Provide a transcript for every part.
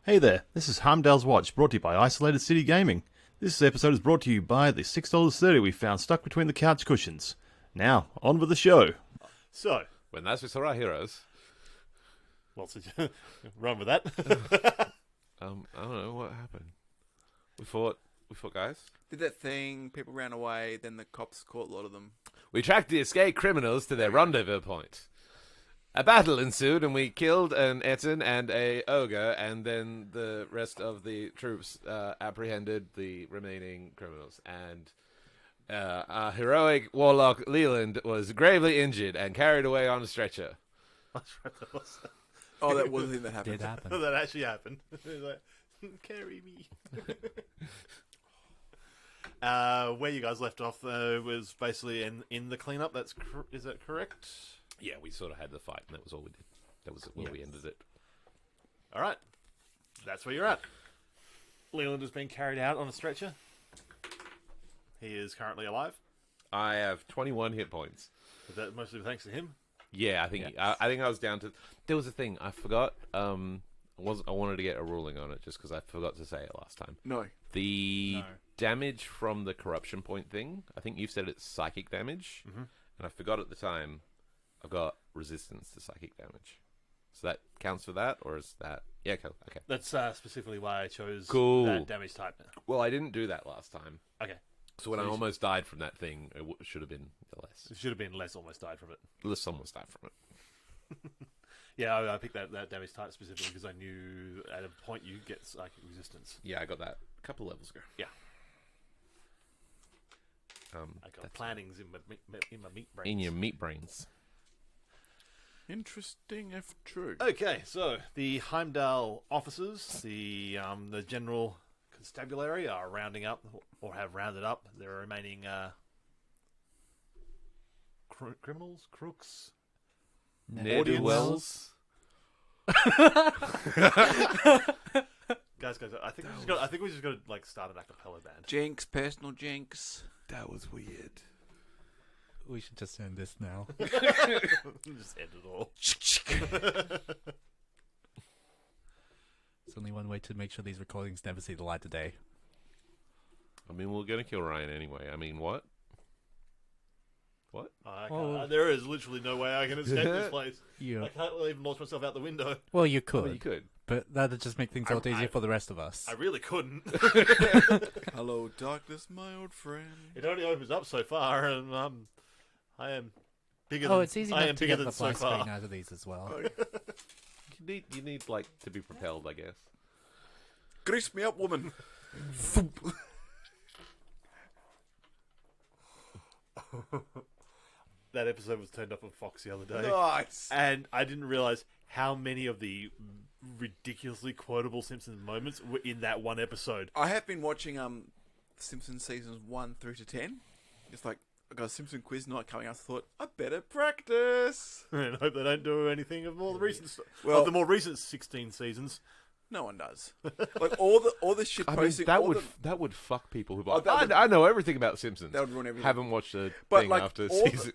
Hey there, this is Heimdall's Watch, brought to you by Isolated City Gaming. This episode is brought to you by the $6.30 we found stuck between the couch cushions. Now, on with the show. So, When last we saw our heroes, run with that. I don't know what happened. We fought guys. Did that thing, people ran away, then the cops caught a lot of them. We tracked the escaped criminals to their rendezvous point. A battle ensued, and we killed an Eton and a ogre, and then the rest of the troops apprehended the remaining criminals. And our heroic warlock Leland was gravely injured and carried away on a stretcher. That's right, that was Oh, that was the thing that happened. Did happen. that actually happened. Like, carry me. Where you guys left off was basically in the cleanup. Is that correct? Yeah, we sort of had the fight, and that was all we did. That was where we ended it. All right, that's where you're at. Leland has been carried out on a stretcher. He is currently alive. I have 21 hit points. Is that mostly thanks to him? Yeah, I think I was down to. There was a thing I forgot. I wanted to get a ruling on it just because I forgot to say it last time. No. The damage from the corruption point thing. I think you've said it's psychic damage, and I forgot at the time. I've got resistance to psychic damage, so that counts for that, or is that cool. Okay. That's specifically why I chose Cool. that damage type. Well, I didn't do that last time. Okay, So when I almost died from that thing, it should have been less. it should have been less. Almost died from it. Less almost died from it. Yeah, I picked that damage type specifically because I knew at a point you get psychic resistance. Yeah, I got that a couple levels ago. Yeah. I got plannings in my meat brains. In your meat brains. Interesting if true. Okay, so the Heimdall officers, the general constabulary, are rounding up or have rounded up their remaining criminals, crooks, Ne'er-do-wells. guys. I think we just got to like start an a cappella band. Jinx, personal jinx. That was weird. We should just end this now. Just end it all. There's only one way to make sure these recordings never see the light of day. I mean, we're gonna kill Ryan anyway. I mean, what? There is literally no way I can escape this place. Yeah. I can't even launch myself out the window. Well, you could. Well, you could. But that'd just make things a lot easier for the rest of us. I really couldn't. Hello, darkness, my old friend. It only opens up so far, and I am bigger. Oh, than, it's easy I enough am to bigger get the than fly so far. screen out of these as well. You need like to be propelled, I guess. Grease me up, woman. That episode was turned up on Fox the other day. Nice. And I didn't realize how many of the ridiculously quotable Simpsons moments were in that one episode. I have been watching Simpsons seasons 1 through to 10. It's like I got a Simpson quiz night coming up. I thought I better practice. And I hope they don't do anything of more recent Well- of the more recent 16 seasons. No one does. Like all the shit I mean, posting. that would fuck people who. that would- I know everything about Simpsons. That would ruin everything. Haven't watched a But, thing like, after all the- season.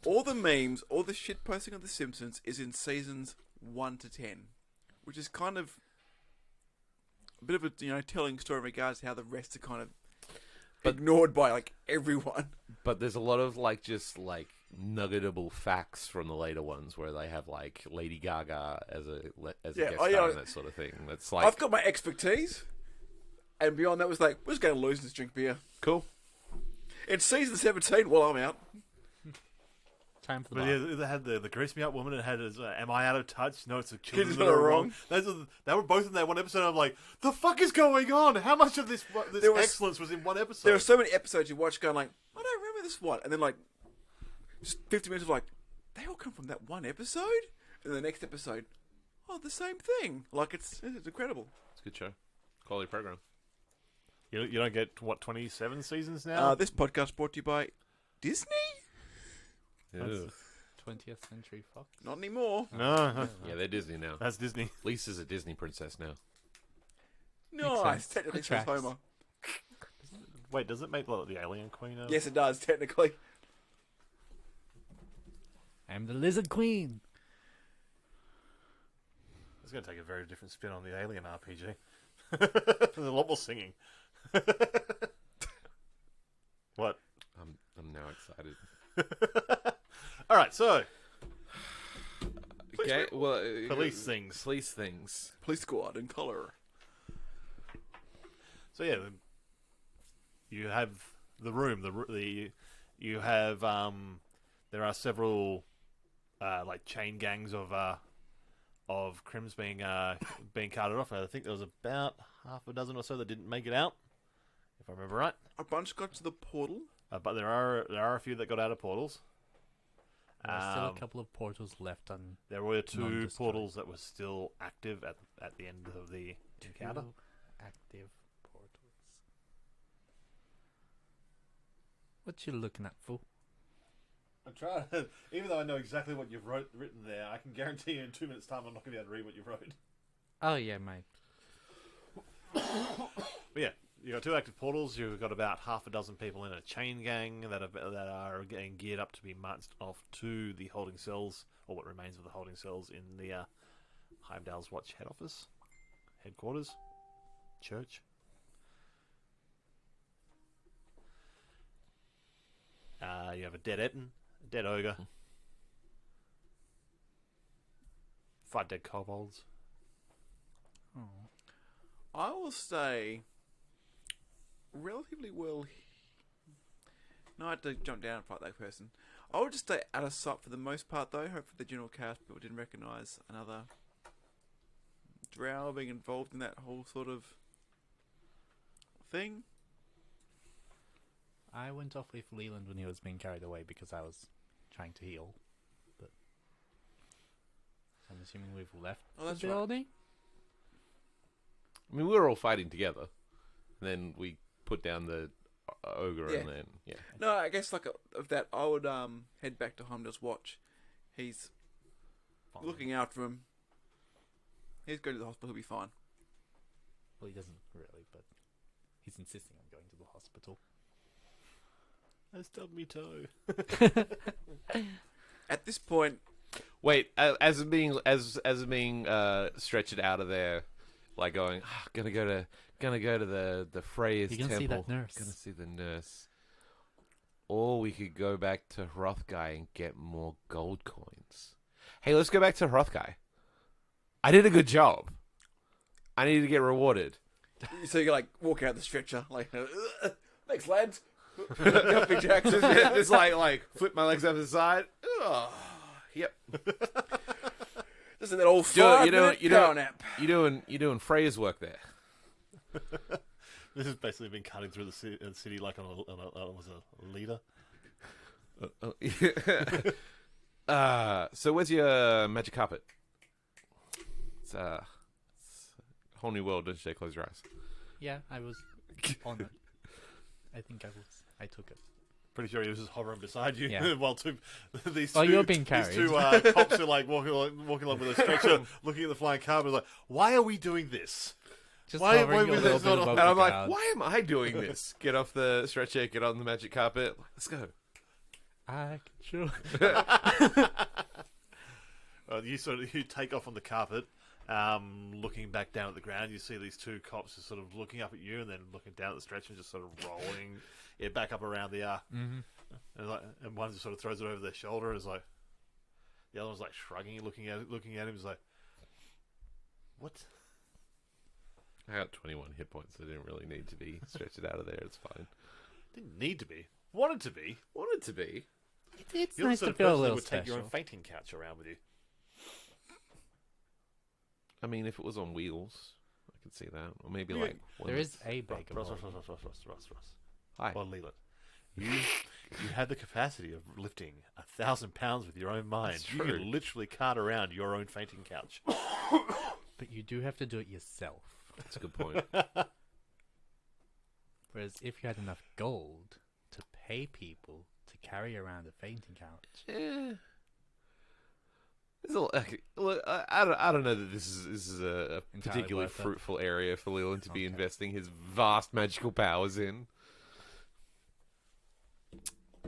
All the memes, all the shit posting of The Simpsons is in seasons 1 to 10, which is kind of a bit of a telling story in regards to how the rest are kind of ignored by like everyone. But there's a lot of just nuggetable facts from the later ones where they have like Lady Gaga as a guest star and that sort of thing. That's like I've got my expertise, and beyond that was like we're just going to lose and just drink beer. cool. In season 17, well, I'm out. Time for the But bar. yeah, they had the Grease Me Up woman. It had his Am I Out of Touch? No, it's the Kids Kids That That Are Are Wrong. Wrong. They were both in that one episode. I'm like, the fuck is going on? How much of this There was- excellence was in one episode? There are so many episodes you watch going like, I don't remember this one, and then like just 50 minutes of like, they all come from that one episode, and the next episode, oh, the same thing. Like it's incredible. It's a good show. Quality program. You don't get, 27 seasons now? This podcast brought to you by Disney. Ew. 20th Century Fox. Not anymore. No, Yeah, they're Disney now. that's Disney. Lisa's a Disney princess now. Nice. sense. Technically, It says tracks. Homer. Wait, does it make the Alien Queen? Yes, it does. Technically. I'm the Lizard Queen. It's going to take a very different spin on the Alien RPG. There's a lot more singing. What? I'm now excited. All right, so Okay, well, police things. Police things. Police squad in colour. So yeah, you have the room. You have there are several like chain gangs of crims being carted off. I think there was about half a dozen or so that didn't make it out, if I remember right. A bunch got to the portal. But there are a few that got out of portals. There's still a couple of portals left on. There were 2 non-destroyed. portals that were still active at the end of the encounter. 2 active portals. What you looking at, fool? I'm trying. Even though I know exactly what you've written there, I can guarantee you in 2 minutes' time I'm not going to be able to read what you wrote. Oh yeah, mate. But yeah, you got 2 active portals. You've got about half a dozen people in a chain gang that are getting geared up to be marched off to the holding cells, or what remains of the holding cells in the Heimdall's Watch head office, headquarters, church. You have a dead Etten, a dead ogre, 5 dead kobolds. Oh. I will stay relatively well. No, I had to jump down and fight that person. I would just stay out of sight for the most part, though. Hopefully, the general cast people didn't recognise another drow being involved in that whole sort of thing. I went off with Leland when he was being carried away because I was trying to heal. But I'm assuming we've left Oh, that's the right. building. I mean, we were all fighting together, and then we put down the ogre, Yeah. and then No, I guess like of that, I would head back to Heimdall's Watch. He's Fine. looking after him. He's going to the hospital. He'll be fine. Well, he doesn't really, but he's insisting on going to the hospital. I stubbed me toe. At this point, Wait, as it being stretched out of there, like going, gonna go to the Freya's You're temple. gonna see that nurse. Gonna see the nurse. Or we could go back to Hrothgai and get more gold coins. Hey, let's go back to Hrothgai. I did a good job. I need to get rewarded. so you like walk out the stretcher, like, thanks, lads. Jumping jacks. Just like flip my legs up to the side. Ugh. Yep. Isn't that old Do it, 5 you know- minute you know- power nap? You doing Freya's work there? This has basically been cutting through the city like was a leader. So where's your magic carpet? It's a whole new world. Don't you dare close your eyes. Yeah, I was on it. I think I took it. Pretty sure he was just hovering beside you Yeah. while these Well, two, you're being these carried. 2 cops are like walking along with a stretcher, looking at the flying carpet. Like, why are we doing this? Just Why- hovering why a was little this bit not- above And I'm the like, ground. why am I doing this? Get off the stretcher, get on the magic carpet. Let's go. I can show. You take off on the carpet, looking back down at the ground. You see these 2 cops just sort of looking up at you and then looking down at the stretcher and just sort of rolling it back up around the Mm-hmm. and one just sort of throws it over their shoulder and is like, the other one's like shrugging, looking at him, is like, what? I got 21 hit points. I didn't really need to be stretched out of there. It's fine. Didn't need to be, wanted to be. Wanted to be. It's You're nice the sort to of feel a person who little would take your special. own fainting couch around with you. I mean, if it was on wheels, I could see that. Or maybe Yeah. like one There is that's- a bag of Ross. holding. Hi. Well, Leland, you have the capacity of lifting 1,000 pounds with your own mind. That's You true. can literally cart around your own fainting couch. But you do have to do it yourself. That's a good point. Whereas if you had enough gold to pay people to carry around a fainting couch, Yeah. Look, I don't know that this is a Entirely particularly worth it. fruitful area for Leland to be Okay. investing his vast magical powers in.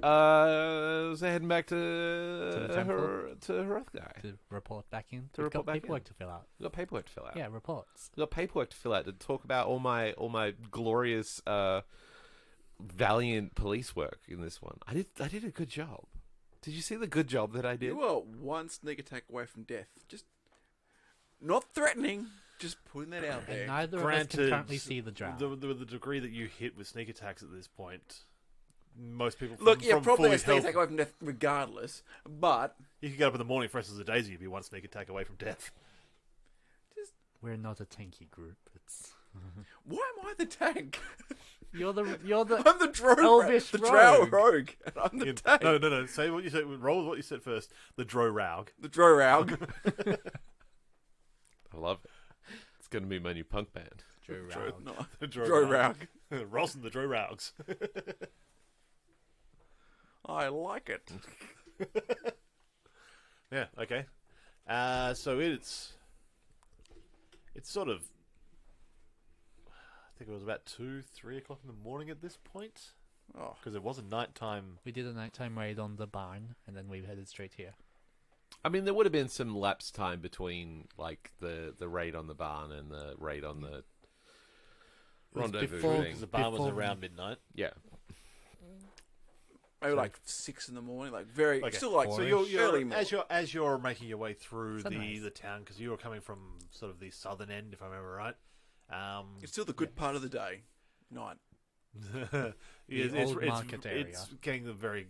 So heading back to the temple? to Hrothgar. To report back in. To We've report got back paperwork in. to fill out. We've got paperwork to fill out. Yeah, reports. We've got paperwork to fill out to talk about all my glorious valiant police work in this one. I did a good job. Did you see the good job that I did? You are one sneak attack away from death. Just not threatening, just putting that out And there. neither of us can currently see the drow. The degree that you hit with sneak attacks at this point, most people Look, from, you're from probably fully a sneak health, attack away from death regardless, but you could get up in the morning fresh as a daisy. You'd be one sneak attack away from death. We're not a tanky group. It's why am I the tank? you're the I'm the drow Elvish the drow rogue. rogue, and I'm the tank. No. Say what you said. Roll with what you said first. The Drow Raug. The drow rogue. I love it. It's going to be my new punk band. Joe Drow, Round. no, The Drow drow Raug. rogue. Ross and the Drow Raugs. I like it. Yeah. Okay. So it's sort of. I think it was about 2-3 o'clock in the morning at this point, Oh, because it was a nighttime. We did a nighttime raid on the barn, and then we headed straight here. I mean, there would have been some lapse time between like the raid on the barn and the raid on the It was rendezvous before, thing. because the barn was Before- around midnight. Yeah. maybe like 6 in the morning, like very Okay. still like So Four-ish. you're early morning. as you're making your way through Sunrise. the town, because you were coming from sort of the southern end, if I remember right. It's still the good part of the day, night. old market area. It's getting a very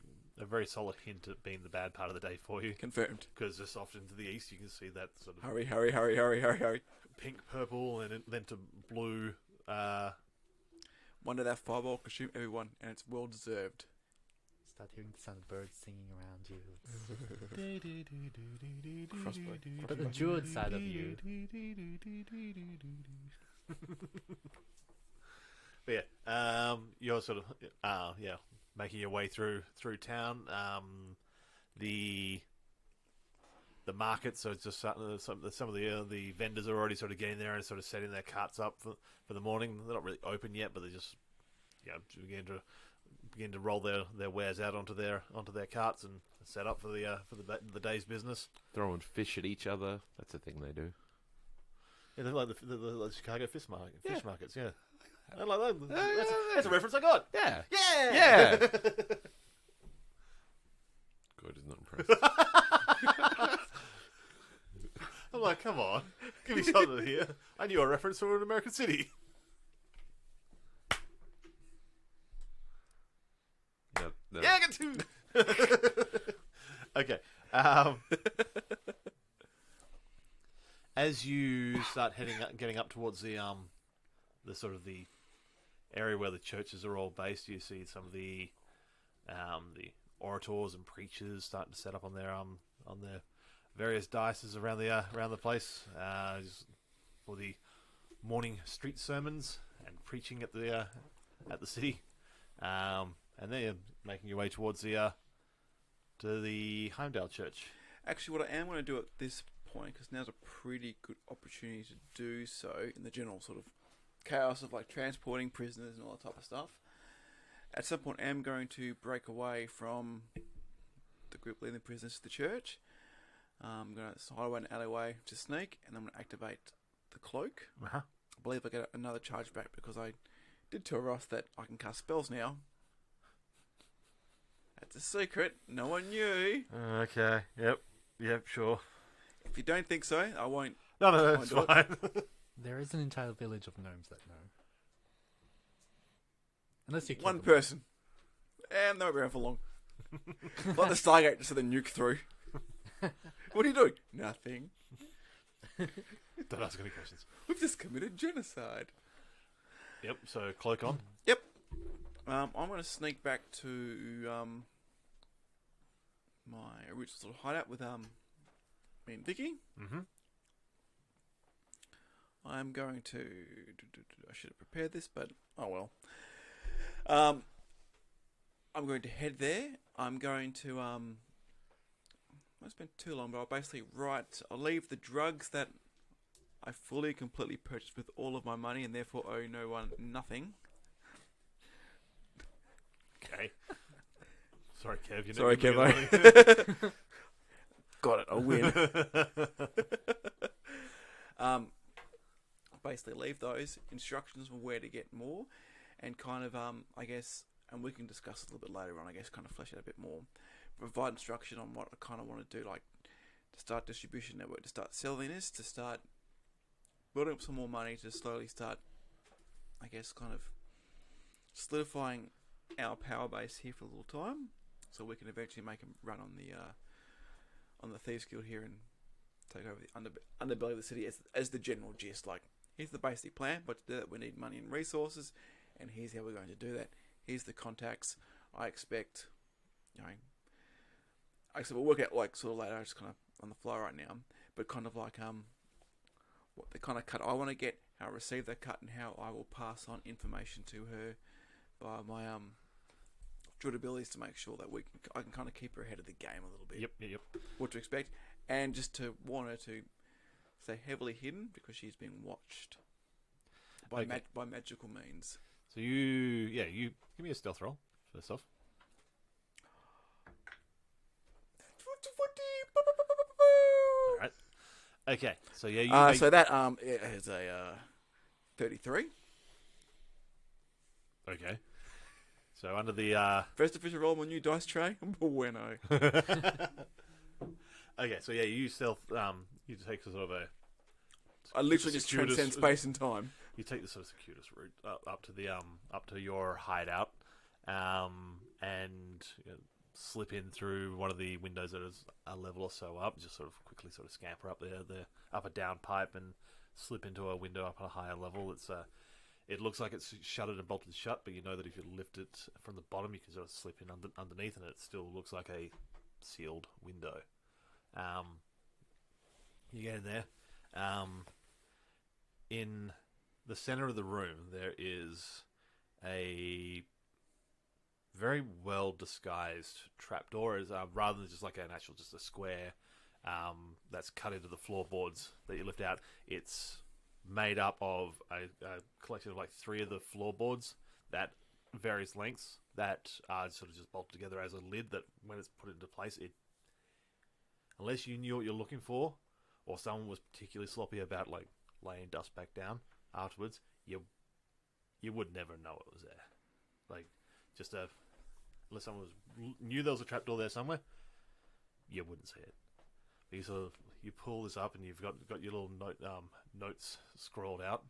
solid hint at being the bad part of the day for you, Confirmed. because just off into the east you can see that sort of Hurry, hurry, hurry, hurry, hurry, hurry. pink, purple, and then to blue. One day that fireball consume everyone, and it's well deserved. Start hearing the sound of birds singing around you. Crossbow. But the druid side of you. But yeah, you're sort of making your way through town. The market, so it's just some of the vendors are already sort of getting there and sort of setting their carts up for the morning. They're not really open yet, but they just begin to roll their wares out onto their carts and set up for the day's business. Throwing fish at each other. That's a thing they do. Yeah, they're like the Chicago fish markets. Yeah, I Yeah. like that. That's a reference I got. Yeah. Yeah, Yeah. God is not impressed. I'm like, come on, give me something here. I knew a reference from an American city. No. Yeah, I get two. Okay. As you start getting up towards the sort of the area where the churches are all based, you see some of the orators and preachers starting to set up on their various dioceses around the place for the morning street sermons and preaching at the city, and then you're making your way towards to the Heimdall church. Actually, what I am going to do at this point, because now's a pretty good opportunity to do so in the general sort of chaos of like transporting prisoners and all that type of stuff. At some point, I am going to break away from the group leading the prisoners to the church. I'm going to hide away in an alleyway to sneak, and I'm going to activate the cloak. Uh-huh. I believe I get another charge back because I did tell Ross that I can cast spells now. That's a secret. No one knew. Okay. Yep. Sure. If you don't think so, I won't. No, that's do it. fine. There is an entire village of gnomes that know. Unless you kill One them. person. And they won't be around for long. Like the Stargate just so the nuke through. What are you doing? Nothing. Don't ask any questions. We've just committed genocide. Yep. So cloak on. Yep. I'm going to sneak back to my original sort of hideout with me and Vicky. Mm-hmm. I'm going to. I should have prepared this, but oh well. I'm going to head there. I'm going to. I won't spend too long, but I'll basically I'll leave the drugs that I fully, completely purchased with all of my money, and therefore owe no one nothing. Okay. Sorry, Kev. You're Sorry, never Kev. Got it. I'll win. Basically, leave those instructions on where to get more, and kind of I guess, and we can discuss it a little bit later on. I guess kind of flesh it out a bit more. Provide instruction on what I kind of want to do, like to start distribution network, to start selling this, to start building up some more money, to slowly start, I guess, kind of solidifying our power base here for a little time, so we can eventually make a run on the Thieves Guild here and take over the underbelly of the city as the general gist. Like, here's the basic plan, but to do that we need money and resources, and here's how we're going to do that. Here's the contacts. I expect, we'll work out like sort of later, just kind of on the fly right now, but kind of like what the kind of cut I want to get, how I receive that cut, and how I will pass on information to her by my good abilities to make sure that I can kind of keep her ahead of the game a little bit. Yep. What to expect, and just to warn her to stay heavily hidden because she's being watched by by magical means. So you give me a stealth roll first off. All right. Okay. So yeah, so that it is a 33. Okay. So under the First official roll on my new dice tray. Bueno. Okay, so yeah, you stealth. You take sort of a. I literally just transcend space and time. You take the sort of circuitous route up to your hideout, and slip in through one of the windows that is a level or so up. Just sort of quickly sort of scamper up the up a down pipe and slip into a window up at a higher level. It looks like it's shuttered and bolted shut, but you know that if you lift it from the bottom, you can sort of slip in underneath, and it still looks like a sealed window. You get in there. In the center of the room, there is a very well disguised trapdoor. Rather than just like just a square that's cut into the floorboards that you lift out. It's made up of a collection of like 3 of the floorboards that various lengths that are sort of just bolted together as a lid that when it's put into place, unless you knew what you're looking for, or someone was particularly sloppy about like laying dust back down afterwards, you would never know it was there. Like, unless someone knew there was a trapdoor there somewhere, you wouldn't see it. But you pull this up and you've got your little notes scrawled out,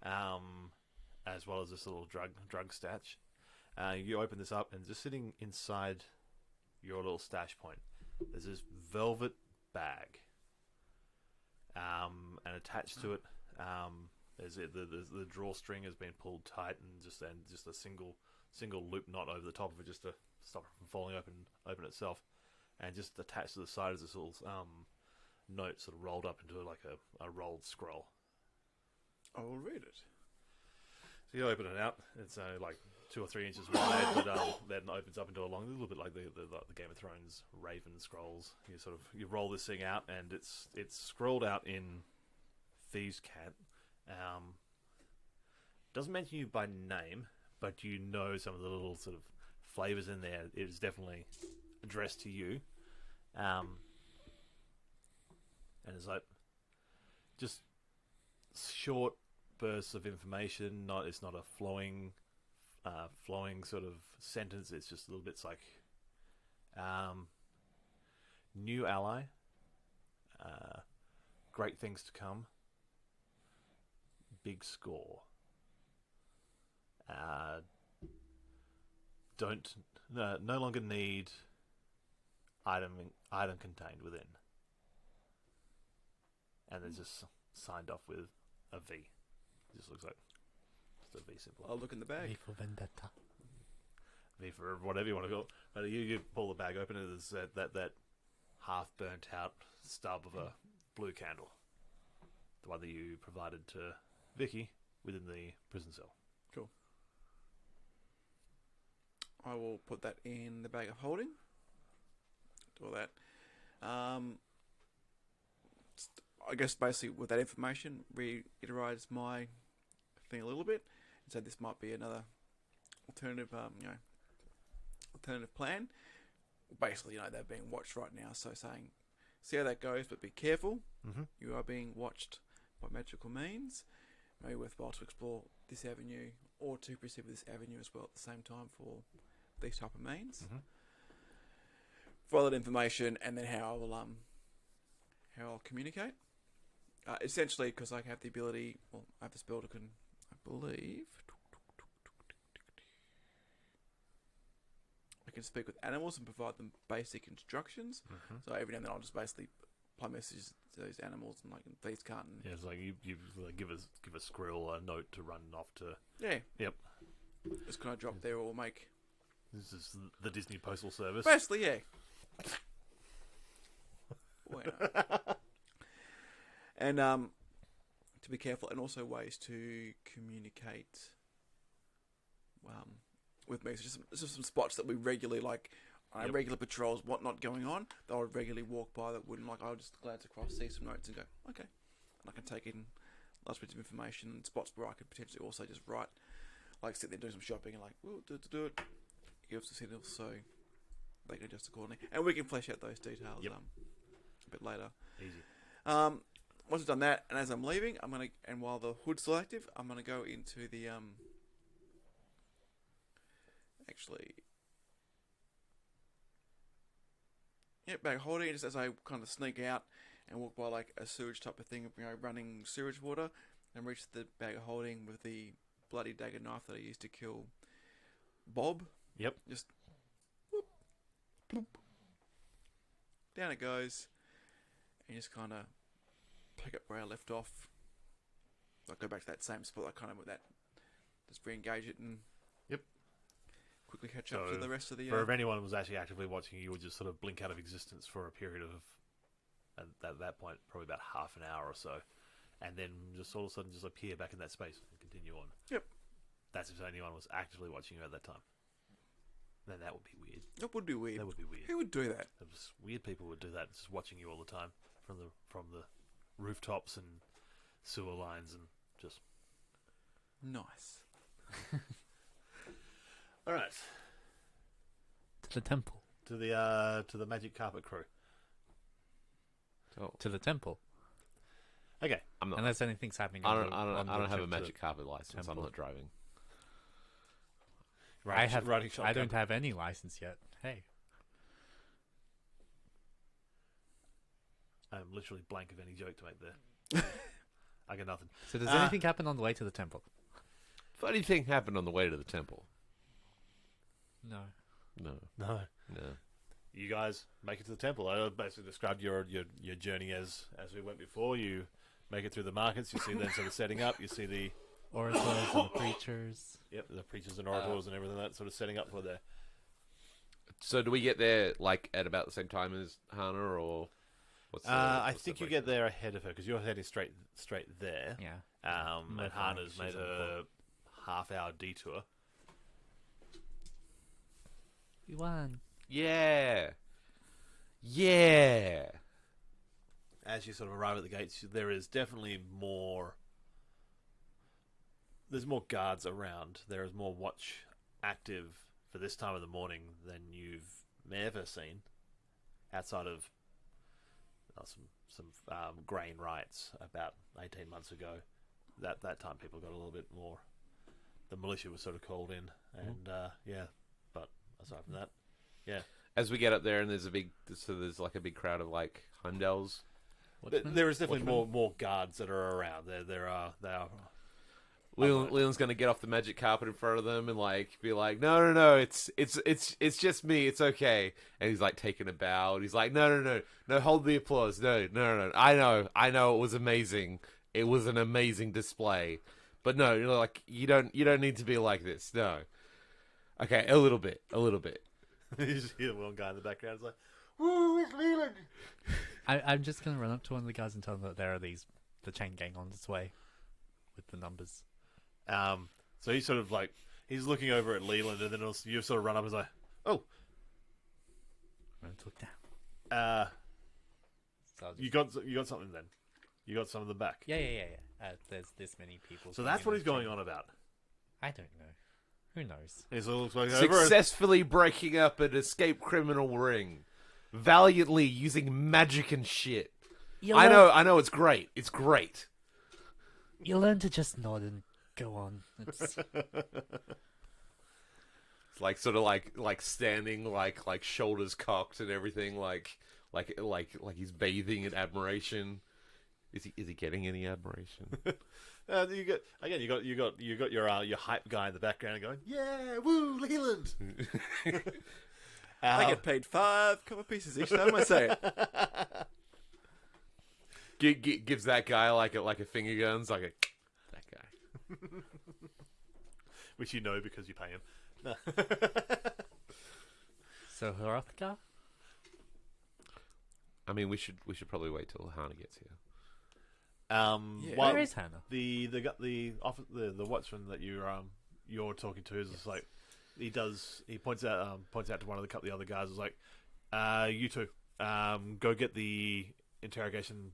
as well as this little drug stash. You open this up, and just sitting inside your little stash point, there's this velvet bag, and attached to it, the drawstring has been pulled tight, and just a single loop knot over the top of it, just to stop it from falling open itself, and just attached to the side is this little note sort of rolled up into like a rolled scroll. I will read it. So you open it out. It's like 2 or 3 inches wide, but then opens up into a little bit like the Game of Thrones Raven scrolls. You roll this thing out, and it's scrolled out in Thieves' Cant. Doesn't mention you by name, but you know some of the little sort of flavors in there. It is definitely addressed to you. And it's like just short bursts of information. It's not a flowing sort of sentence. It's just little bits like new ally, great things to come, big score. No longer need item contained within. And it's just signed off with a V. It just looks like just a V symbol. I'll look in the bag. V for Vendetta. V for whatever you want to call it. But you pull the bag open, and there's that half burnt out stub of a blue candle. The one that you provided to Vicky within the prison cell. Cool. I will put that in the bag of holding. Do all that. I guess basically with that information, reiterates my thing a little bit, and so this might be another alternative plan basically, they're being watched right now. So saying, see how that goes, but be careful. Mm-hmm. You are being watched by magical means. Maybe worthwhile to explore this avenue or to proceed with this avenue as well at the same time for these type of means. Mm-hmm. For that information, and then how I'll communicate. Essentially, because I have the ability, well, I have the spell to I believe, I can speak with animals and provide them basic instructions. Mm-hmm. So every now and then I'll just basically apply messages to those animals and like, please can't. And, Yeah, it's like you like, give a squirrel a note to run off to. yeah. Yep. Just kind of drop there or make. This is the Disney Postal Service. Basically, yeah. Bueno. And to be careful, and also ways to communicate with me. So just some spots that we regularly like. Yep. Regular patrols, whatnot going on. That I would regularly walk by. That wouldn't like. I would just glance across, see some notes, and go, okay. And I can take in last bits of information and spots where I could potentially also just write, like sit there doing some shopping and like, well, do it. Give us the signals so they can adjust accordingly, and we can flesh out those details Yep. a bit later. Easy. Once I've done that, and as I'm leaving, and while the hood's still active, I'm gonna go into the bag holding, just as I kind of sneak out and walk by like a sewage type of thing, running sewage water, and reach the bag of holding with the bloody dagger knife that I used to kill Bob. Yep. Just whoop, bloop. Down it goes, and just kind of pick up where I left off. I'll go back to that same spot, like kind of with that, just re-engage it and quickly catch up to the rest of the. For if anyone was actually actively watching, you would just sort of blink out of existence for a period of, at that point, probably about half an hour or so, and then just all of a sudden just appear back in that space and continue on. Yep. That's if anyone was actively watching you at that time. Then that would be weird. That would be weird. That would be weird. Who would do that? Weird people would do that, just watching you all the time from the rooftops and sewer lines and just. Nice. All right. To the temple. To the magic carpet crew. Oh, To the temple. Okay. I'm not. Unless anything's happening. I on don't the have a trip to magic carpet license. I'm temple. not driving. I have. Riding shotgun. I don't have any license yet. Hey. I'm literally blank of any joke to make there. I got nothing. So does anything happen on the way to the temple? Funny thing happened on the way to the temple. No. No. No. No. You guys make it to the temple. I basically described your journey as we went before. You make it through the markets. You see them sort of setting up. You see the Oracles and the preachers. Yep, the preachers and orators and everything that sort of setting up for there. So do we get there like at about the same time as Hana, or what's I think you get there ahead of her because you're heading straight there. Yeah. And More Hana's like made she's on a half-hour detour. We won. Yeah. Yeah. As you sort of arrive at the gates, there is definitely more. There's more guards around. There is more watch active for this time of the morning than you've ever seen, outside of some grain riots about 18 months ago. That time people got a little bit more. The militia was sort of called in, and but aside from that, yeah. As we get up there, and there's like a big crowd of like Heimdalls. There is definitely more guards that are around. They are. Leland's going to get off the magic carpet in front of them and like be like, no, it's just me, it's okay. And he's like taking a bow, and he's like, no, hold the applause, no, I know, it was amazing, it was an amazing display, but no, like you don't need to be like this, no. Okay, a little bit. You just hear one guy in the background is like, "Woo, it's Leland!" I'm just gonna run up to one of the guys and tell them that there are the chain gang on its way with the numbers. So he's sort of like he's looking over at Leland, and then also you sort of run up and is like, "Oh, I'm going to look down. So I'll just- you got something then? You got some of them back." Yeah. There's this many people. So that's what he's going on about. I don't know. Who knows? He's looks like over. Successfully breaking up an escaped criminal ring. Valiantly using magic and shit. I know, it's great. It's great. You learn to just nod and go on. It's... It's like sort of like standing like shoulders cocked and everything like he's bathing in admiration. Is he getting any admiration? You got your hype guy in the background going, yeah, woo, Leland. I get paid 5 copper pieces each time I say it. Gives that guy like a finger guns, like that guy. Which you know because you pay him. No. So Hrothgar? I mean, we should probably wait till Hannah gets here. Where is Hannah? The watchman that you're talking to is just like he points out to one of the couple of the other guys is like, you two, go get the interrogation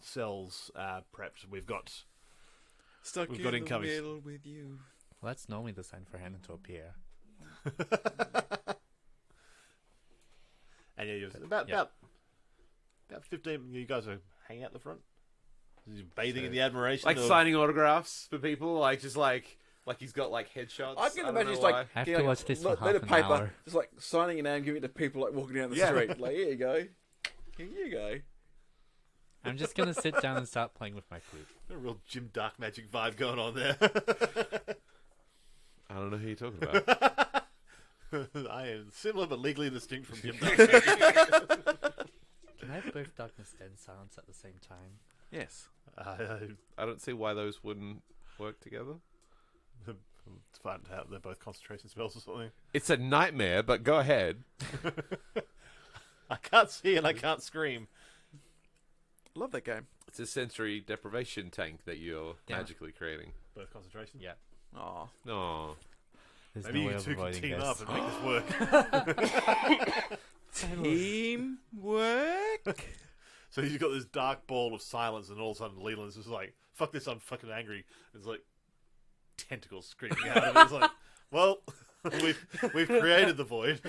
cells prepped. We've got incoming. Middle with you. Well, that's normally the sign for Hannah to appear. And yeah, you're about 15. You guys are hanging out the front, you're bathing in the admiration, like of... signing autographs for people, like just like he's got like headshots. I can imagine it's like I have to watch this for half an paper, hour. just like signing your name, giving it to people like walking down the street. Like, here you go, here you go. I'm just gonna sit down and start playing with my flute. A real Jim Dark Magic vibe going on there. I don't know who you're talking about. I am similar but legally distinct from Jim Dark. Can I have both darkness and silence at the same time? Yes. I don't see why those wouldn't work together. It's fun to have. They're both concentration spells or something. It's a nightmare, but go ahead. I can't see and I can't scream. Love that game. It's a sensory deprivation tank that you're magically creating. Both concentration? Yeah. Aw. No. There's Maybe no way you of two can avoiding team this. up and make this work. Teamwork. So you've got this dark ball of silence, and all of a sudden Leland's just like, fuck this, I'm fucking angry. It's like tentacles screaming out of it. It's like, well, we've created the void.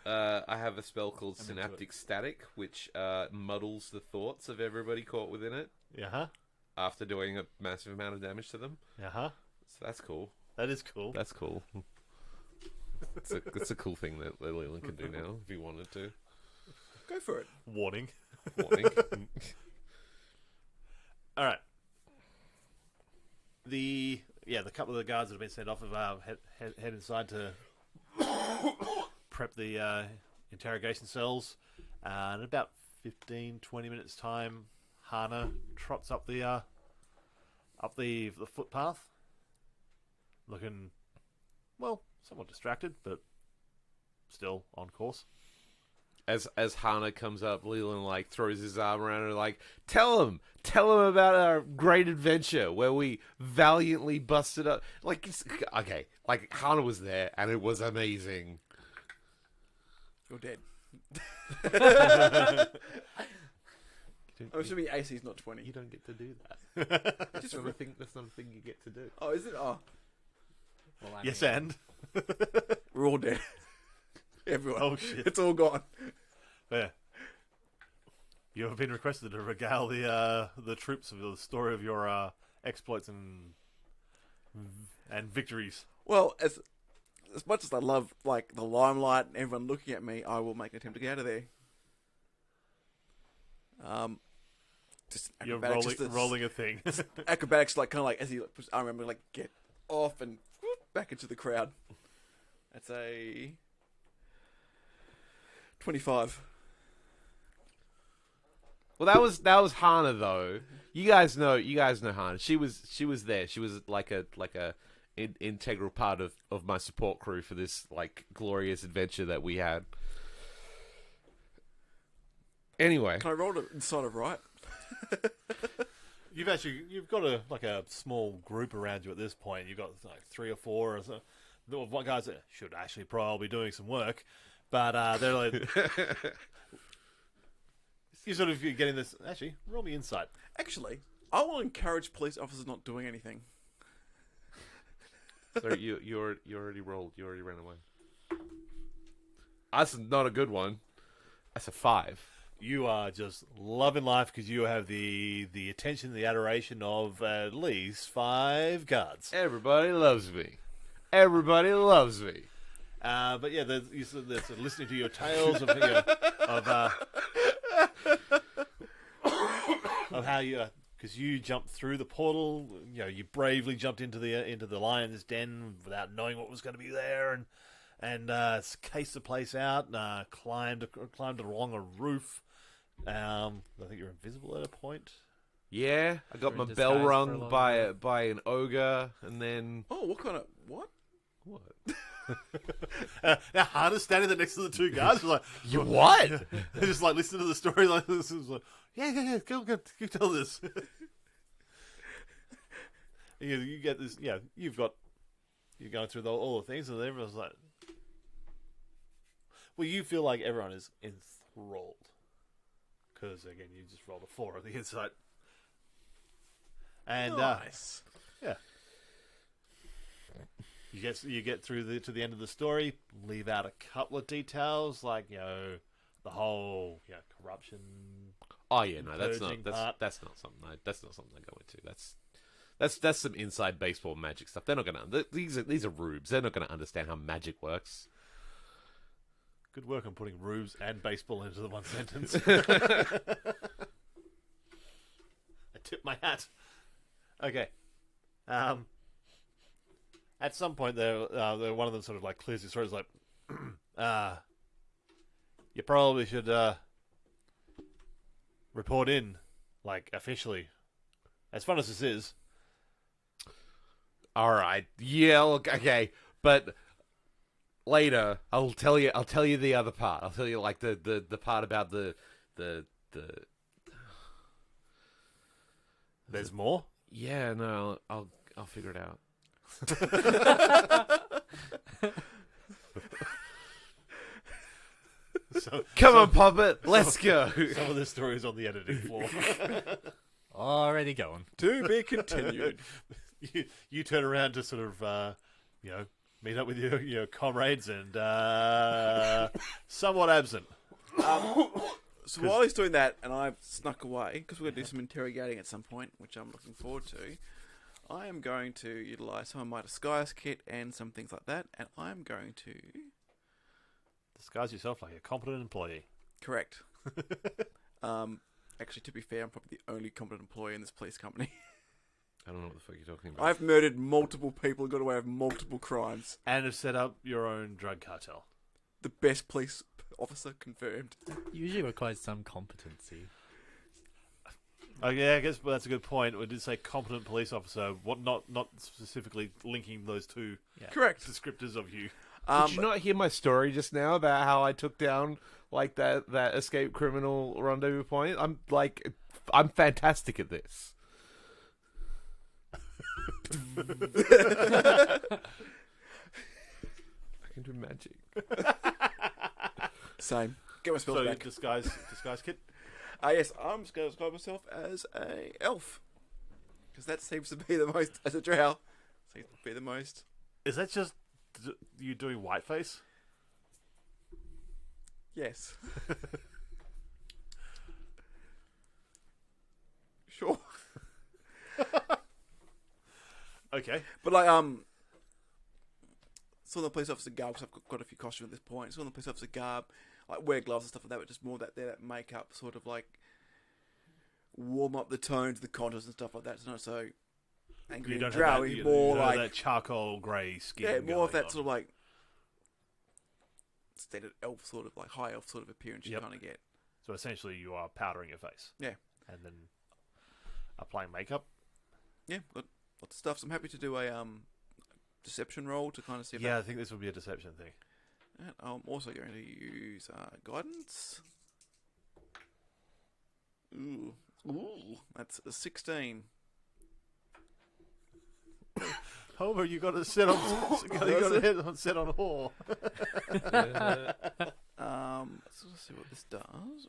I have a spell called Synaptic Static, which muddles the thoughts of everybody caught within it Yeah. after doing a massive amount of damage to them. Yeah. So that's cool. That is cool. That's cool. It's a cool thing that Leland can do now if he wanted to. Go for it. Warning. Warning. All right. The couple of the guards that have been sent off have head inside to prep the interrogation cells. In about 15-20 minutes time, Hana trots up the footpath, looking, well, somewhat distracted, but still on course. As Hana comes up, Leland like throws his arm around her, like, tell him about our great adventure where we valiantly busted up. Like, okay, like Hana was there and it was amazing. You're dead. I'm assuming AC's not 20. You don't get to do that. That's not a thing you get to do. Oh, is it? Oh, Well, I Yes, mean, and we're all dead. Everyone. oh shit, It's all gone. yeah. You have been requested to regale the troops of the story of your exploits and victories. Well, as much as I love like the limelight and everyone looking at me, I will make an attempt to get out of there. Just You're acrobatics, rolling a thing. acrobatics, like kind of like as he puts his arm around me, like get off and whoop, back into the crowd. That's a 25. Well, that was Hana though. You guys know Hana. She was there. She was like a integral part of my support crew for this like glorious adventure that we had. Anyway, Can I roll it inside of right? You've got a small group around you at this point. You've got like 3 or 4 or so. What guys that should actually probably be doing some work, but they're like you're sort of getting this. Actually, roll me insight. Actually, I will encourage police officers not doing anything. So you already rolled. You already ran away. That's not a good one. That's a 5. You are just loving life because you have the attention, the adoration of at least 5 guards. Everybody loves me. Everybody loves me. But yeah, you're sort of listening to your tales of how you, because you jumped through the portal, you bravely jumped into the lion's den without knowing what was going to be there, and cased the place out, climbed along a roof. I think you're invisible at a point. Yeah, I got You're my in bell disguise for a rung long by an ogre, and then Oh, what? what? Now Hannah's standing there next to the 2 guards. Like, You what? They just like listen to the story like this. It's like, yeah, go tell this. You get this. Yeah, you're going through all the things, and everyone's like, well, you feel like everyone is enthralled because again, you just rolled a 4 on the insight, and Nice. yeah. You get through to the end of the story, leave out a couple of details like the whole corruption. Oh yeah, no, that's Purging not part. that's not something I go into. That's some inside baseball magic stuff. They're not gonna. These are rubes. They're not gonna understand how magic works. Good work on putting rubes and baseball into the one sentence. I tip my hat. Okay. At some point, one of them sort of like clears his throat. Is like, you probably should report in, like officially. As fun as this is, All right, yeah, okay, but later I'll tell you the other part. I'll tell you like the part about the there's more. Yeah, no, I'll figure it out. Come on, puppet, let's go. Some of this story is on the editing floor. Already going. To be continued. you turn around to sort of meet up with your comrades and somewhat absent. So while he's doing that, and I've snuck away, because we're going to do some interrogating at some point, which I'm looking forward to, I am going to utilise some of my disguise kit and some things like that, and I'm going to... Disguise yourself like a competent employee. Correct. Actually, to be fair, I'm probably the only competent employee in this police company. I don't know what the fuck you're talking about. I've murdered multiple people and got away with multiple crimes. And have set up your own drug cartel. The best police officer confirmed. Usually requires some competency. Okay, I guess that's a good point. We did say competent police officer. What? Not specifically linking those two Correct. descriptors of you. Did you not hear my story just now about how I took down like that escape criminal rendezvous point? I'm fantastic at this. I can do magic. Same. Get my spells So back. disguise kit. Yes, I'm just going to describe myself as a elf. Because that seems to be the most, as a drow, seems to be the most. Is that just you doing whiteface? Yes. Sure. Okay. But like, some of the police officer garb, because I've got quite a few costumes at this point, some of the police officer garb, like wear gloves and stuff like that, but just more that makeup sort of like warm up the tones, the contours and stuff like that. It's not so angry and drowy, more like that charcoal grey skin. yeah, more of going that on. sort of like standard elf sort of like high elf sort of appearance you kind of get. So essentially, you are powdering your face. Yeah. And then applying makeup. Yeah, got lots of stuff. So I'm happy to do a deception roll to kind of see if Yeah, I think this would be a deception thing. And I'm also going to use guidance. Ooh, that's a 16. Homer, you got to set on. you got to hit on set on whore. So let's see what this does.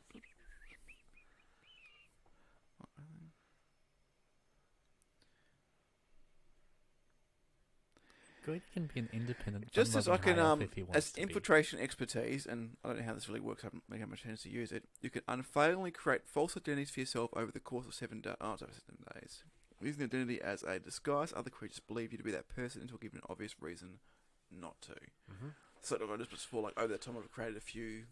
Good can be an independent. Just as I fun-loving can, high elf if he wants as to be. infiltration expertise, and I don't know how this really works, I haven't really had much chance to use it, you can unfailingly create false identities for yourself over the course of 7 days. Using the identity as a disguise, other creatures believe you to be that person until given an obvious reason not to. Mm-hmm. Sort of, I just before, like, over that time I've created a few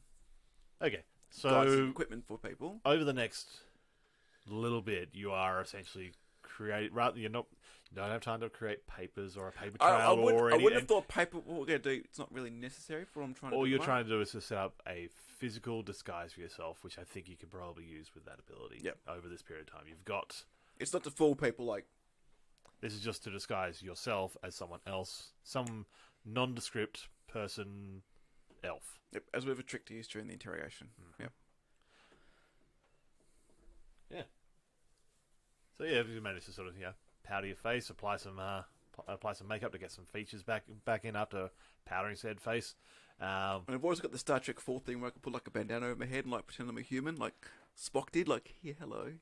Okay, guides and so equipment for people. over the next little bit, you are essentially you don't have time to create papers or a paper trail I or wouldn't have thought paper, what we're going to do, it's not really necessary for what I'm trying to do. All you're Mark. trying to do is to set up a physical disguise for yourself, which I think you could probably use with that ability Yep. over this period of time. You've got... It's not to fool people, like... This is just to disguise yourself as someone else, some nondescript person, elf. Yep, as a bit of a trick to use during the interrogation. Mm-hmm. Yep. Yeah. So yeah, you manage to sort of powder your face, apply some makeup to get some features back in after powdering said face. And I've always got the Star Trek 4 thing where I can put like a bandana over my head and like pretend I'm a human, like Spock did, like, yeah, hello.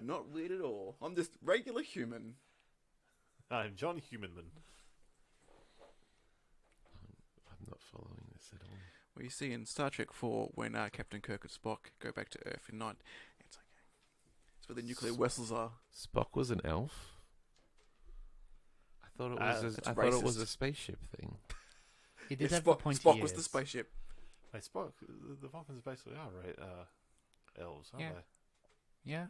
Not weird at all. I'm just regular human. I'm John Humanman. I'm not following this at all. Well, you see in Star Trek 4 when Captain Kirk and Spock go back to Earth in night, it's okay. It's where the nuclear vessels are. Spock was an elf. I thought it was. that's I thought it was racist. a spaceship thing. He did Yeah, have the Spock, pointy Spock ears. was the spaceship. Wait, Spock, the Vulcans basically are elves, aren't Yeah. they? Yeah.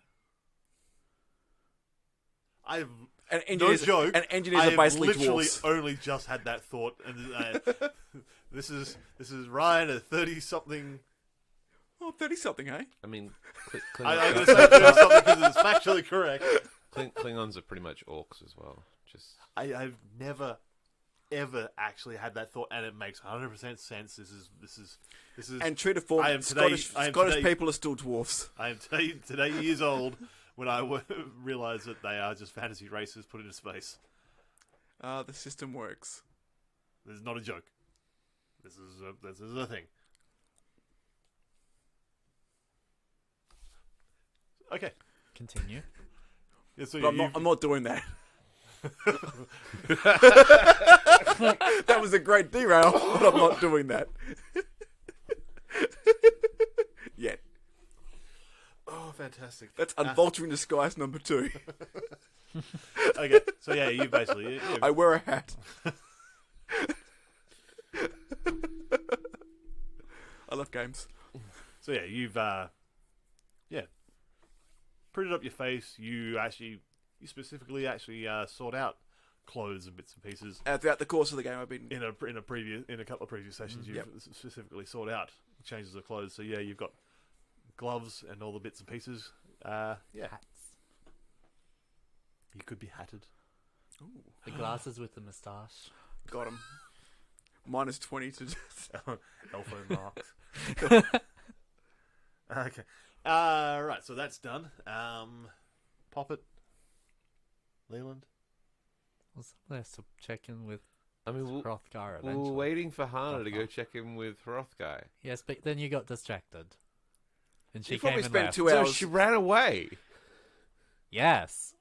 I've And engineers, joke, and engineers I are have basically literally dwarfs. only just had that thought, and this is Ryan, a 30-something. Oh, 30-something, eh? I mean, I'm going to say 30-something because it's factually correct. Klingons are pretty much orcs as well. Just I've never ever actually had that thought, and it makes 100% sense. This is. And true to form, I am Scottish today- people are still dwarfs. I am today years old when I realised that they are just fantasy races put into space. The system works. This is not a joke. This is a thing. Okay. Continue. Yeah, so But you've- I'm not doing that. That was a great derail, but I'm not doing that. Yet. Oh, fantastic. That's unfaltering disguise number 2. Okay, so yeah, you basically... I wear a hat. I love games. So yeah, you've printed up your face. You specifically sort out clothes and bits and pieces. Throughout the course of the game, I've been... In a couple of previous sessions, you've specifically sorted out changes of clothes. So yeah, you've got gloves and all the bits and pieces. Yeah, Hats. you could be hatted. Ooh, The glasses with the moustache. got him. Minus 20 to... Alpha marks. Okay. Right, so that's done. Pop it. Leland. Well, someone has to check in with I mean, Hrothgar we eventually. were waiting for Hana to go check in with Hrothgar. Yes, but then you got distracted. And she You came probably and spent left. 2 So hours... she ran away. Yes.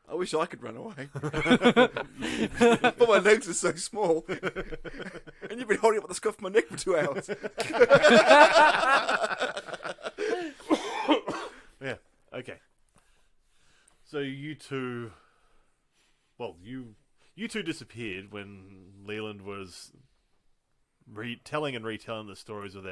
I wish I could run away. But my legs are so small. And you've been holding up the scuff of my neck for 2 hours. Yeah. Okay. So you two, you two disappeared when Leland was retelling the stories of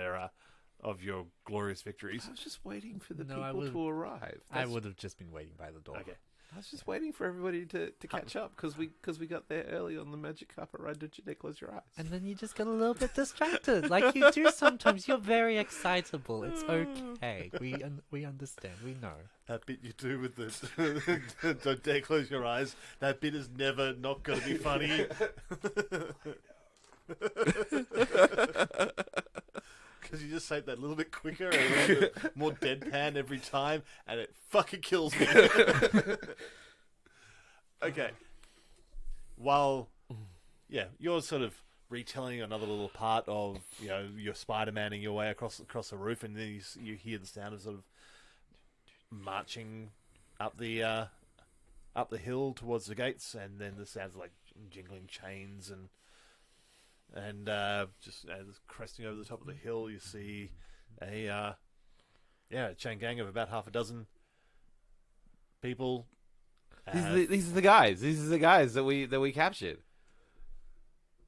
of your glorious victories. I was just waiting for the No, I people would've- to arrive. I would have just been waiting by the door. Okay. I was just waiting for everybody to catch up because we got there early on the magic carpet ride. Did you close your eyes? And then you just got a little bit distracted, like you do sometimes. You're very excitable. It's okay. We understand. We know. That bit you do with the don't dare close your eyes. That bit is never not going to be funny. Because you just say it that little bit quicker and a little bit more deadpan every time, and it fucking kills me. Okay. While, you're sort of retelling another little part of, you're Spider-Maning your way across the roof, and then you hear the sound of sort of marching up the hill towards the gates, and then the sounds like jingling chains and just cresting over the top of the hill, you see a chain gang of about half a dozen people. These are the guys. These are the guys that we captured.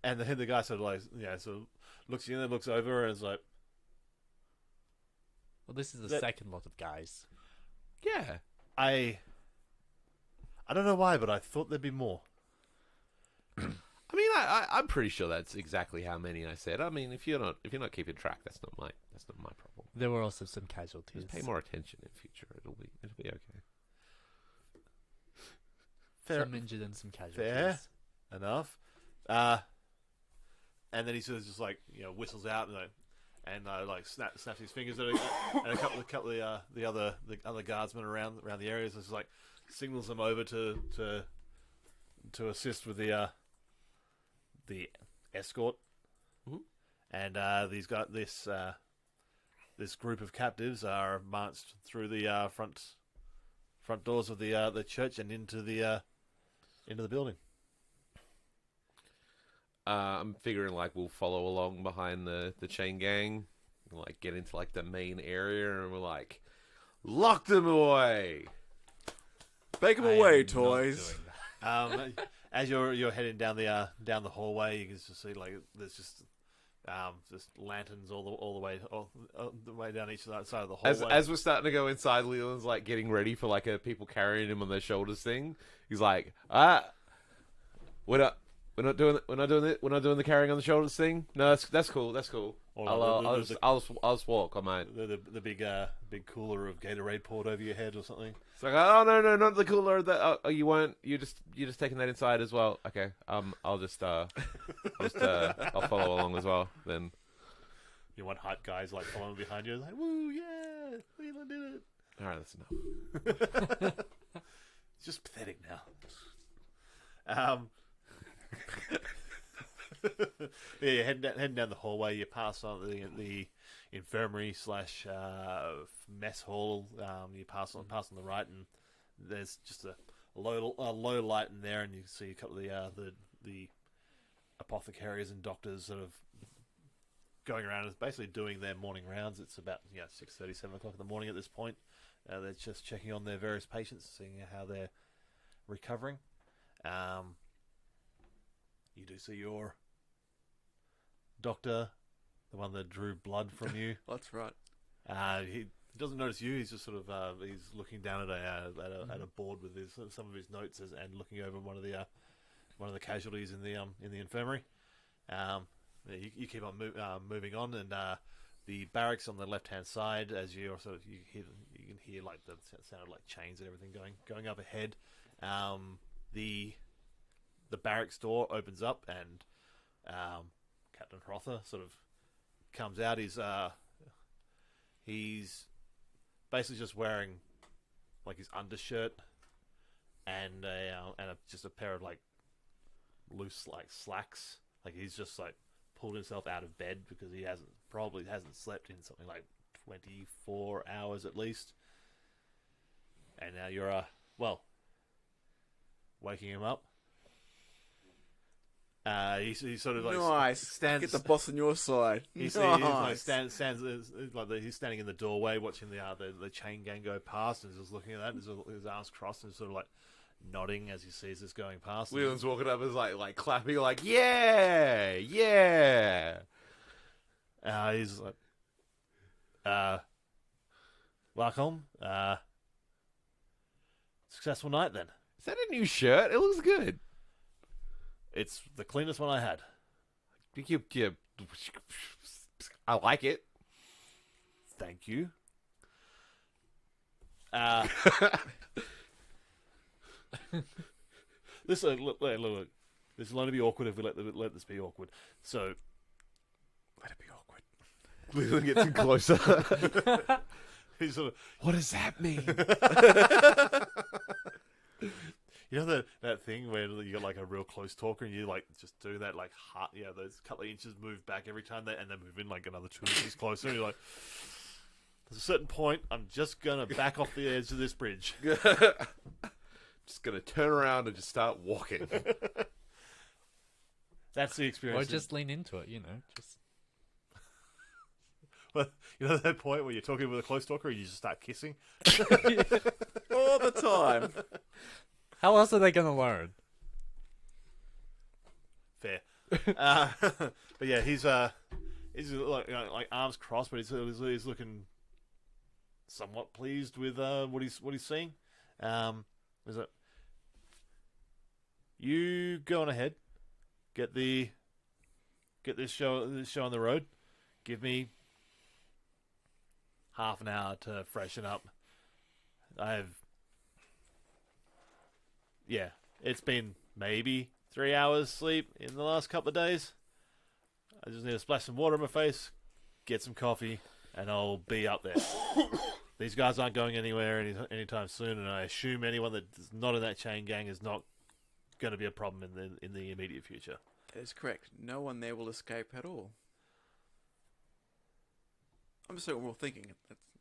And the guy sort of like sort of looks in and looks over and is like, Well, this is the second lot of guys. Yeah. I don't know why, but I thought there'd be more. I mean, I'm pretty sure that's exactly how many I said. I mean, if you're not keeping track, that's not my problem. There were also some casualties. Just pay more attention in future. It'll be okay. Some injured and some casualties. Fair enough. And then he sort of just like whistles out and like snaps his fingers at it, and a couple of the other guardsmen around the areas just like signals them over to assist with the escort. Mm-hmm. And this group of captives are marched through the front doors of the church and into the building. I'm figuring like we'll follow along behind the chain gang, and, like get into like the main area, and we're like, lock them away. Take them away, toys. As you're heading down the hallway, you can just see like there's just lanterns all the way down each side of the hallway. As we're starting to go inside, Leland's like getting ready for like a people carrying him on their shoulders thing. He's like, we're not doing the carrying on the shoulders thing. No, that's cool. I'll just walk on mine. The big cooler of Gatorade poured over your head or something. It's like, oh no, not the cooler. That you won't. You're just taking that inside as well. Okay. I'll follow along as well. Then You want hype guys like following behind you, like, woo, yeah, Leland did it. all right, that's enough. It's just pathetic now. Yeah, heading down the hallway, you pass on the infirmary slash mess hall. You pass on the right, and there's just a low light in there, and you can see a couple of the apothecaries and doctors sort of going around and basically doing their morning rounds. It's about 6:30, 7 o'clock in the morning at this point. They're just checking on their various patients, seeing how they're recovering. You do see your doctor, the one that drew blood from you. That's right. He doesn't notice you. He's just sort of he's looking down at a board with some of his notes and looking over one of the casualties in the infirmary. You keep on moving on, and the barracks on the left hand side, as you can hear like the sound of like chains and everything going up ahead. The barracks door opens up, and Captain Hrother sort of comes out. He's basically just wearing like his undershirt and just a pair of like loose like slacks. Like he's just like pulled himself out of bed because he probably hasn't slept in something like 24 hours at least. And now you're waking him up. He's sort of like nice. Stands. Get the boss on your side. He's Nice. like stands like he's standing in the doorway watching the chain gang go past, and he's just looking at that, and his arms crossed, and sort of like nodding as he sees this going past. Leland's walking up, is like clapping, like yeah. He's like, welcome. Successful night then. Is that a new shirt? It looks good. It's the cleanest one I had. I like it. Thank you. Look. This will only be awkward if we let this be awkward. So, Let it be awkward. Leland gets closer. he's sort of, What does that mean? you know that thing where you got like a real close talker and you like just do that like heart, those couple of inches move back every time and they move in like another 2 inches closer. And you're like, there's a certain point, I'm just gonna back off the edge of this bridge. Just gonna turn around and just start walking. That's the Or experience. just lean into it, just... Well, that point where you're talking with a close talker and you just start kissing? All the time. How else are they going to learn? Fair. But yeah, he's like arms crossed, but he's looking somewhat pleased with what he's seeing. Is it? You go on ahead, get this show on the road. Give me half an hour to freshen up. It's been maybe 3 hours sleep in the last couple of days. I just need to splash some water in my face, get some coffee, and I'll be up there. These guys aren't going anywhere anytime soon, and I assume anyone that's not in that chain gang is not going to be a problem in the immediate future. That is correct. No one there will escape at all. I'm just saying what we're thinking.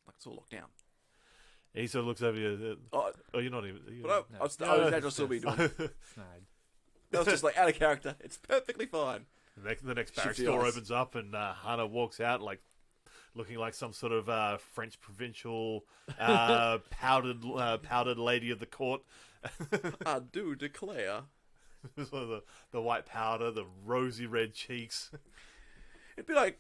It's all locked down. He sort of looks over you. You're not even. But I'll still be doing it. Snide. That was just like out of character. It's perfectly fine. The next barracks Shifty door eyes. opens up, and Hannah walks out, like looking like some sort of French provincial powdered lady of the court. I do declare. So the white powder, the rosy red cheeks. It'd be like,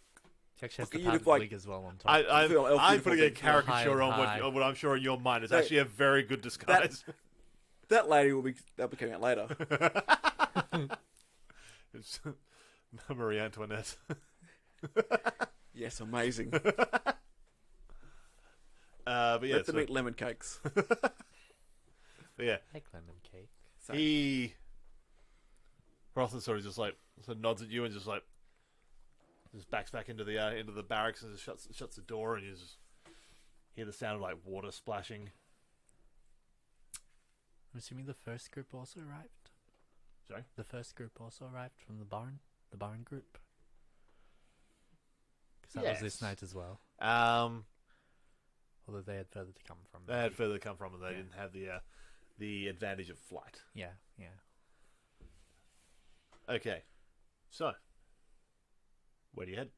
She actually has Okay, the you look powdered like- wig as well on top. I feel elf I'm beautiful putting a thing. caricature High. on what I'm sure in your mind is Hey, actually a very good disguise. that lady that'll be coming out later. It's Marie Antoinette. Yes, amazing. But yeah, Let them eat lemon cakes. yeah, Like lemon cake. he Rothan sort of just like nods at you and just backs back into the barracks and just shuts the door, and you just hear the sound of like water splashing. I'm assuming the first group also arrived? Sorry? The first group also arrived from the barn? The barn group? Because that was this Yes. night as well. Although they had further to come from. They had further to come from, and they Yeah. didn't have the advantage of flight. Yeah. Okay, so where do you head?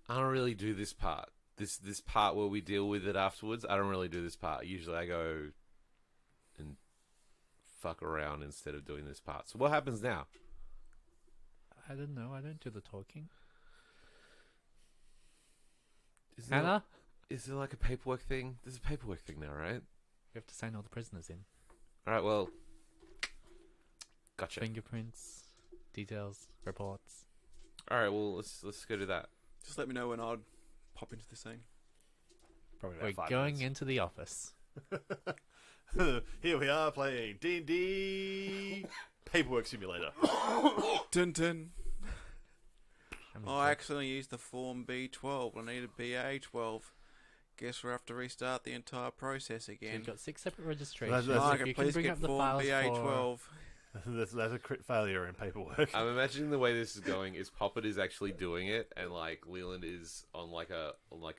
I don't really do this part. This part where we deal with it afterwards, I don't really do this part. Usually I go and fuck around instead of doing this part. So what happens now? I don't know. I don't do the talking. Is there, Hannah? is there like a paperwork thing? There's a paperwork thing now, right? We have to sign all the prisoners in. Alright, well. Gotcha. Fingerprints, details, reports. Alright, well let's go do that. Just let me know when I'd pop into this thing. Probably We're about 5 going minutes. into the office. Here we are playing D&D Paperwork Simulator. Dun dun. I'm Oh, I accidentally used the form B12. I need a BA12. Guess we'll have to restart the entire process So again. you've got 6 separate registrations. That's- Margaret, If you can please bring get up the form files BA12. That's a crit failure in paperwork. I'm imagining the way this is going is Poppet is actually doing it, and like Leland is on like a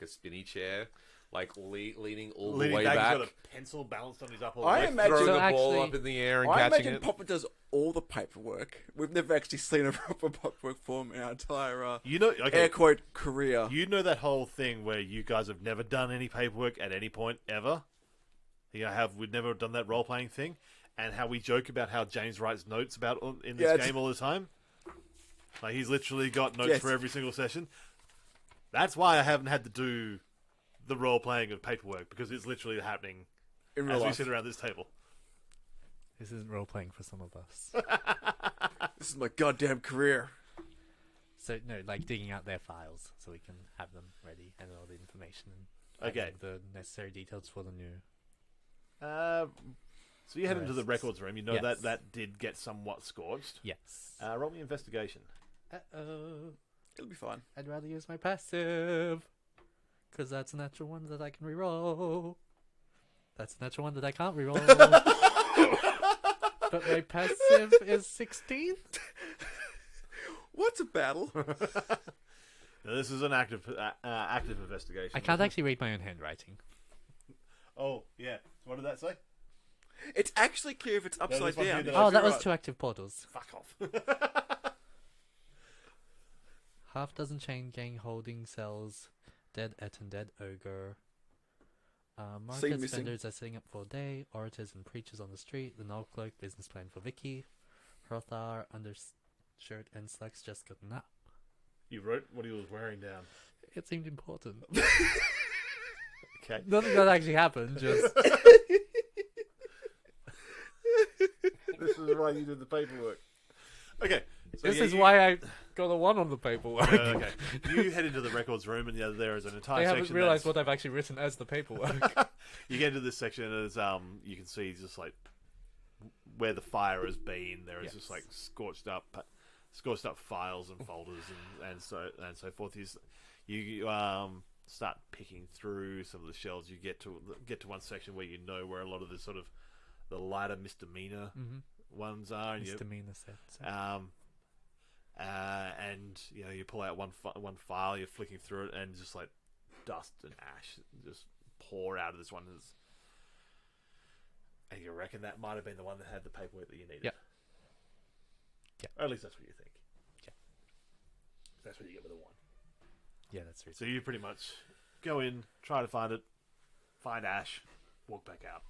spinny chair, like leaning all the way back, back, he's got a pencil balanced on his upper I leg. imagine- throwing So the ball actually- up in the air and I catching imagine it. Papa does all the paperwork. We've never actually seen a proper paperwork form in our entire You know, okay, air quote career. you know that whole thing where you guys have never done any paperwork at any point ever? We've never done that role playing thing, and how we joke about how James writes notes in this Yeah, it's- game all the time. Like he's literally got notes Yes. for every single session. That's why I haven't had to do the role playing of paperwork, because it's literally happening in real as we life. sit around this table. This isn't role playing for some of us. This is my goddamn career. So no, like digging out their files so we can have them ready and all the information and Okay. adding the necessary details for the new. So you head into the Arrests. records room. You know Yes. that did get somewhat scorched. Yes. Roll me investigation. Uh-oh. It'll be fine. I'd rather use my passive. Because that's a natural one that I can reroll. That's a natural one that I can't reroll. But my passive is 16? What's a battle? Now, this is an active investigation. I can't actually read my own handwriting. Oh yeah. So what did that say? It's actually clear if it's upside this one down. here that Oh, that was Right. 2 active portals. Fuck off. Half dozen chain gang holding cells. Dead Eton, dead ogre. Markets missing. vendors are setting up for a day. Orators and preachers on the street. The null cloak business plan for Vicky. Hrothar undershirt and slacks just got nap. You wrote what he was wearing down. It seemed important. Okay. Nothing that actually happened. Just This is why you did the paperwork. Okay. So this yeah, is why I got a 1 on the paperwork. Okay. You head into the records room, and there is an entire I section. haven't realised what I've actually written as the paperwork. You get into this section, and it's, you can see just like where the fire has been. There is just like scorched up files and folders and so forth. You start picking through some of the shells. You get to one section where you know where a lot of the sort of the lighter misdemeanor ones are. And Misdemeanor sets. and you pull out one file, you're flicking through it, and just like dust and ash just pour out of this one. And you reckon that might have been the one that had the paperwork that you needed? Yep. Yeah. Or at least that's what you think. Yeah. That's what you get with a 1. Yeah, that's reasonable. So you pretty much go in, try to find it, find Ash, walk back out.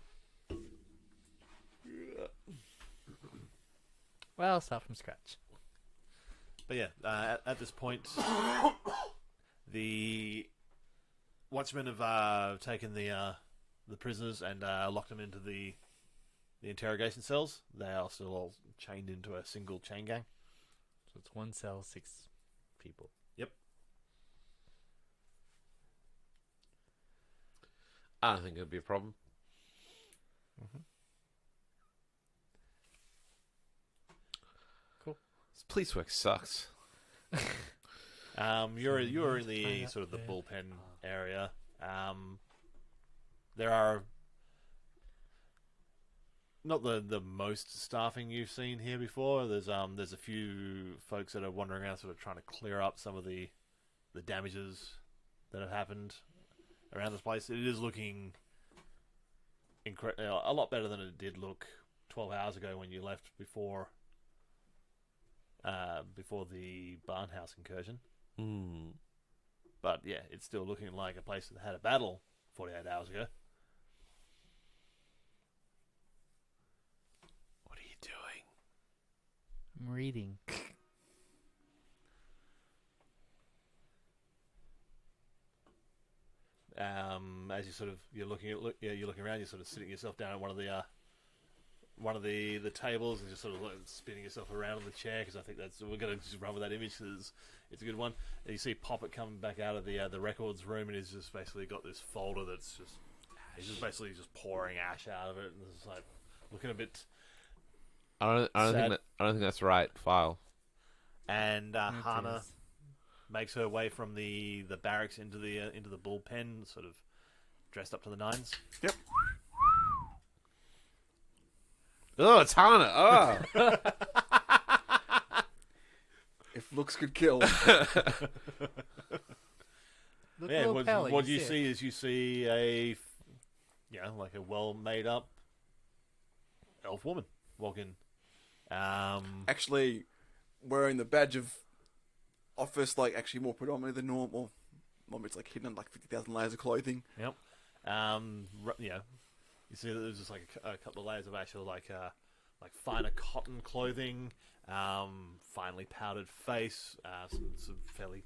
Well, I'll start from scratch. But yeah, at this point, the watchmen have taken the prisoners and locked them into the interrogation cells. They are still all chained into a single chain gang. So it's 1 cell, 6 people. Yep. I don't think it'd be a problem. Cool. This police work sucks. You're in the sort of the bullpen area. There are not the most staffing you've seen here before. There's a few folks that are wandering around, sort of trying to clear up some of the damages that have happened around this place. It is looking a lot better than it did look 12 hours ago when you left before the Barnhouse incursion. But yeah, it's still looking like a place that had a battle 48 hours ago. What are you doing? I'm reading. As you're looking around, you're sort of sitting yourself down at one of the tables and just sort of like spinning yourself around on the chair, because I think we're going to just run with that image because it's a good one. And you see Poppet coming back out of the records room, and he's just basically got this folder that's just he's just basically just pouring ash out of it, and it's like looking a bit. I don't sad. think that's the right file. And It Hana is. makes her way from the barracks into the bullpen, sort of dressed up to the nines. Yep. Oh, it's Hana. Oh. If looks could kill. Look Yeah, a little pale, what you sick. see is you see a like a well made up elf woman walk in. Actually, wearing the badge of office, like actually more predominantly than normal. Normally it's like hidden in like 50,000 layers of clothing. Yep. You see that there's just like a couple of layers of actual like finer cotton clothing, finely powdered face, some fairly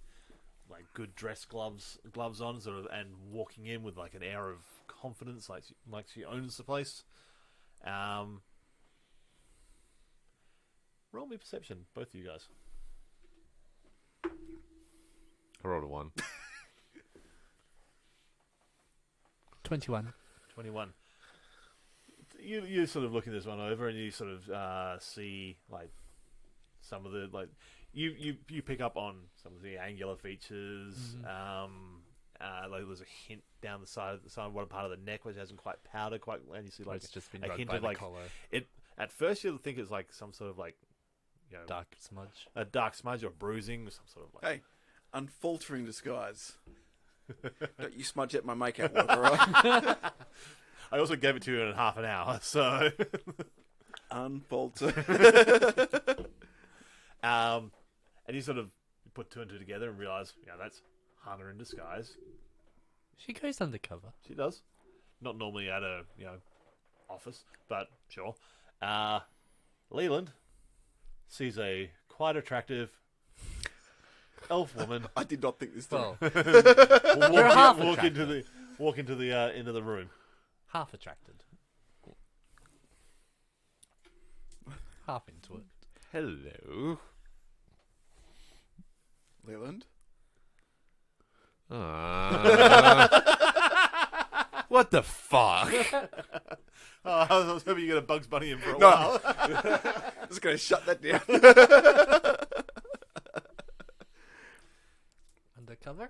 like good dress gloves on, sort of, and walking in with like an air of confidence, like she owns the place. Roll me perception, both of you guys. I rolled a 1. 21. 21. You sort of looking this one over, and you sort of see like some of the like you pick up on some of the angular features. Like there's a hint down the side of one part of the neck which hasn't quite powdered quite, and you see like It's just been a rubbed hint by of the like collar. it. At first, you'll think it's like some sort of like Dark smudge. a dark smudge or bruising, or some sort of like. Hey, unfaltering disguise. Don't you smudge at my makeup work, alright? I also gave it to you in half an hour, so. Unfalter. And you sort of put two and two together and realize, that's Hannah in disguise. She goes undercover. She does. Not normally at a, office, but sure. Leland sees a quite attractive elf woman I did not think this through. Well, You're half walk attracted. into the room. half attracted. Half into it. Hello. Leland? What the fuck? I was hoping you get a Bugs Bunny in for a No. while. Just going to shut that down. Undercover?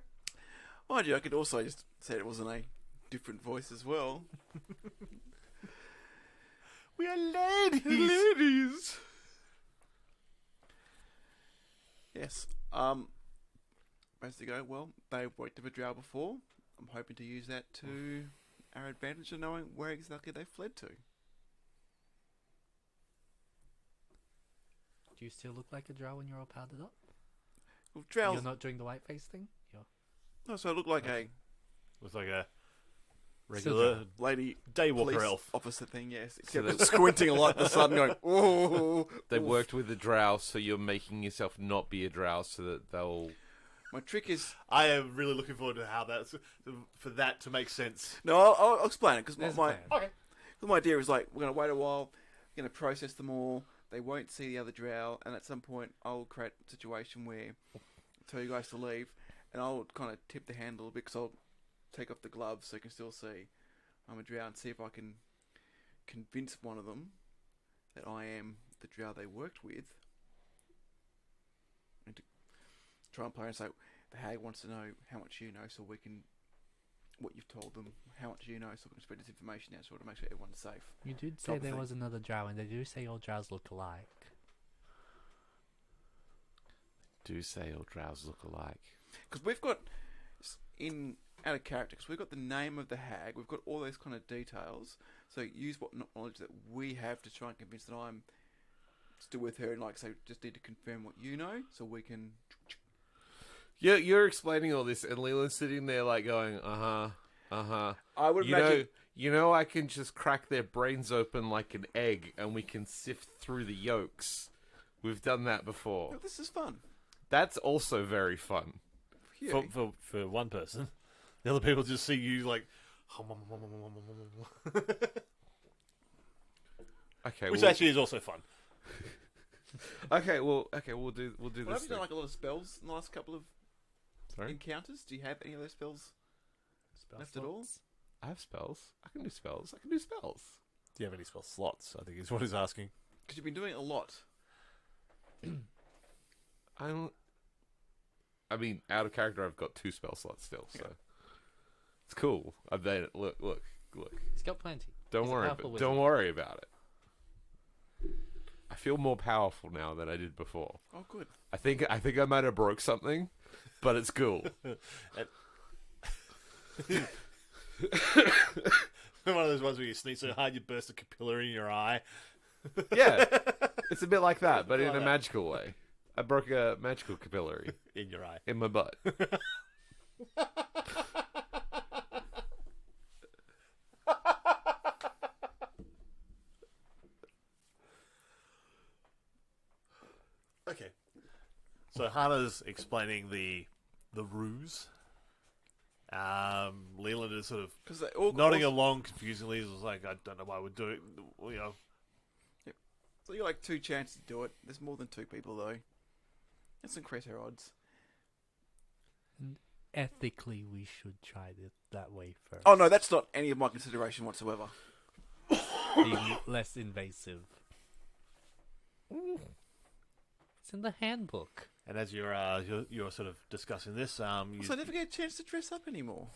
Mind you, I could also just say it wasn't a different voice as well. We are ladies. Ladies. Yes. Basically, well, they've worked with a drow before. I'm hoping to use that to our advantage of knowing where exactly they fled to. Do you still look like a drow when you're all powdered up? Well, drows. You're not doing the white face thing? No, so I look like a Looks like a Still regular drow. lady daywalker police elf. officer thing, yes. So Except squinting a lot in the sun going, oh. They worked with the drow, so you're making yourself not be a drow so that they'll... My trick is... I am really looking forward to how that's for that to make sense. No, I'll explain it, because There's a my plan. my idea is like, we're going to wait a while, we're going to process them all, they won't see the other drow, and at some point I'll create a situation where I'll tell you guys to leave, and I'll kind of tip the handle a bit, because I'll take off the gloves so you can still see I'm a drow, and see if I can convince one of them that I am the drow they worked with, and to try and play and say, the hag wants to know how much you know, so we can... what you've told them, how much you know, so we can spread this information out, so to make sure everyone's safe. You did Type say of there thing. was another drow, and they do say all drows look alike. Do say all drows look alike. Because we've got, out of character, because we've got the name of the hag, we've got all those kind of details, so use what knowledge that we have to try and convince that I'm still with her, and like say, just need to confirm what you know, so we can... You're explaining all this, and Leland's sitting there like going, I would imagine... You know, I can just crack their brains open like an egg, and we can sift through the yolks. We've done that before. Oh, this is fun. That's also very fun. Yeah. For one person. The other people just see you like... Okay, Which well, actually is also fun. we'll do Well, this. have you Thing. done like a lot of spells in the last couple of Sorry, encounters? Do you have any of those spells left at all? I have spells. I can do spells. Do Do you have any spell slots? I think is what he's asking. Because you've been doing it a lot. I mean, out of character, I've got 2 spell slots still, so Okay. it's cool. I've made it. Look. He's got plenty. Don't He's a worry. powerful Don't wizard. worry about it. I feel more powerful now than I did before. Oh, good. I think I might have broke something, but it's cool. One of those ones where you sneeze so hard you burst a capillary in your eye. Yeah, it's a bit like that, but Like in a that. magical way. I broke a magical capillary In your eye. in my butt. Okay. So Hannah's explaining the ruse. Leland is sort of Because they all nodding along confusingly. He's like, I don't know why we're doing. So you got like 2 chances to do it. There's more than 2 people though. Let's increase our odds. Ethically, we should try it that way first. Oh no, that's not any of my consideration whatsoever. Being less invasive. It's in the handbook. And as you're sort of discussing this, So I never get a chance to dress up anymore.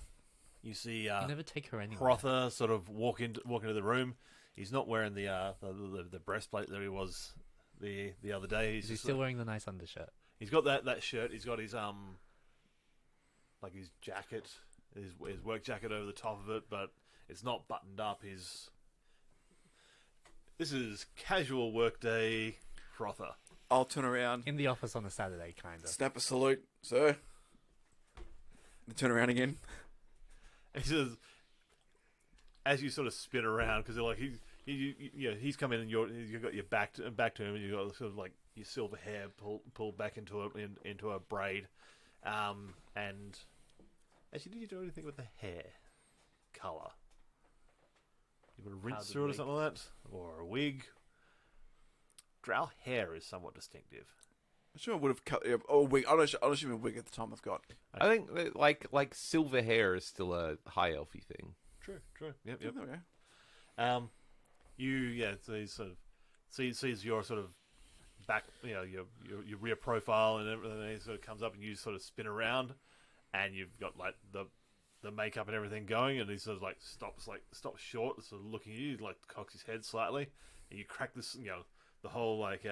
you see You never take her anywhere. Prother sort of walk into the room. He's not wearing the breastplate that he was the other day. Is he still wearing the nice undershirt? He's got that shirt. He's got his like his jacket, his work jacket over the top of it, but It's not buttoned up. This is casual workday frother. I'll turn around, In the office on a Saturday, kind of. snap a salute, sir. And turn around again. He says, as you sort of spin around, because like he's come in and you've got your back to him, and you've got sort of like your silver hair pulled back into a braid, and actually, did you do anything with the hair color? You got a rinse the through it or wig. something like that, or a wig. Drow hair is somewhat distinctive. I'm sure I would have cut. Yeah, or wig. I'll assume a wig at the time I've got. I think that, like silver hair is still a high elfy thing. True. Yep. There we go. So he sort of sees your sort of back, your rear profile and everything. And he sort of comes up and you sort of spin around, and you've got like the makeup and everything going, and he sort of like stops short, sort of looking at you, like cocks his head slightly, and you crack this, the whole like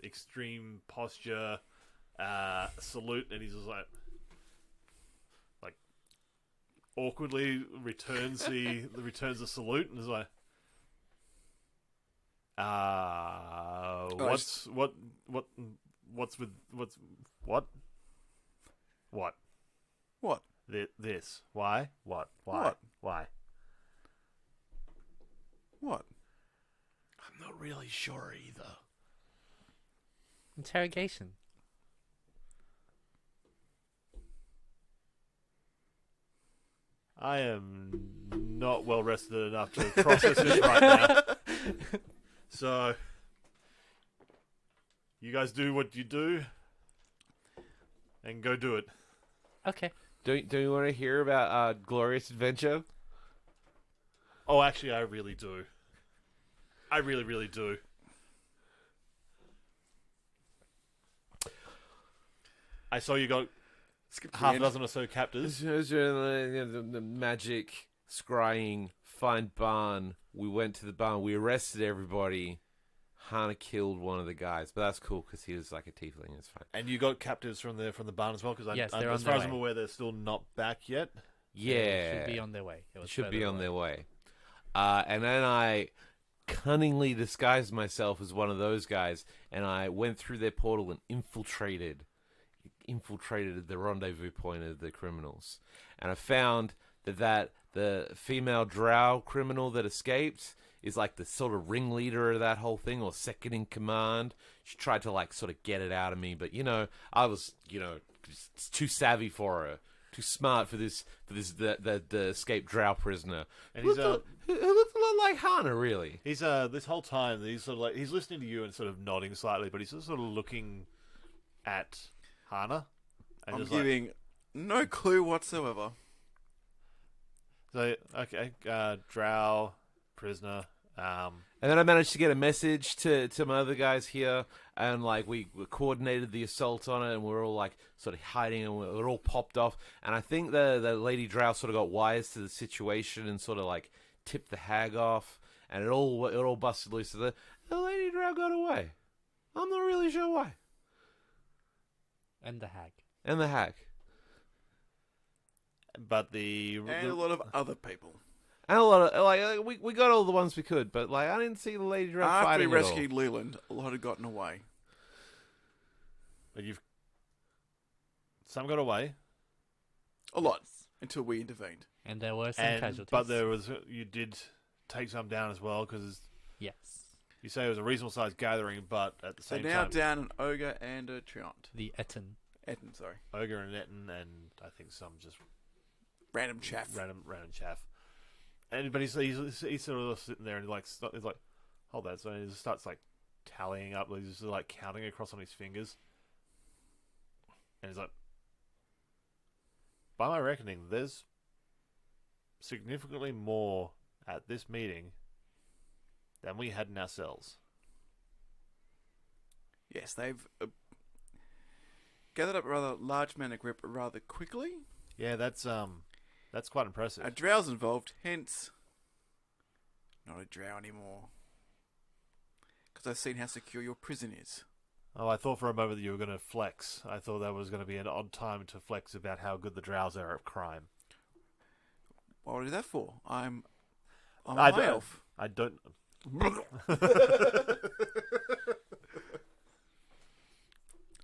extreme posture salute, and he's just like awkwardly returns the salute, and is like, What? This? Why? What? Why? What? Why? What? I'm not really sure either. Interrogation. I am not well rested enough to process this right now. So, you guys do what you do, and go do it. Okay. Do you want to hear about Glorious Adventure? Oh, actually, I really do. I really, really do. I saw you got Skip to the half a end. dozen or so captors. The magic scrying find barn. We went to the barn. We arrested everybody. Hannah killed one of the guys, but that's cool because he was like a tiefling. It's fine. And you got captives from the barn as well, because Yes, they're on as far their as I'm way. aware, they're still not back yet. Yeah, Should be on their way. It was should be further on away. their way. And then I cunningly disguised myself as one of those guys, and I went through their portal and infiltrated the rendezvous point of the criminals. And I found that the female drow criminal that escaped is like the sort of ringleader of that whole thing, or second in command. She tried to like sort of get it out of me, but I was just too savvy for her. Too smart for the escaped drow prisoner. And Who looked a lot like Hannah, really. he's this whole time he's sort of like he's listening to you and sort of nodding slightly, but he's just sort of looking at Hannah. And I'm just like, giving no clue whatsoever. so okay, drow prisoner. And then I managed to get a message to my other guys here, and like we coordinated the assault on it, and we're all like sort of hiding, and we're all popped off. And I think the Lady Drow sort of got wise to the situation and sort of like tipped the hag off, and it all busted loose. So the Lady Drow got away. I'm not really sure why. And the hag. And the hag. But the And a lot of other people. And a lot of we got all the ones we could, but like I didn't see the Lady Drow After we fighting at all. rescued Leland, a lot had gotten away. but some got away, A lot. Until we intervened. And there were some casualties. but you did take some down as well, because Yes. you say it was a reasonable sized gathering, but at the So same now time, down an ogre and a treant. The Etten. Etten, sorry. Ogre and Etten, and I think some just Random chaff. random chaff. But he's sort of sitting there and he's like, hold that. So he just starts like tallying up. He's just like counting across on his fingers, and he's like, by my reckoning, there's significantly more at this meeting than we had in our cells. Yes, they've gathered up a rather large amount of grip rather quickly. Yeah, that's quite impressive. A drow's involved, hence not a drow anymore. Because I've seen how secure your prison is. Oh, I thought for a moment that you were going to flex. I thought that was going to be an odd time to flex about how good the drows are at crime. What would I do that for? I'm a I high don't. elf. I don't.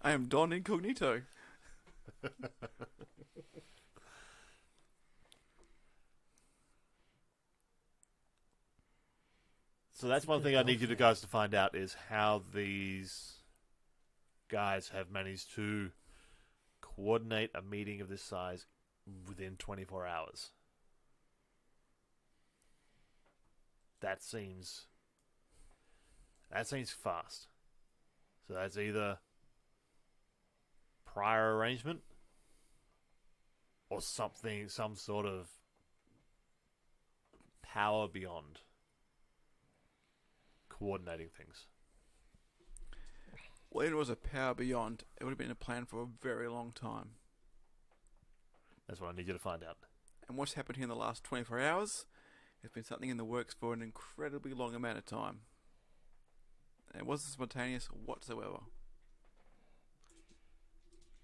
I am Don Incognito. So that's one thing I need you guys to find out is how these guys have managed to coordinate a meeting of this size within 24 hours. That seems fast. So that's either prior arrangement or something, some sort of power beyond coordinating things. Well, if it was a power beyond, it would have been a plan for a very long time. That's what I need you to find out. And what's happened here in the last 24 hours has been something in the works for an incredibly long amount of time. And it wasn't spontaneous whatsoever.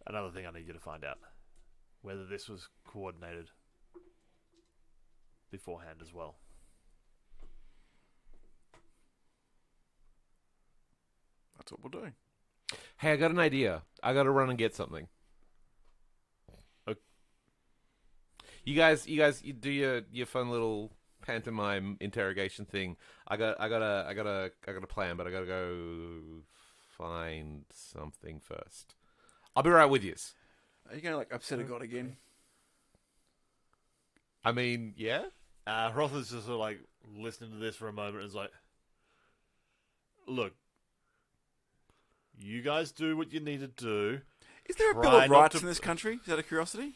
Another thing I need you to find out. Whether this was coordinated beforehand as well. That's what we'll do. Hey, I got an idea. I got to run and get something. Okay. You guys, you do your fun little pantomime interrogation thing. I got a plan, but I got to go find something first. I'll be right with you. Are you going to like upset a god again? I mean, yeah. Rotha's just sort of like listening to this for a moment and is like, look, you guys do what you need to do. Is there a Try Bill of not Rights to- in this country? Is that a curiosity?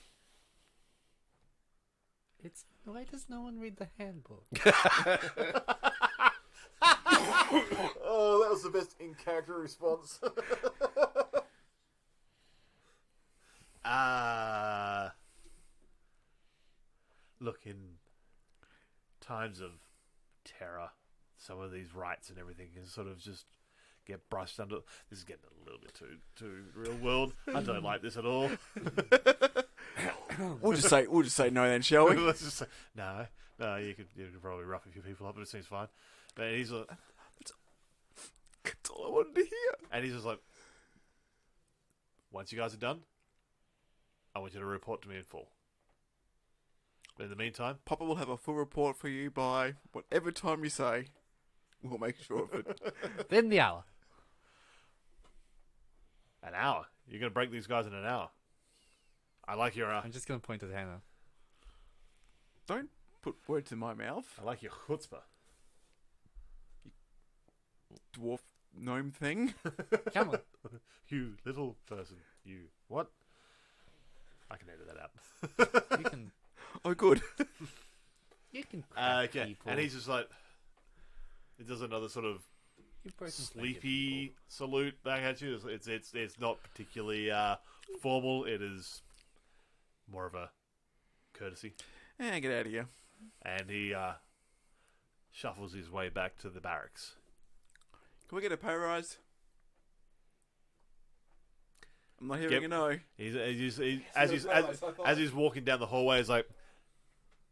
It's why does no one read the handbook? Oh, that was the best in-character response. Look, in times of terror, some of these rights and everything can sort of just get brushed under. This is getting a little bit too real world. I don't like this at all. We'll just say no then, shall we? Let's just say no. You could probably rough a few people up, but it seems fine. But he's like, That's all I wanted to hear. and he's just like, once you guys are done, I want you to report to me in full. But in the meantime, Papa will have a full report for you by whatever time you say. We'll make sure of it. Within the hour. an hour. You're going to break these guys in an hour. I like your I'm just gonna point at Hannah. Don't put words in my mouth, I like your chutzpah. dwarf gnome thing. Come on. You little person. You what? I can edit that out. You can Oh, good. crack Okay, people. and he's just like, it does another sort of You've broken plenty of sleepy people. salute back at you. It's not particularly formal. It is more of a courtesy, Get out of here. and he shuffles his way back to the barracks. Can we get a pay rise? I'm not hearing Yep. a no. As he's walking down the hallway, he's like,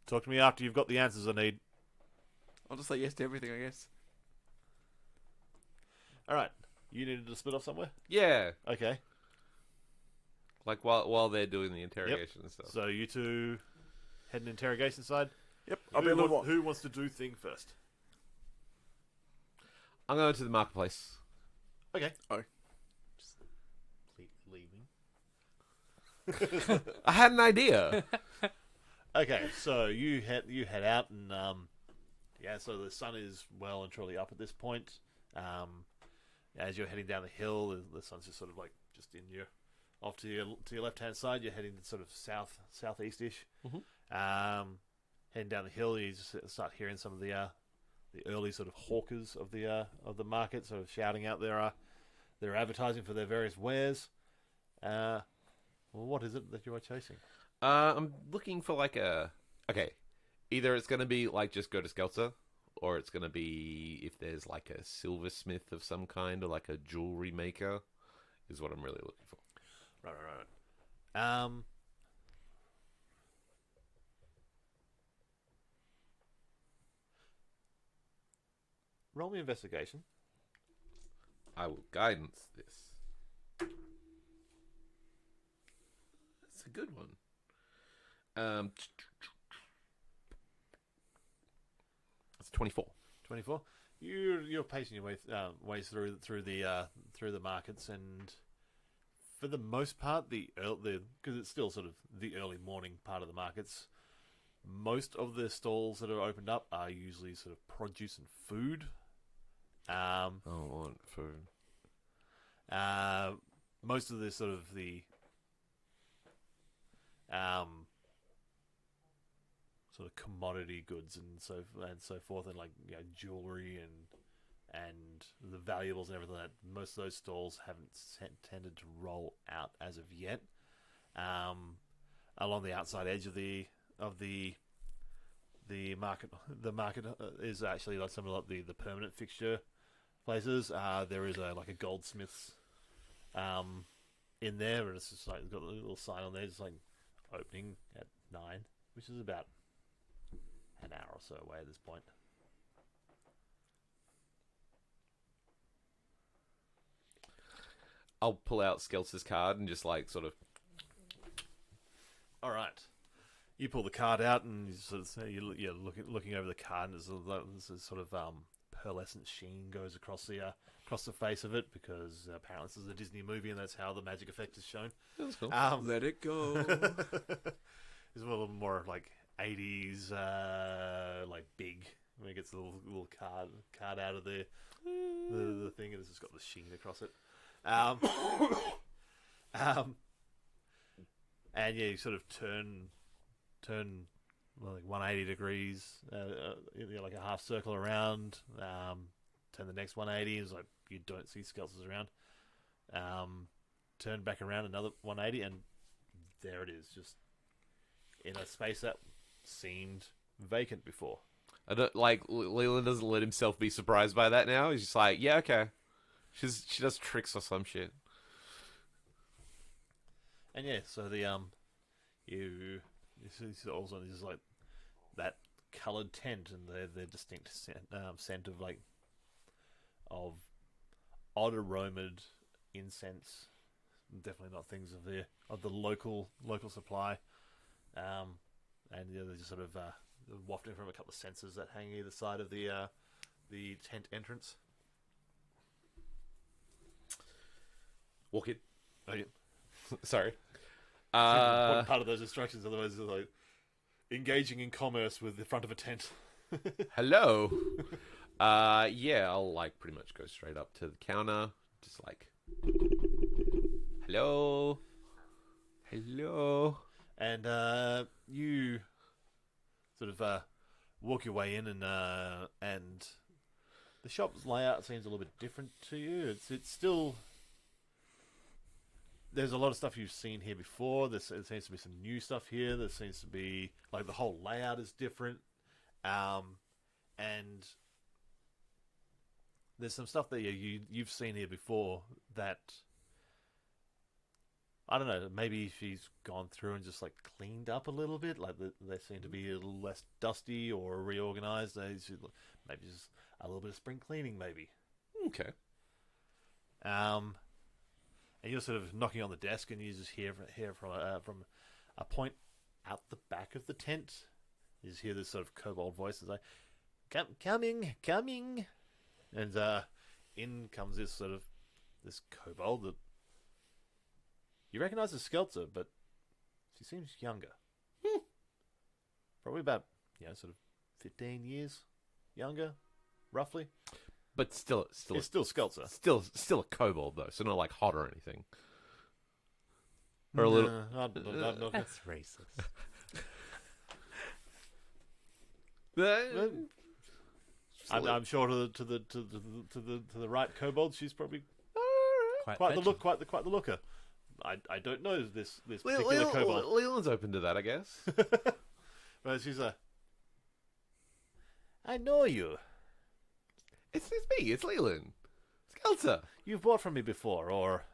"Talk to me after you've got the answers I need." I'll just say yes to everything, I guess. All right, you needed to split off somewhere. Yeah, Okay, like while they're doing the interrogation and stuff. so you two head an interrogation side. Yep, I'll be a little Who wants to do thing first? I'm going to the marketplace. Okay. Leaving. I had an idea. Okay, so you head out and so the sun is well and truly up at this point. As you're heading down the hill, the sun's just sort of like just in your off to your left hand side. You're heading sort of southeast-ish. Mhm. Heading down the hill, you just start hearing some of the early sort of hawkers of the market sort of shouting out their advertising for their various wares. Well, what is it that you are chasing? I'm looking for like okay, either it's going to be like just go to Skelter, or it's going to be if there's like a silversmith of some kind or like a jewelry maker is what I'm really looking for. Right. roll me investigation. I will guidance this. That's a good one. It's 24. 24. You're pacing your ways through the markets, and for the most part, because it's still sort of the early morning part of the markets. Most of the stalls that are opened up are usually sort of produce and food. I want food. Most of the sort of the sort of commodity goods and so forth, and like jewelry and the valuables and everything. That most of those stalls haven't tended to roll out as of yet. Along the outside edge of the market, is actually like some of like the permanent fixture places. There is a goldsmith's in there, and it's just like got a little sign on there. It's like opening at 9, which is about an hour or so away at this point. I'll pull out Skelz's card and just like sort of. All right, you pull the card out and you sort of you're looking over the card, and there's a sort of pearlescent sheen goes across the face of it, because apparently this is a Disney movie and that's how the magic effect is shown. That's cool. Let it go. It's a little more like 80s, like big. When it gets the little card out of the thing, and it's just got the sheen across it. And yeah, you sort of turn like 180 degrees, like a half circle around. Turn the next 180, is like you don't see Skelz's around. Turn back around another 180, and there it is, just in a space that seemed vacant before. I don't like Leland doesn't let himself be surprised by that now. He's just like, yeah, okay. She does tricks or some shit. And yeah, so the you see also there's like that coloured tent and their distinct scent of like of odd aromaed incense. Definitely not things of the local supply. And yeah, they're just sort of wafting from a couple of sensors that hang either side of the tent entrance. Walk it. Oh, yeah. Sorry. Part of those instructions, otherwise, it's like engaging in commerce with the front of a tent. Hello. Yeah, I'll like pretty much go straight up to the counter, just like, hello. And you sort of walk your way in, and the shop's layout seems a little bit different to you. It's still. There's a lot of stuff you've seen here before. There seems to be some new stuff here. There seems to be like the whole layout is different, and there's some stuff that you've seen here before that I don't know. Maybe she's gone through and just like cleaned up a little bit. Like they seem to be a little less dusty or reorganized. Maybe just a little bit of spring cleaning, maybe. Okay. And you're sort of knocking on the desk, and you just hear from a point out the back of the tent. You just hear this sort of kobold voice. It's like, coming. And in comes this kobold that you recognize as Skelter, but she seems younger. Probably about, sort of 15 years younger, roughly. But still, It's still Skelter. Still a kobold though, so not like hot or anything. Or a little. That's racist. I'm sure to the right kobold, she's probably quite fetching. the looker. I don't know this particular kobold. Leland's open to that, I guess. But she's I know you. It's me. It's Leland. Skelter. You've bought from me before, or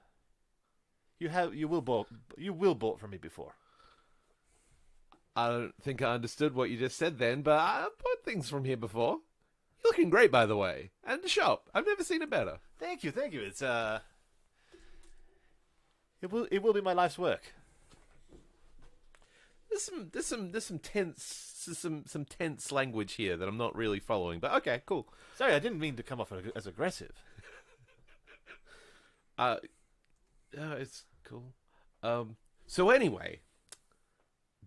you will bought from me before. I don't think I understood what you just said then, but I bought things from here before. Looking great, by the way. And the shop. I've never seen it better. Thank you. It's it will be my life's work. There's some tense language here that I'm not really following. But okay, cool. Sorry, I didn't mean to come off as aggressive. It's cool. So anyway,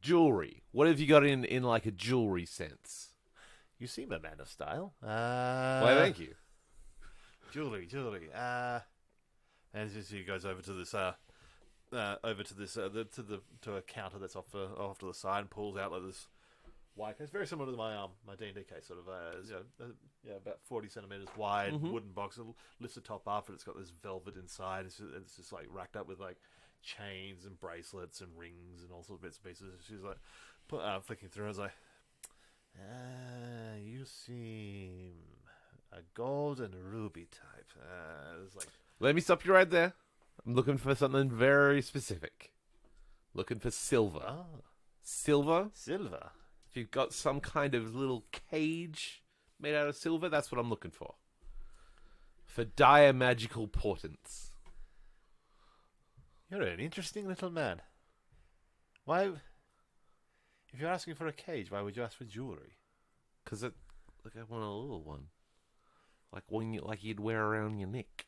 jewelry. What have you got in like a jewelry sense? You seem a man of style. Why, thank you. Jewelry. And he goes over to this to a counter that's off to the side and pulls out like this white case, very similar to my D&D case, sort of about 40 centimeters wide, wooden box. It lifts the top up, and it's got this velvet inside. It's just like racked up with like chains and bracelets and rings and all sorts of bits and pieces. She's like flicking through. I was like, you seem a gold and ruby type. It's like, let me stop you right there. I'm looking for something very specific. Looking for silver. Silver? Silver. If you've got some kind of little cage made out of silver, that's what I'm looking for. For dire magical portents. You're an interesting little man. Why, if you're asking for a cage, why would you ask for jewelry? Because I want a little one. Like you'd wear around your neck.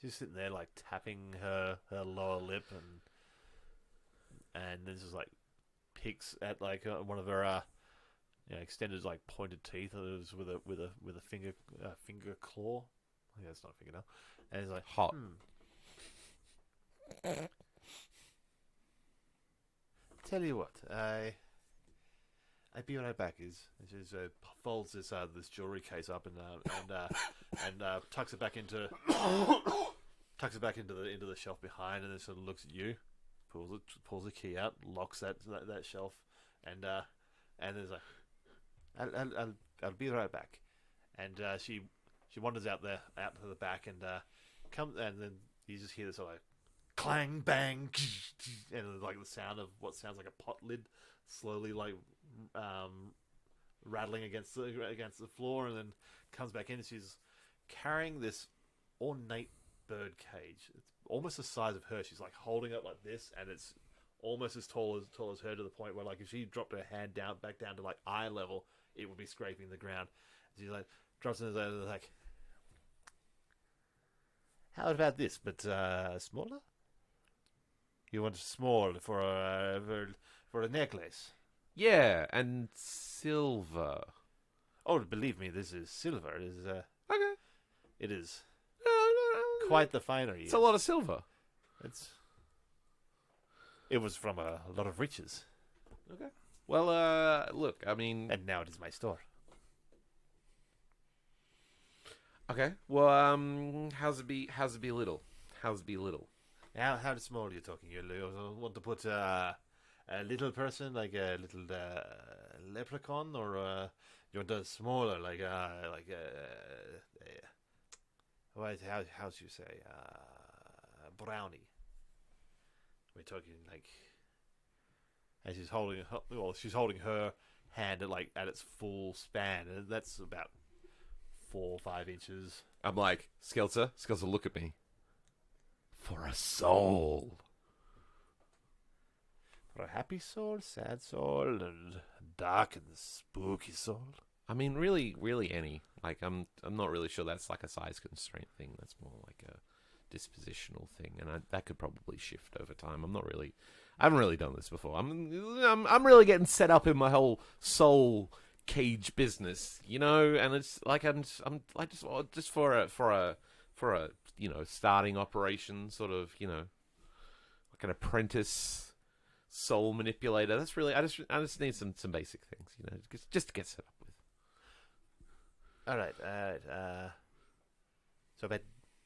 She's sitting there like tapping her lower lip and then just like picks at like one of her extended like pointed teeth with a finger claw. Yeah, it's not a fingernail. And he's like, hot. Tell you what, I'd be right back. She folds this jewelry case up and tucks it back into the shelf behind, and then sort of looks at you, pulls the key out, locks that shelf, and there's like, I'll be right back, and she wanders out to the back and comes, and then you just hear this sort of like clang bang, and like the sound of what sounds like a pot lid slowly like rattling against the floor, and then comes back in, and she's carrying this ornate bird cage. It's almost the size of her. She's like holding it like this, and it's almost as tall as her, to the point where like if she dropped her hand back down to like eye level, it would be scraping the ground. She's like drops it and like, how about this, but smaller? You want small for a necklace? Yeah, and silver. Oh, believe me, this is silver. It is Okay. It is No. quite the finery. It's a lot of silver. It was from a lot of riches. Okay. Well, look, I mean... And now it is my store. Okay. Well, how's it be little? How small are you talking? You want to put a little person, like a little leprechaun, or you want a smaller, how should you say, brownie? We're talking like, and she's holding her hand at its full span, and that's about 4 or 5 inches. I'm like, Skelter, look at me. For a soul. For a happy soul, sad soul, and dark and spooky soul. I mean, really any. Like, I'm not really sure that's like a size constraint thing. That's more like a dispositional thing, and that could probably shift over time. I haven't really done this before. I'm really getting set up in my whole soul cage business, and it's like I'm just for a starting operation, sort of, like an apprentice soul manipulator. That's really, I just need some basic things, just to get set up with. All right. So about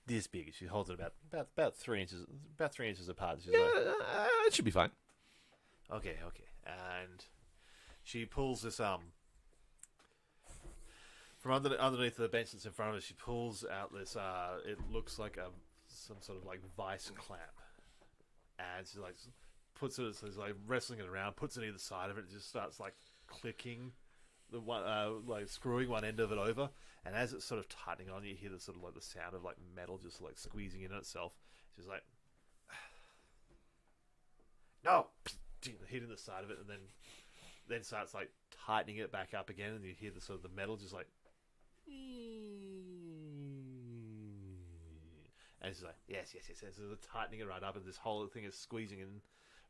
this big. She holds it about 3 inches, apart. She's It should be fine. Okay. And she pulls this from underneath the bench that's in front of her. She pulls out this. It looks like some sort of like vice clamp, and she like puts it. So she's like wrestling it around, puts it either side of it. It just starts like clicking the one like screwing one end of it over, and as it's sort of tightening on, you hear the sort of like the sound of like metal just like squeezing in on itself. She's like, no, hitting the side of it, and then starts like tightening it back up again, and you hear the sort of the metal just like, and she's like, yes. So they're tightening it right up, and this whole thing is squeezing in,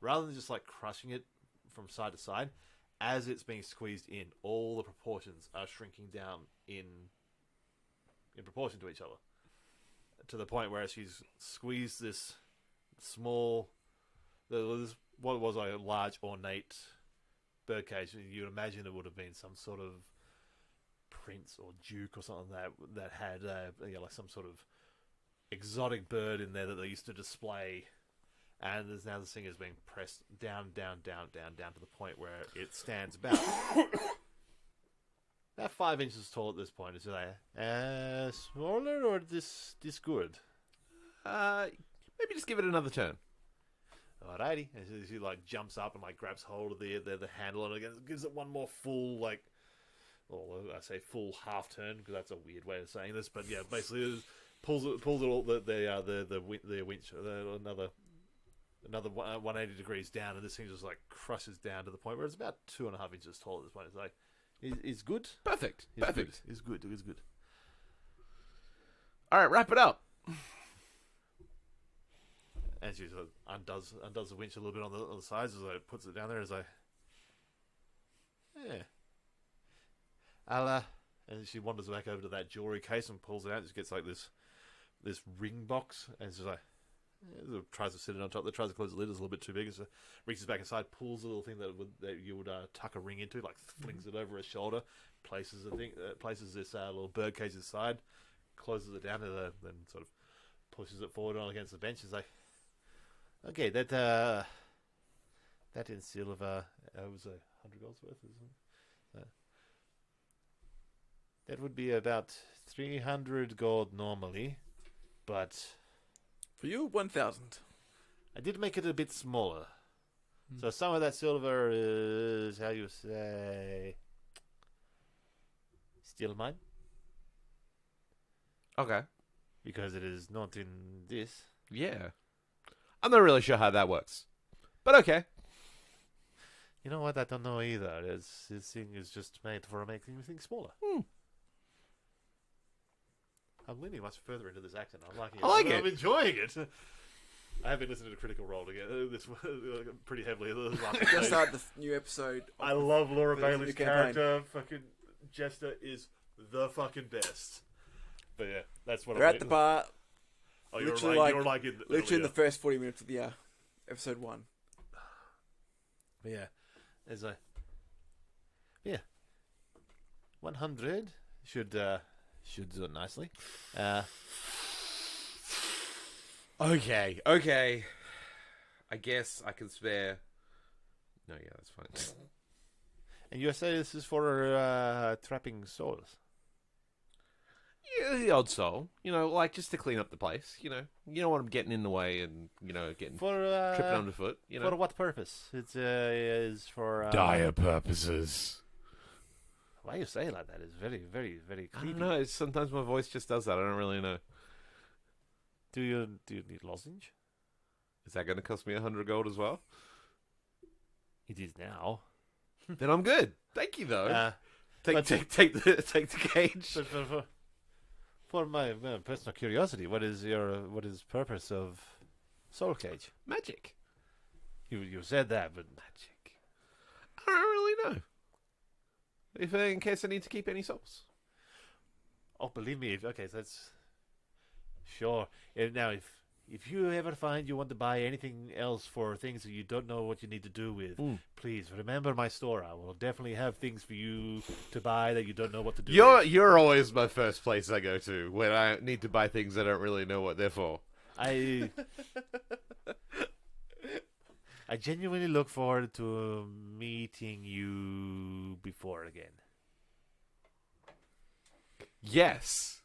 rather than just like crushing it from side to side. As it's being squeezed in, all the proportions are shrinking down in proportion to each other, to the point where she's squeezed this small, what was a large ornate birdcage. You'd imagine it would have been some sort of prince or duke or something that had like some sort of exotic bird in there that they used to display. And there's now this thing is being pressed down to the point where it stands about 5 inches tall at this point. Is it smaller or this good? Maybe just give it another turn. Alrighty. And she like jumps up and like grabs hold of the handle, and again gives it one more full I say full half turn because that's a weird way of saying this, but yeah, basically it pulls it all the winch another 180 degrees down, and this thing just like crushes down to the point where it's about 2.5 inches tall at this point. It's like, is good. Perfect. It's good. All right, wrap it up. And she sort of undoes the winch a little bit on the sides as I puts it down there. As I, I'll and she wanders back over to that jewelry case and pulls it out. Just gets like this ring box, and she's like, tries to sit it on top. Tries to close the lid. It's a little bit too big. So reaches back inside, pulls a little thing that you would tuck a ring into, like flings it over his shoulder, places this little bird cage inside, closes it down, and then sort of pushes it forward on against the bench. He's like, okay, that in silver was 100 gold's worth, isn't it? That would be about 300 gold normally, but For you, 1,000. I did make it a bit smaller. So some of that silver is, how you say, still mine, Okay. because it is not in this. Yeah. I'm not really sure how that works, but okay. You know what? I don't know either. This thing is just made for making things smaller. I'm leaning much further into this accent. I'm liking it. I like I'm it. enjoying it. I have been listening to Critical Role again. This pretty heavily. This last Just episode. started the new episode. I love Laura the Bailey's new campaign. character. Fucking Jester is the fucking best. But yeah, that's what They're I'm at the bar, Oh, you're literally like, like- you're like in literally in the yeah. first 40 minutes of the episode 1. But yeah, there's a 100 should do nicely. Okay. I guess I can spare. No, yeah, that's fine. And you say this is for trapping souls. Yeah, the odd soul. Like just to clean up the place. You don't want them getting in the way and getting For tripping underfoot. for what purpose? It is for dire purposes. Why you say it like that? It's very, very, very I creepy. don't know. Sometimes my voice just does that. I don't really know. Do you need lozenge? Is that going to cost me 100 gold as well? It is now. Then I'm good. Thank you, though. Take but- the cage. But for my personal curiosity, what is purpose of Soul Cage? Magic. You said that, but Magic. I don't really know. In case I need to keep any souls. oh, believe me, so that's sure. Now, if you ever find you want to buy anything else for things that you don't know what you need to do with, please remember my store. I will definitely have things for you to buy that you don't know what to do with. You're always my first place I go to when I need to buy things I don't really know what they're for. I genuinely look forward to meeting you before again. Yes.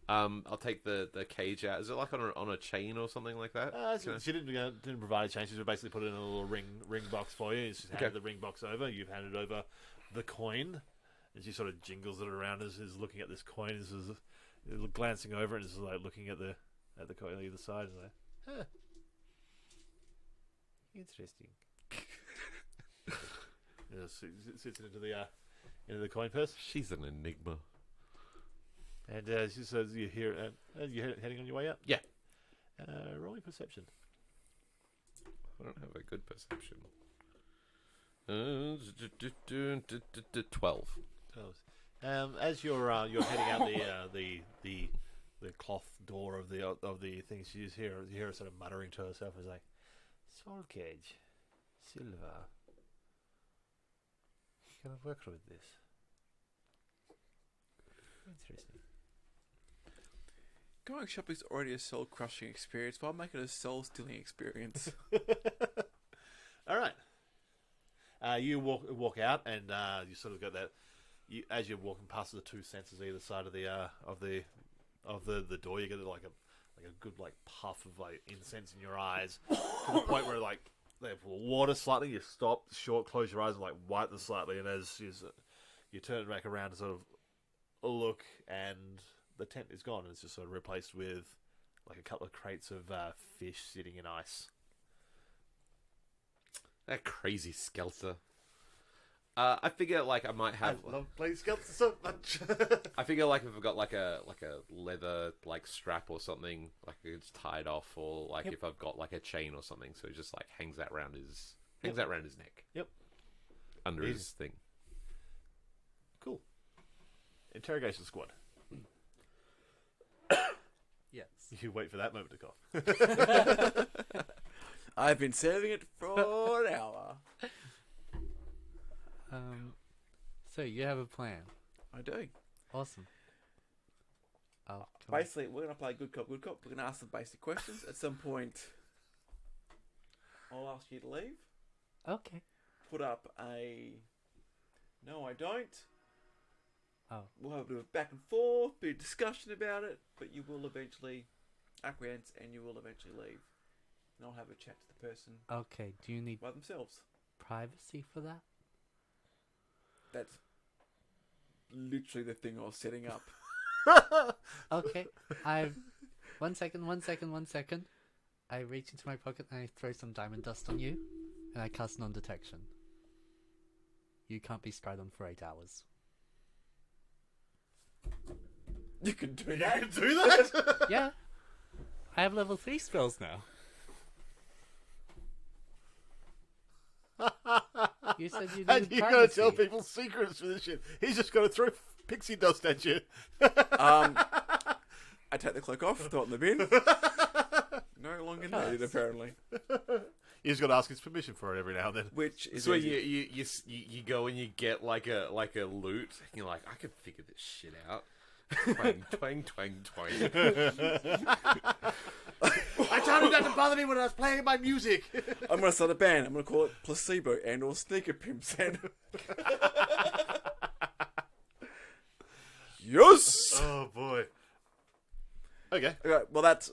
I'll take the cage out. Is it like on a chain or something like that? She didn't provide a change. She basically put it in a little ring box for you. She's handed the ring box over. You've handed over the coin, and she sort of jingles it around as is looking at this coin. Is glancing over it and is like looking at the coin on either side. Like, huh. Interesting. Sits it into the coin purse, She's an enigma. and she says, "You hear? You're heading on your way up? Yeah. Rolling perception." I don't have a good perception. 12. As you're heading out the cloth door of the things, you hear her sort of muttering to herself, as like, "Soul cage, silver. Can I work with this? Interesting." Going shopping is already a soul crushing experience. Why make it a soul stealing experience? All right. You walk out, and you sort of got that. As you're walking past the two senses either side of the door, you get like a good like puff of like incense in your eyes, to the point where like they water slightly. You stop short, close your eyes, and like wipe them slightly, and as you turn it back around to sort of look, and the tent is gone, and it's just sort of replaced with like a couple of crates of fish sitting in ice. That crazy Skelter. I figure like I might have. I love playing Skelter so much. I figure like if I've got like a leather like strap or something, like it's tied off, or like if I've got like a chain or something, so it just like hangs that around his neck. Yep. Under his thing. Cool. Interrogation squad. Yes. You wait for that moment to cough. I've been saving it for an hour. So you have a plan. I do. Awesome. Oh, Basically, we're going to play good cop, good cop. We're going to ask some basic questions. At some point, I'll ask you to leave. okay. Put up a no, I don't. Oh, We'll have a bit of back and forth, bit of discussion about it, but you will eventually acquiesce and you will eventually leave. And I'll have a chat to the person okay. Do you need by themselves. privacy for that? That's literally the thing I was setting up. Okay. One second. I reach into my pocket and I throw some diamond dust on you, and I cast non-detection. You can't be Skydon for 8 hours. You can do that. Do that? Yeah. I have level 3 spells now. You said you And needed you're going to tell privacy. people secrets for this shit. He's just going to throw pixie dust at you. I take the cloak off, throw it in the bin. No longer needed, apparently. You just got to ask his permission for it every now and then. Which is So easy. you go and you get like a loot, and you're like, I can figure this shit out. Twang, twang, twang, twang. I told him not to bother me when I was playing my music. I'm going to start a band. I'm going to call it Placebo and or Sneaker Pimps. And yes. Oh boy. Okay. Okay, well that's.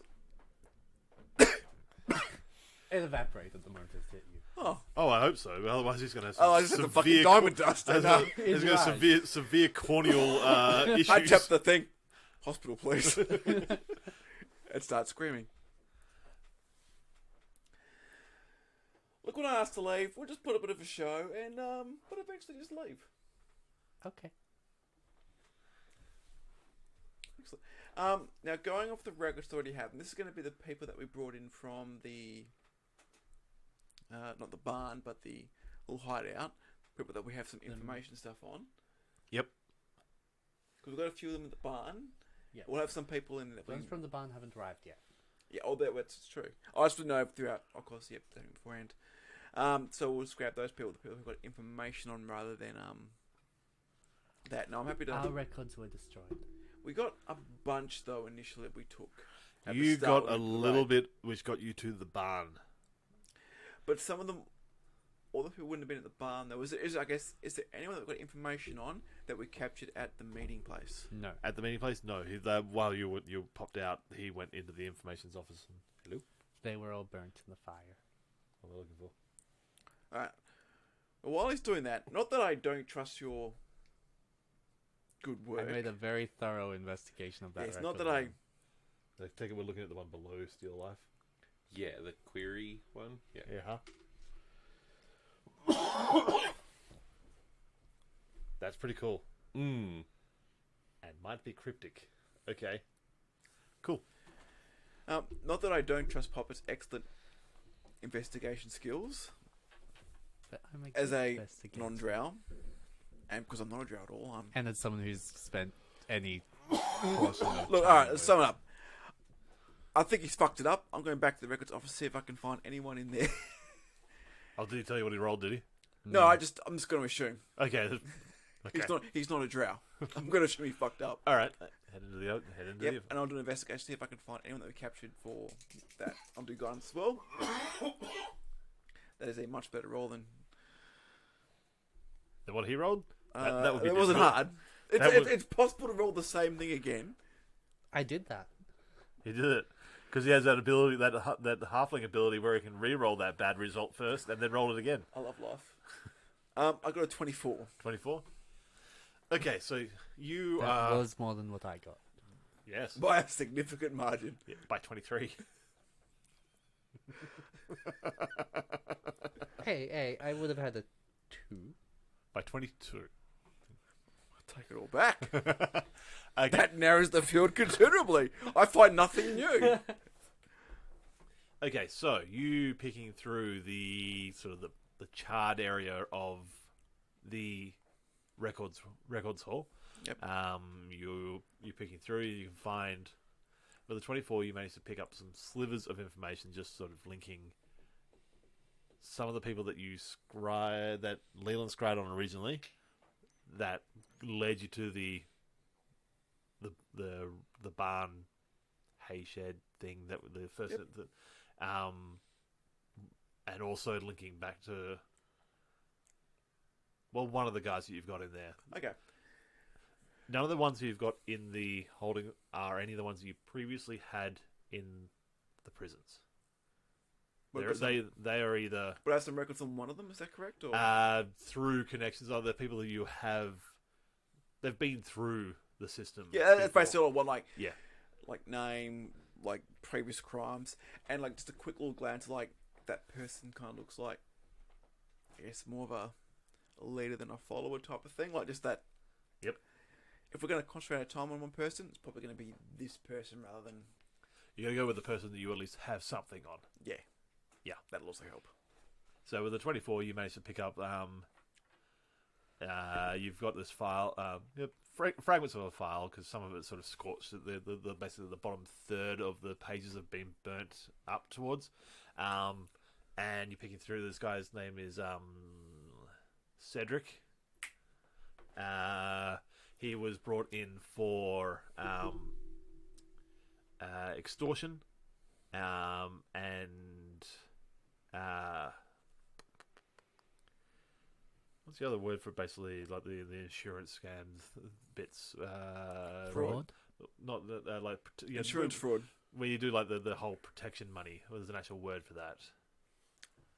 It evaporated the moment it hit you. Oh, I hope so. Otherwise, he's going to have oh! some I just had the fucking severe diamond dust. He's No. going to have severe corneal issues. I tapped the thing. Hospital, please. And start screaming. Look, when I asked to leave, we'll just put a bit of a show and but eventually just leave. Okay. Excellent. Now going off the records that already have, and this is going to be the people that we brought in from the not the barn, but the little hideout. People that we have some information stuff on. Yep. Because we've got a few of them at the barn. Yeah. We'll have some people in that. Those from the barn haven't arrived yet. Yeah, oh, that's true. I just didn't know throughout, of course, yep, beforehand. So we'll just grab those people, the people who've got information on, rather than that. No, I'm happy to. Our records were destroyed. We got a bunch though initially that we took. at the You start got a when we little played. bit, which got you to the barn. But some of them, all the people wouldn't have been at the barn. There was, I guess, is there anyone that we got information on that we captured at the meeting place? No. At the meeting place? No. While you popped out, he went into the information's office. And, hello? They were all burnt in the fire. What am I looking for? Alright. While he's doing that, not that I don't trust your good work. I made a very thorough investigation of that. It's not record. that I. Like, take it, we're looking at the one below Steel Life. Yeah, the query one. Yeah. Yeah, That's pretty cool. Mm. And might be cryptic. Okay. Cool. Not that I don't trust Popper's excellent investigation skills But I'm as good a investigator. non-drow, and because I'm not a drow at all, I'm. And as someone who's spent any portion of Look, time alright, let's with- sum it up. I think he's fucked it up. I'm going back to the records office to see if I can find anyone in there. Oh, did he tell you what he rolled, did he? No, I'm just going to assume. Okay. Okay. He's not a drow. I'm going to assume he fucked up. Alright. Head into the Yep, and I'll do an investigation, see if I can find anyone that we captured for that. I'll do guidance as well. That is a much better roll than... Then what he rolled? That would be it wasn't difficult. hard. It's possible to roll the same thing again. I did that. He did it. Because he has that ability, that halfling ability where he can re-roll that bad result first and then roll it again. I love life. I got a 24. 24? Okay, so you That are... was more than what I got. Yes. By a significant margin. Yeah, by 23. Hey, I would have had a 2. By 22. I'll take it all back. Okay. That narrows the field considerably. I find nothing new. Okay, so you picking through the sort of the charred area of the records hall. Yep. You're picking through. You can find with the 24. You managed to pick up some slivers of information, just sort of linking some of the people that that Leland scried on originally, that led you to the barn hay shed thing that the first. Yep. And also linking back to, well, one of the guys that you've got in there. Okay. None of the ones you've got in the holding are any of the ones that you previously had in the prisons. They are either But I have some records on one of them, is that correct? Or? through connections, are the people that you have. They've been through the system. Yeah, that's before. basically all I want, Yeah. like name, like previous crimes, and like just a quick little glance, like that person kind of looks like, I guess, more of a leader than a follower type of thing, like just that. Yep. If we're going to concentrate our time on one person, it's probably going to be this person rather than You got to go with the person that you at least have something on. yeah. Yeah. That'll also help. So with the 24, you managed to pick up. You've got this file, fragments of a file, because some of it's sort of scorched. The basically the bottom third of the pages have been burnt up towards, and you're picking through. This guy's name is Cedric. He was brought in for extortion, and what's the other word for basically like the insurance scams bits? Fraud? Not the like Insurance fraud. where you do like the whole protection money. Well, there's an actual word for that.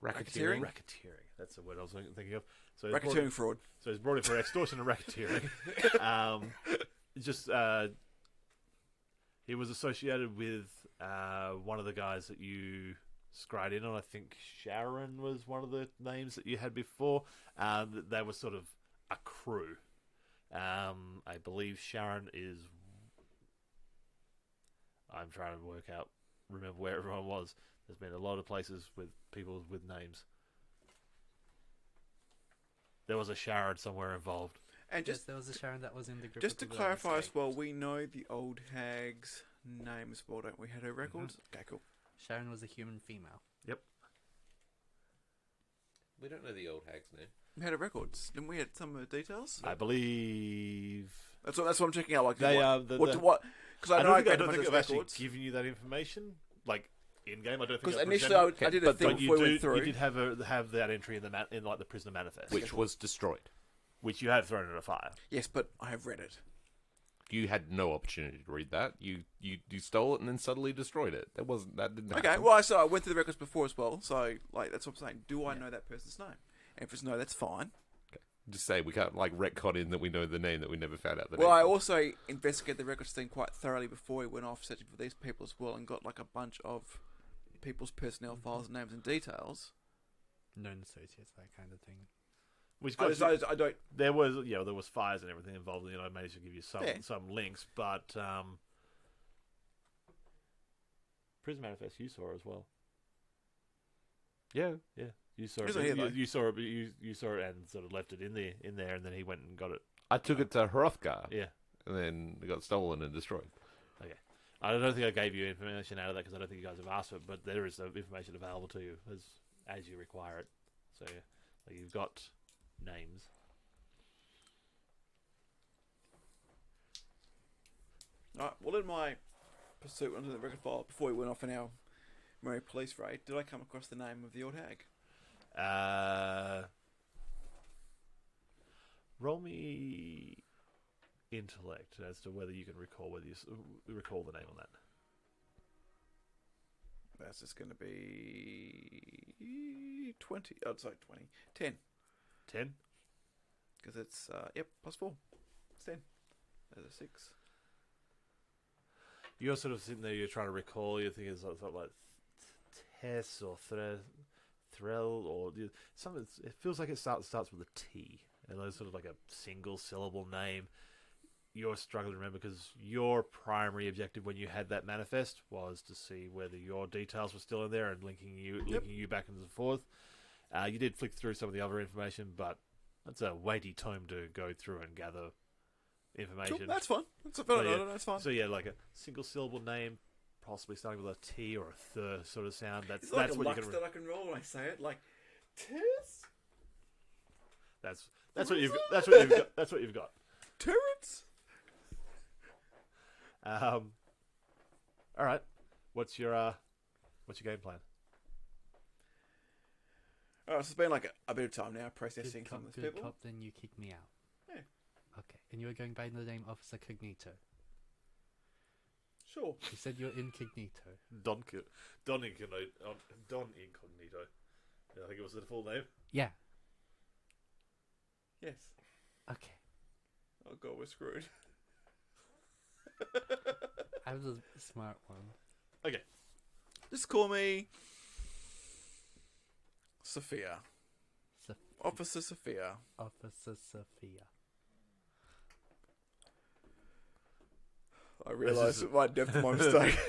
Racketeering? Racketeering. That's the word I was thinking of. So he's brought Racketeering fraud. So he's brought in for extortion and racketeering. He was associated with one of the guys that you scried in on. I think Sharon was one of the names that you had before. They were sort of a crew. I believe Sharon is... I'm trying to remember where everyone was. There's been a lot of places with people with names. There was a Sharon somewhere involved. And Yes, just there was a Sharon that was in the group. just to of the clarify as escape. well, we know the old hag's name as well, don't we? Had her records? Okay, cool. Sharon was a human female. We don't know the old hag's name. We had her records. Didn't we have some of the details? I believe... That's what I'm checking out. Like, They what, are what? Because I know I don't got think those I've actually records. given you that information, like in game. I don't think. Because I've initially presented- I did a but thing but before we went you through. did have that entry in in like the prisoner manifest, Which was destroyed. which you have thrown in a fire. Yes, but I have read it. You had no opportunity to read that. You stole it and then suddenly destroyed it. That didn't happen. Okay, well, I went through the records before as well. So, like, that's what I'm saying. Do I know that person's name? And if it's no, that's fine. Just say we can't like retcon in that we know the name that we never found out the Well, name. I also investigated the records thing quite thoroughly before we went off searching for these people as well, and got like a bunch of people's personnel files, names, and details. Known associates, that kind of thing. Which I don't. there was fires and everything involved. I managed to give you Yeah. some links, but Prison Manifest you saw as well. Yeah. You saw Here's it. a headline. You saw it. You saw it and sort of left it in there, and then he went and got it. I took it to Hrothgar, Yeah. and then it got stolen and destroyed. I don't think I gave you information out of that because I don't think you guys have asked for it, but there is information available to you as you require it. So you've got names. Alright, well, in my pursuit under the record file, before we went off in our merry police raid, did I come across the name of the old hag? Roll me intellect as to whether you can recall recall the name on that. That's just going to be 20. Oh, sorry, 20. 10. 10? Because it's, plus 4. It's 10. There's a 6. You're sort of sitting there, you're trying to recall, you're thinking something like Tess or Threll or something. It feels like it starts with a T, and those sort of like a single syllable name. You're struggling to remember because your primary objective when you had that manifest was to see whether your details were still in there and linking you back and forth. You did flick through some of the other information, but that's a weighty tome to go through and gather information. Cool, that's fine. That's fine. So yeah, like a single syllable name, possibly starting with a T or a th sort of sound. It's like that's a what lux you can. that I can roll when I say it, like, Tess? That's what you've got. That's what you've got. That's what you've got. Terrence? All right. What's your game plan? Alright, so it's been like a bit of time now processing Good some cop, of these good people. cop, then you kick me out. Yeah. Okay, and you were going by the name Officer Cognito. Sure. You said you're incognito. Don Incognito. Yeah, I think it was the full name. Yeah. Yes. Okay. Oh god, we're screwed. I was a smart one. Okay. Just call me Sophia. Officer Sophia. Officer Sophia. I realised it might definitely my mistake.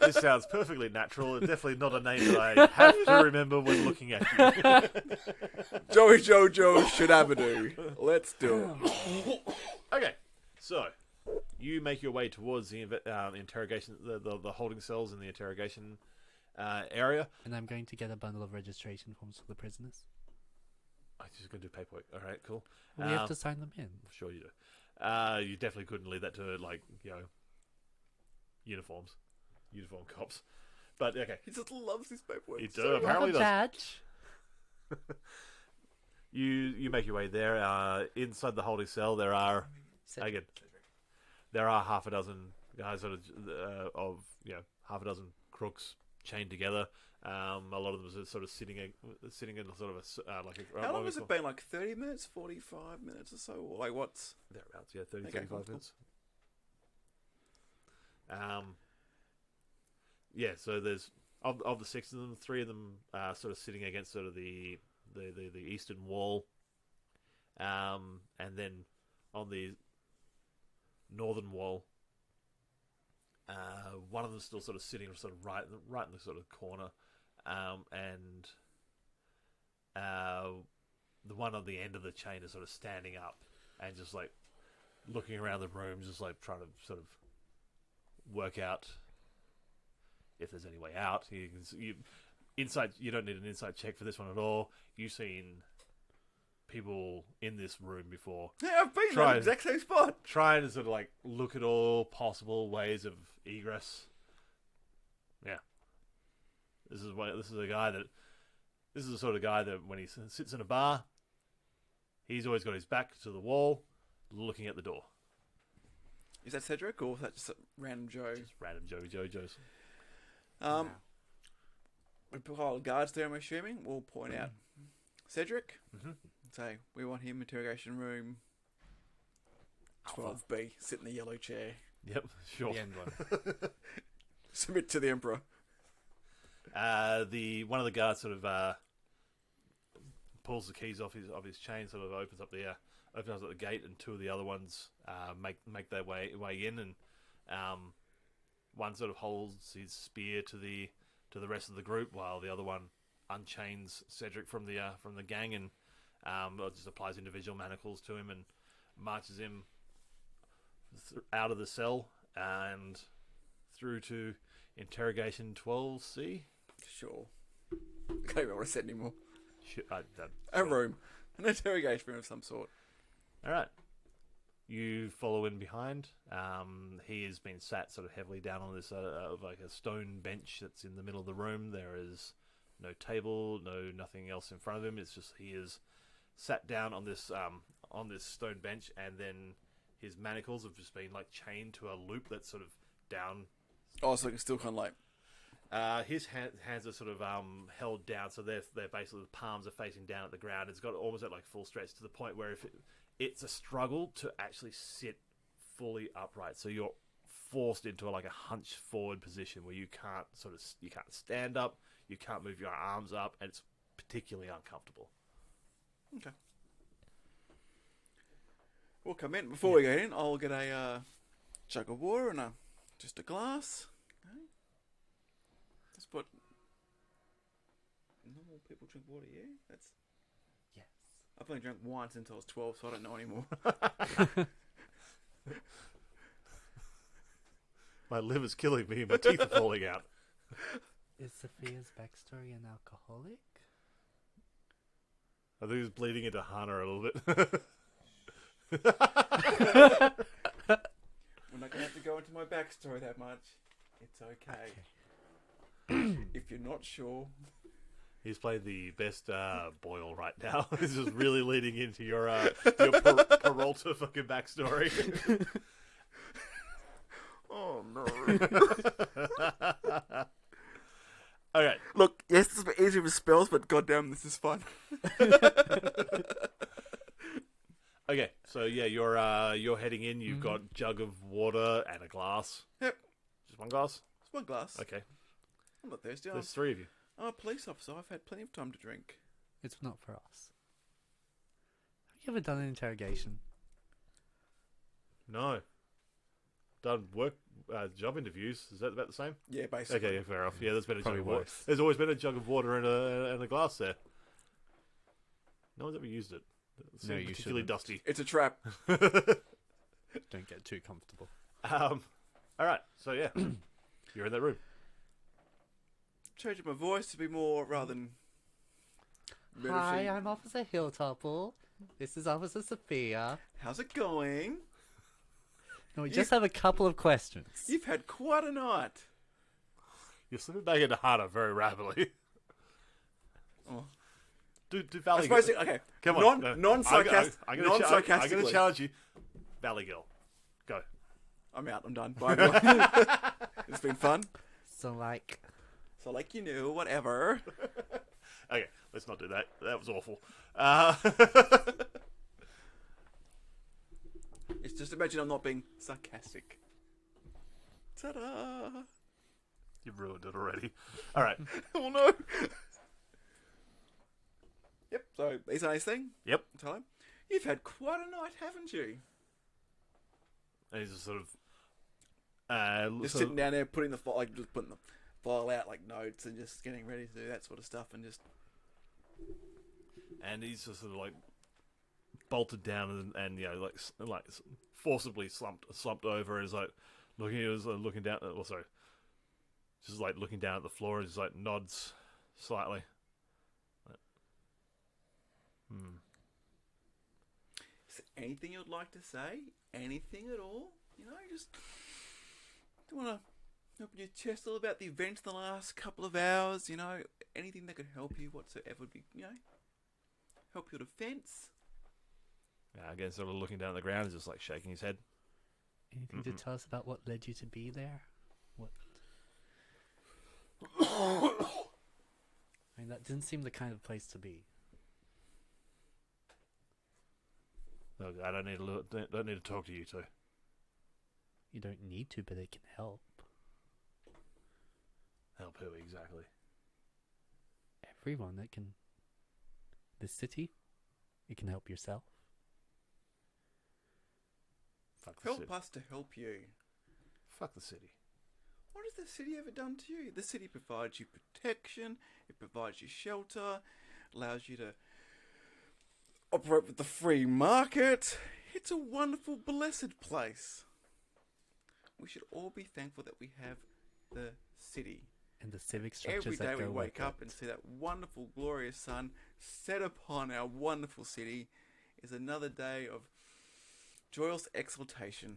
This sounds perfectly natural and definitely not a name that I have to remember when looking at you. Joey Jojo Shadabadoo. Let's do it. Okay, so you make your way towards the interrogation, the holding cells in the interrogation area. And I'm going to get a bundle of registration forms for the prisoners. I'm just going to do paperwork. All right, cool. We have to sign them in. Sure you do. You definitely couldn't leave that to uniform cops. But okay, He just loves his paperwork. He so does, much. apparently. Like a badge. you make your way there. Inside the holding cell, there are half a dozen guys of half a dozen crooks chained together. A lot of them are sort of sitting in a sort of a How long has it been? Like 30 minutes, 45 minutes or so? Or like what's... Thereabouts, yeah, 30, Okay, 35 cool. minutes. Yeah, so there's of the 6 of them, 3 of them are sort of sitting against sort of the eastern wall, and then on the northern wall, one of them still sort of sitting sort of right in the sort of corner, and the one on the end of the chain is sort of standing up and just like looking around the room, just like trying to sort of work out if there's any way out. You don't need an insight check for this one at all. You've seen people in this room before. Yeah, I've been in that exact same spot. Trying to sort of like look at all possible ways of egress. Yeah. This is the sort of guy that when he sits in a bar, he's always got his back to the wall, looking at the door. Is that Cedric or is that just a random Joe? Just random Joes. We put all the guards there, I'm assuming. We'll point out Cedric. Mm-hmm. Say, we want him interrogation room 12B. Sit in the yellow chair. Yep, sure. The end one. Submit to the Emperor. One of the guards sort of pulls the keys off his chain, sort of opens up the gate, and two of the other ones make their way in, and one sort of holds his spear to the rest of the group, while the other one unchains Cedric from the gang and just applies individual manacles to him and marches him out of the cell and through to interrogation 12C. Sure. I don't want to say anymore. A Sure. room. An interrogation room of some sort. All right. You follow in behind. He has been sat sort of heavily down on this like a stone bench that's in the middle of the room. There is no table, nothing else in front of him. It's just he is sat down on this stone bench, and then his manacles have just been like chained to a loop that's sort of down. Oh, so I can still kind of like... His hands are sort of held down, so they're basically the palms are facing down at the ground. It's got almost at like full stretch to the point where if it's a struggle to actually sit fully upright. So you're forced into like a hunched forward position where you can't stand up, you can't move your arms up, and it's particularly uncomfortable. Okay. We'll come in. Before we get in, I'll get a jug of water and just a glass. Okay. That's what normal people drink water, yeah? That's... Yes. I've only drank wine since I was 12, so I don't know anymore. My liver's killing me, my teeth are falling out. Is Sophia's backstory an alcoholic? I think he's bleeding into Hana a little bit. We're not going to have to go into my backstory that much. It's okay. If you're not sure... He's played the best Boyle right now. This is really leading into your Peralta fucking backstory. Oh, no. Okay. Look, yes, this is a bit easier with spells, but goddamn, this is fun. Okay, so yeah, you're heading in. You've got jug of water and a glass. Yep. Just one glass? It's one glass. Okay. I'm not thirsty. There's three of you. I'm a police officer. I've had plenty of time to drink. It's not for us. Have you ever done an interrogation? No. Done work, job interviews. Is that about the same? Yeah, basically. Okay, yeah, fair enough. Yeah, there's been a Probably jug of water. worse. There's always been a jug of water and a glass there. No one's ever used it. It seems No, you particularly shouldn't. dusty. It's a trap. Don't get too comfortable. All right, so yeah, you're in that room. Changing my voice to be more rather than... Hi, menacing. I'm Officer Hilltopple. This is Officer Sophia. How's it going? No, we just have a couple of questions. You've had quite a night. You're slipping back into Hana very rapidly. Oh. Do I Valley suppose... Girl. Okay. Come on. Non-sarcastic. I'm going to Non-sarcastically. challenge you. Valley Girl. Go. I'm out. I'm done. Bye, everyone. It's been fun. So, like, So, like you knew, whatever. Okay, let's not do that. That was awful. It's just imagine I'm not being sarcastic. Ta-da! You've ruined it already. All right. Oh no! Yep, so he's a nice thing. Yep. Tell him. You've had quite a night, haven't you? And he's just sort of... Just sitting down there putting just putting the file out like notes and just getting ready to do that sort of stuff and just... And he's just sort of like bolted down and you know like forcibly slumped over and is like looking down. Also, just like looking down at the floor and just like nods slightly. Is there anything you'd like to say? Anything at all? You know, just... Do you want to open your chest a little about the events in the last couple of hours? You know, anything that could help you whatsoever would be, you know, help your defense? Yeah, again, sort of looking down at the ground, just like shaking his head. anything to tell us about what led you to be there? What? I mean, that didn't seem the kind of place to be. Look, I don't need to talk to you two. You don't need to, but it can help. Help who exactly? Everyone that can. This city, it can help yourself. Fuck the Help city. us to help you. Fuck the city. What has the city ever done to you? The city provides you protection, it provides you shelter, allows you to operate with the free market. It's a wonderful, blessed place. We should all be thankful that we have the city. And the civic structures Every day that we go wake with up and see that wonderful, glorious sun set upon our wonderful city is another day of joyous exultation.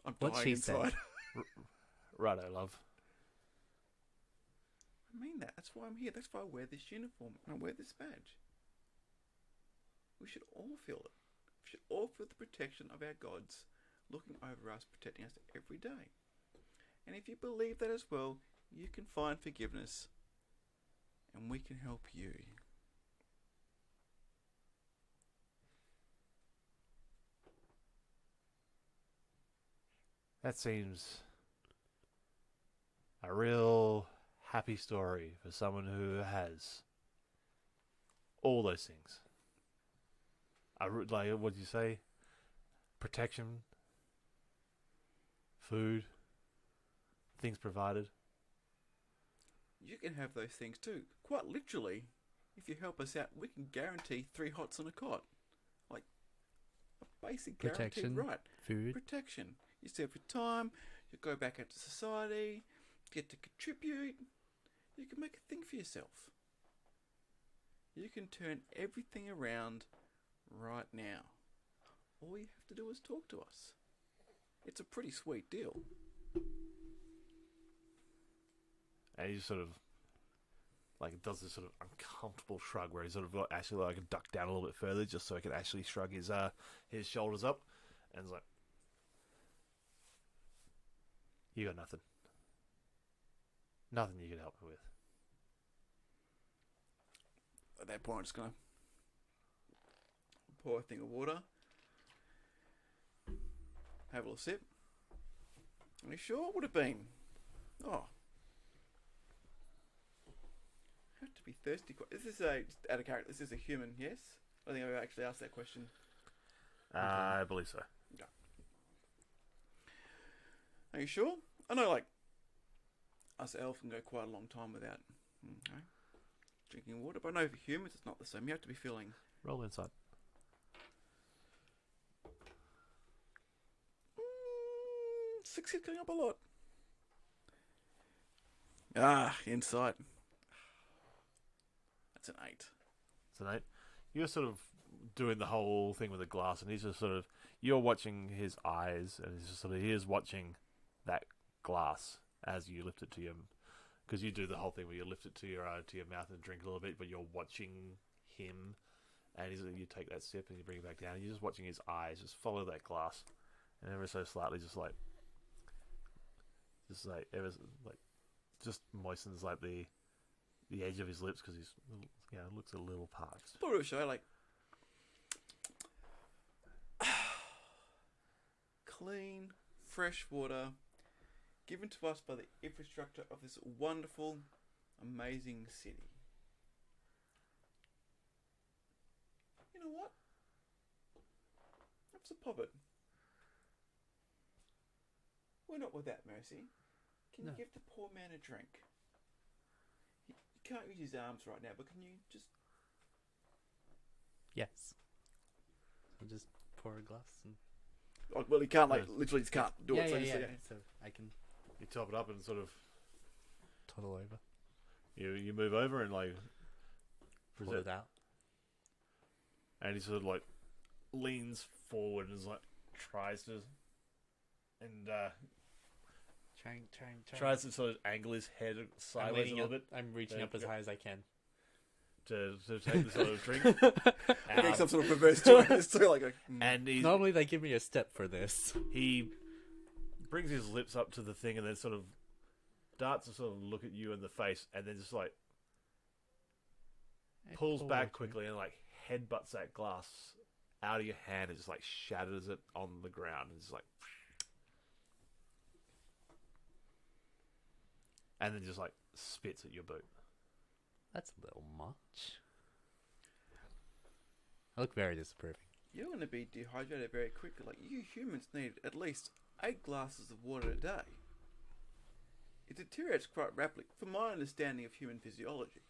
I'm What dying she inside. said. Righto, love. I mean that. That's why I'm here. That's why I wear this uniform and I wear this badge. We should all feel it. We should all feel the protection of our gods looking over us, protecting us every day. And if you believe that as well, you can find forgiveness and we can help you. That seems a real happy story for someone who has all those things. Like, what did you say? Protection, food, things provided. You can have those things too. Quite literally, if you help us out, we can guarantee 3 hots on a cot. Like a basic Protection, guaranteed right. food. Protection. You serve your time, you go back out to society, get to contribute. You can make a thing for yourself. You can turn everything around right now. All you have to do is talk to us. It's a pretty sweet deal. And he just sort of, like, does this sort of uncomfortable shrug where he sort of actually like duck down a little bit further just so he can actually shrug his shoulders up, and it's like, you got nothing. Nothing you can help me with. At that point, I'm just going to pour a thing of water. Have a little sip. Are you sure it would have been? Oh. Have to be thirsty. Is this just out of character? This is a human, yes? I think I've actually asked that question. I believe so. Yeah. Are you sure? I know, like, us elves can go quite a long time without drinking water, but I know for humans it's not the same. You have to be feeling... Roll inside. Six is going up a lot. Ah, insight. That's an 8. Tonight, you're sort of doing the whole thing with the glass, and he's just sort of, you're watching his eyes, and he's just sort of, he is watching that glass as you lift it to him, because you do the whole thing where you lift it to your mouth and drink a little bit, but you're watching him, and you take that sip and you bring it back down, and you're just watching his eyes just follow that glass, and ever so slightly, just moistens like the edge of his lips because he's, looks a little parched. But it'll show, like, clean, fresh water given to us by the infrastructure of this wonderful, amazing city. You know what? Have some pop it. We're not without mercy. Can you No. give the poor man a drink? He can't use his arms right now, but can you just... Yes. So just pour a glass and... Oh, well, he can't, like, literally just can't do it. So just, So I can You top it up and sort of toddle over, you move over and like pull it out. and he sort of like leans forward and is like tries to tries to sort of angle his head sideways a little bit I'm reaching Yeah, up as yeah. high as I can. to take the sort of drink. Make some sort of reverse twist. So like, And Normally they give me a step for this. he brings his lips up to the thing and then sort of darts to sort of look at you in the face and then just like pulls back quickly and like headbutts that glass out of your hand. It just like shatters it on the ground. It's like, and then just like spits at your boot. That's a little much. I look very disapproving. You're going to be dehydrated very quickly. Like, you humans need at least 8 glasses of water a day. It deteriorates quite rapidly, from my understanding of human physiology.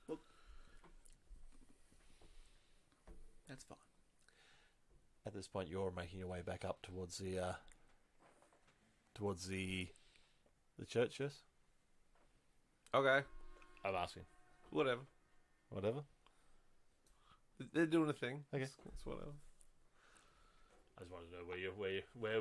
Look, that's fine. At this point, you're making your way back up towards the church. Yes, Okay, I'm asking. whatever. Whatever. They're doing a thing. Okay. It's whatever. I just wanted to know where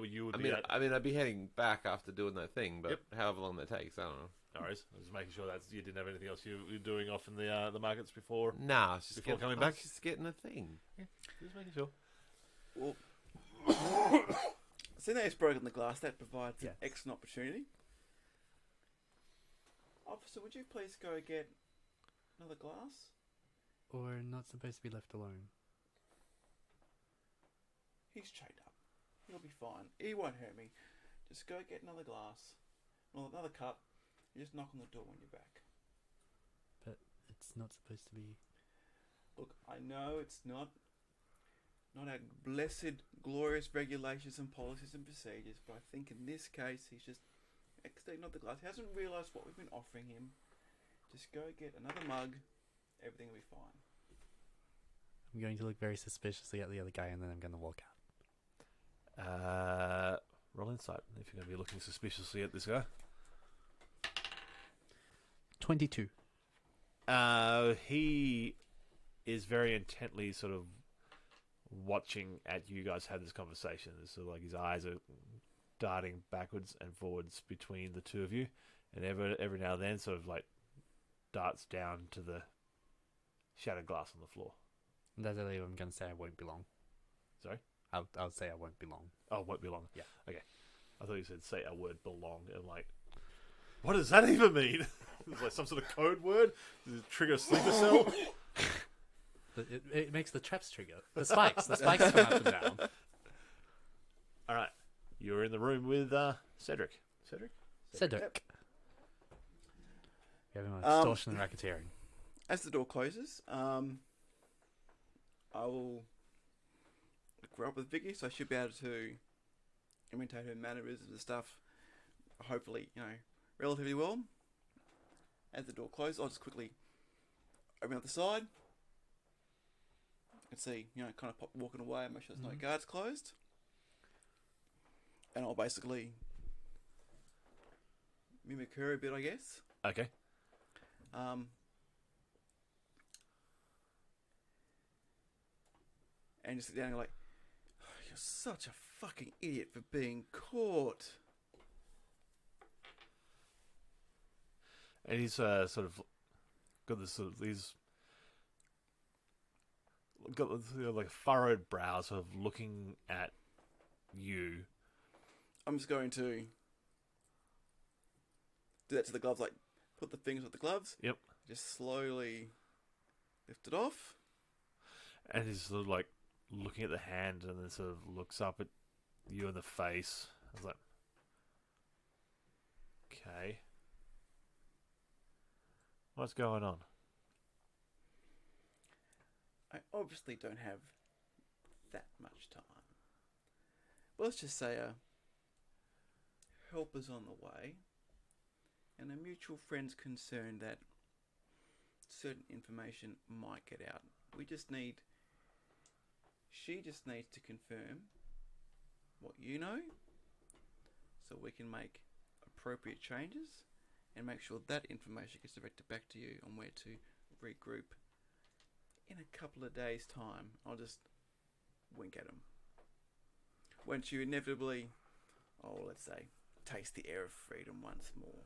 you would I be mean, at. I'd be heading back after doing that thing, but Yep. however long that takes, I don't know. No worries. I was just making sure that you didn't have anything else you were doing off in the markets before. Nah, it's just Before getting, coming I back? was just getting a thing. Just making sure. Well, seeing that it's broken the glass, that provides an Yes. excellent opportunity. Officer, would you please go get another glass? Or not supposed to be left alone. He's chained up. He'll be fine. He won't hurt me. Just go get another glass, or another cup. You just knock on the door when you're back. But it's not supposed to be. Look, I know it's not our blessed, glorious regulations and policies and procedures, but I think in this case he's just accidentally not the glass. He hasn't realised what we've been offering him. Just go get another mug. Everything will be fine. I'm going to look very suspiciously at the other guy and then I'm going to walk out. Roll insight if you're going to be looking suspiciously at this guy. 22. He is very intently sort of watching at you guys have this conversation. So like his eyes are darting backwards and forwards between the two of you, and every now and then sort of like darts down to the shattered glass on the floor. And as I leave, I'm going to say I won't be long. Sorry? I'll say I won't be long. Oh, won't be long. Yeah. Okay. I thought you said say a word belong. I'm like, what does that even mean? It's like some sort of code word? Does it trigger a sleeper cell? It makes the traps trigger. The spikes come up and down. All right. You're in the room with Cedric. Cedric? Cedric. Yep. We have him on extortion and racketeering. As the door closes, I will grow up with Vicky, so I should be able to imitate her mannerisms and stuff, hopefully, relatively well. As the door closes, I'll just quickly open up the side. You can see, kind of pop walking away and make sure there's no guards closed. And I'll basically mimic her a bit, I guess. Okay. And just sit down and go like, oh, you're such a fucking idiot for being caught. And he's sort of got this he's got like furrowed brow, sort of looking at you. I'm just going to do that to the gloves, like put the fingers with the gloves. Yep. Just slowly lift it off. And he's sort of like looking at the hand and then sort of looks up at you in the face. I was like, okay. What's going on? I obviously don't have that much time. But let's just say a helper's on the way, and a mutual friend's concerned that certain information might get out. She just needs to confirm what you know, so we can make appropriate changes and make sure that information gets directed back to you on where to regroup in a couple of days' time. I'll just wink at him. Once you inevitably, let's say, taste the air of freedom once more.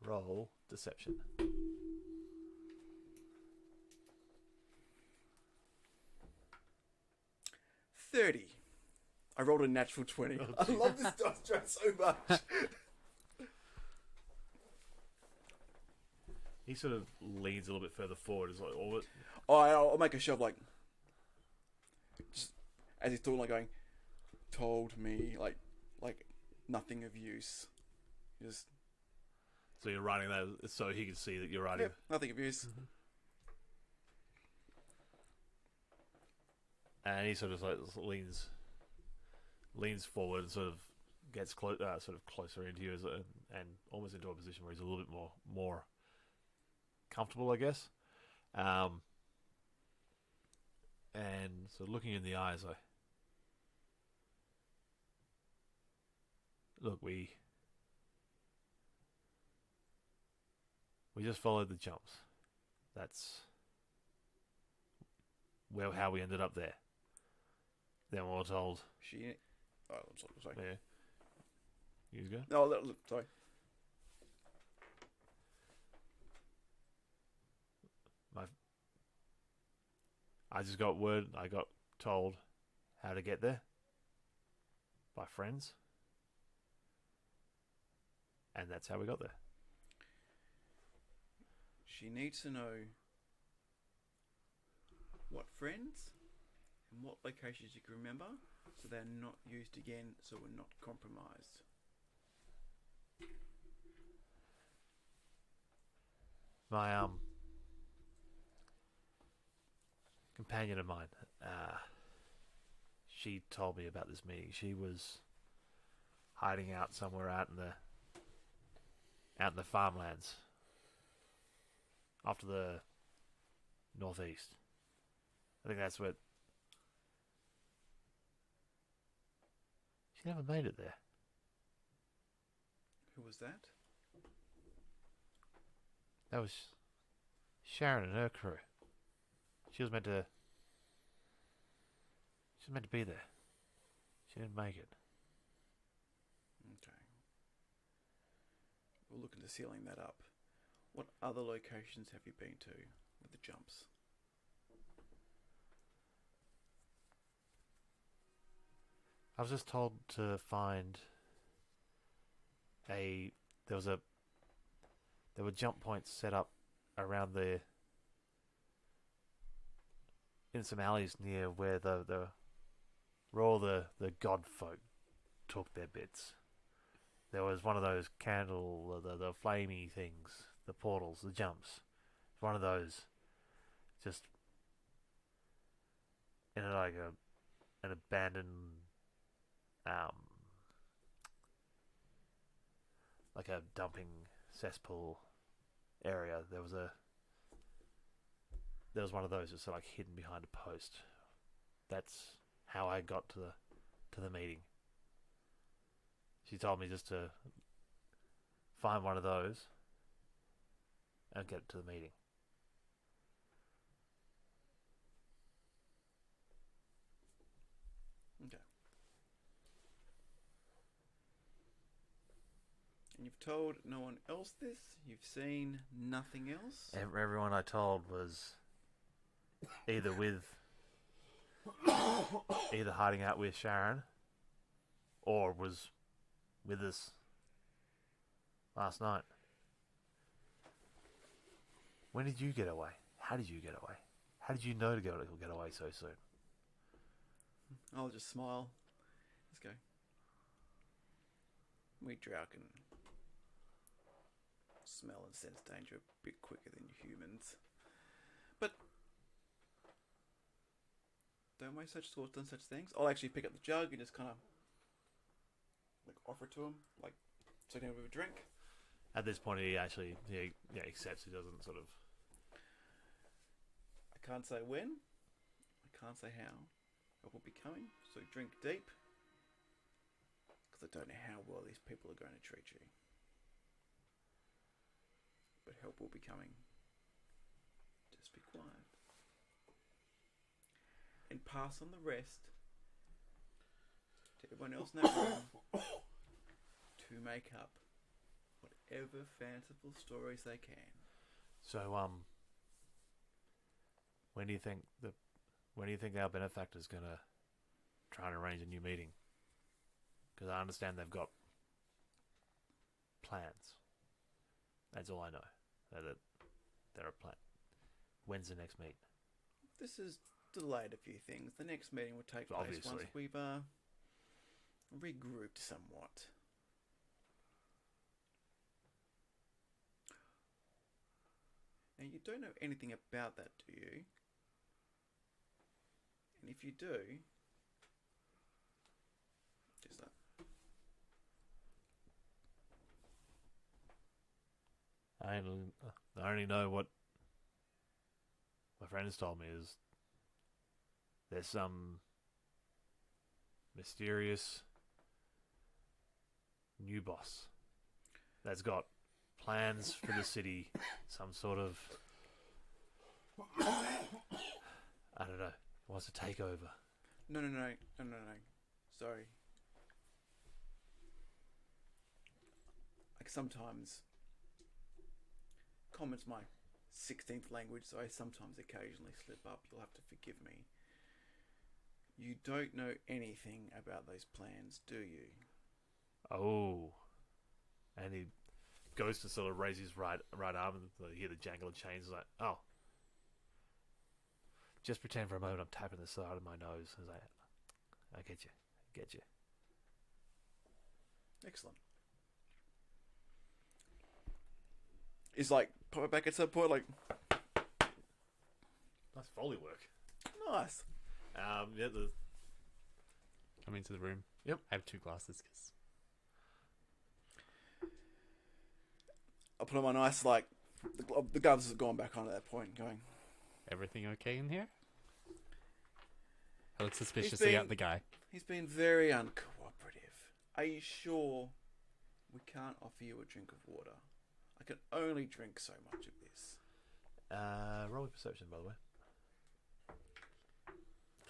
Roll deception. 30. I rolled a natural 20. I love this dice tray so much. He sort of leans a little bit further forward. It's like, I'll make a shove, like, just as he's talking, like going, told me, like nothing of use. Just so you're writing that so he can see that you're writing. yep, nothing of use. And he sort of like leans forward and sort of gets sort of closer into you and almost into a position where he's a little bit more comfortable, I guess. And so looking in the eyes, look, we just followed the jumps. That's how we ended up there. Then we were told. Oh, I'm sorry. Yeah. You go. No, sorry. I just got word. I got told how to get there by friends, and that's how we got there. She needs to know what friends and what locations you can remember, so they're not used again, so we're not compromised. My companion of mine, she told me about this meeting. She was hiding out somewhere out in the farmlands, off to the northeast. I think that's what. She never made it there. Who was that? That was Sharon and her crew. She was meant to be there. She didn't make it. Okay. We'll look into sealing that up. What other locations have you been to with the jumps? I was just told to find there were jump points set up around in some alleys near where where all the god folk took their bits. There was one of those the flamey things, the portals, the jumps. One of those, just in an abandoned, like a dumping cesspool area. There was one of those just like hidden behind a post. That's how I got to the meeting. She told me just to find one of those and get to the meeting. Okay. And you've told no one else this? You've seen nothing else? Everyone I told was either hiding out with Sharon or was with us last night. When did you get away? How did you get away? How did you know to get away so soon? I'll just smile. Let's go. We drow can smell and sense danger a bit quicker than humans. But don't waste such thoughts on such things. I'll actually pick up the jug and just kind of like offer it to him, like so he can have a drink. At this point, he actually accepts. He doesn't sort of. I can't say when. I can't say how. It will be coming. So drink deep, because I don't know how well these people are going to treat you. But help will be coming. Just be quiet. And pass on the rest to everyone else in that room to make up whatever fanciful stories they can. So, when do you think our benefactor's gonna try and arrange a new meeting? Because I understand they've got plans. That's all I know. there are plans. When's the next meet? This has delayed a few things. The next meeting will take place once Obviously. we've regrouped somewhat. Now, you don't know anything about that, do you? And if you do, just that. I only know what my friends told me is there's some mysterious new boss that's got plans for the city, some sort of I don't know, wants to take over. No. Sorry. Like sometimes, common's my 16th language, so I sometimes occasionally slip up. You'll have to forgive me. You don't know anything about those plans, do you? Oh, and he goes to sort of raise his right arm, and you hear the jangle of chains. Like, oh, just pretend for a moment I'm tapping the side of my nose. I was like, I get you. Excellent. He's like, pop it back at some point, like, Nice Foley work. nice. Yeah, Come into the room. Yep. I have 2 glasses because I put on my nice, like, the gloves have gone back on at that point, going, everything okay in here? I look suspiciously at the guy. he's been very uncooperative. Are you sure we can't offer you a drink of water? I can only drink so much of this. roll with perception, by the way.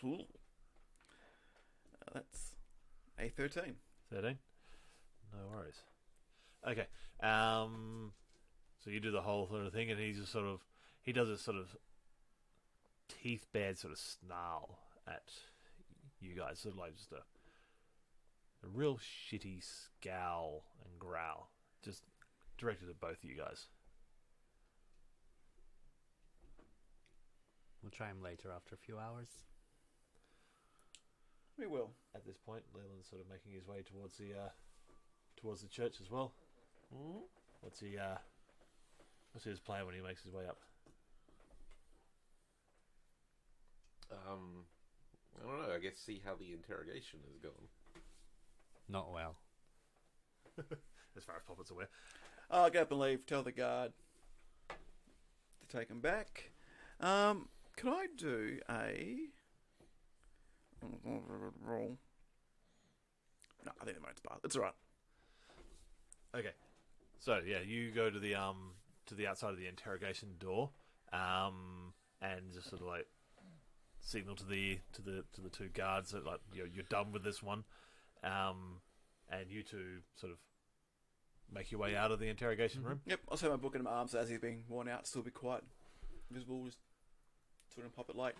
Cool. That's a 13. 13. No worries. Okay. So you do the whole sort of thing, and he just sort of does a sort of teeth bared sort of snarl at you guys, sort of like just a real shitty scowl and growl, just directed at both of you guys. We'll try him later after a few hours. We will. At this point, Leland's sort of making his way towards the church as well. What's his plan when he makes his way up? I don't know. I guess see how the interrogation is going. Not well. As far as Poppet's aware. I'll get up and leave. Tell the guard to take him back. Can I do a roll? No, I think the mode's bad. It's alright. Okay, so yeah, you go to the outside of the interrogation door, and just sort of like signal to the 2 guards that like you're done with this one, and you two sort of make your way out of the interrogation room. Yep, I'll say my book in my arms as he's being worn out, still be quiet, visible, just sort of pop it like,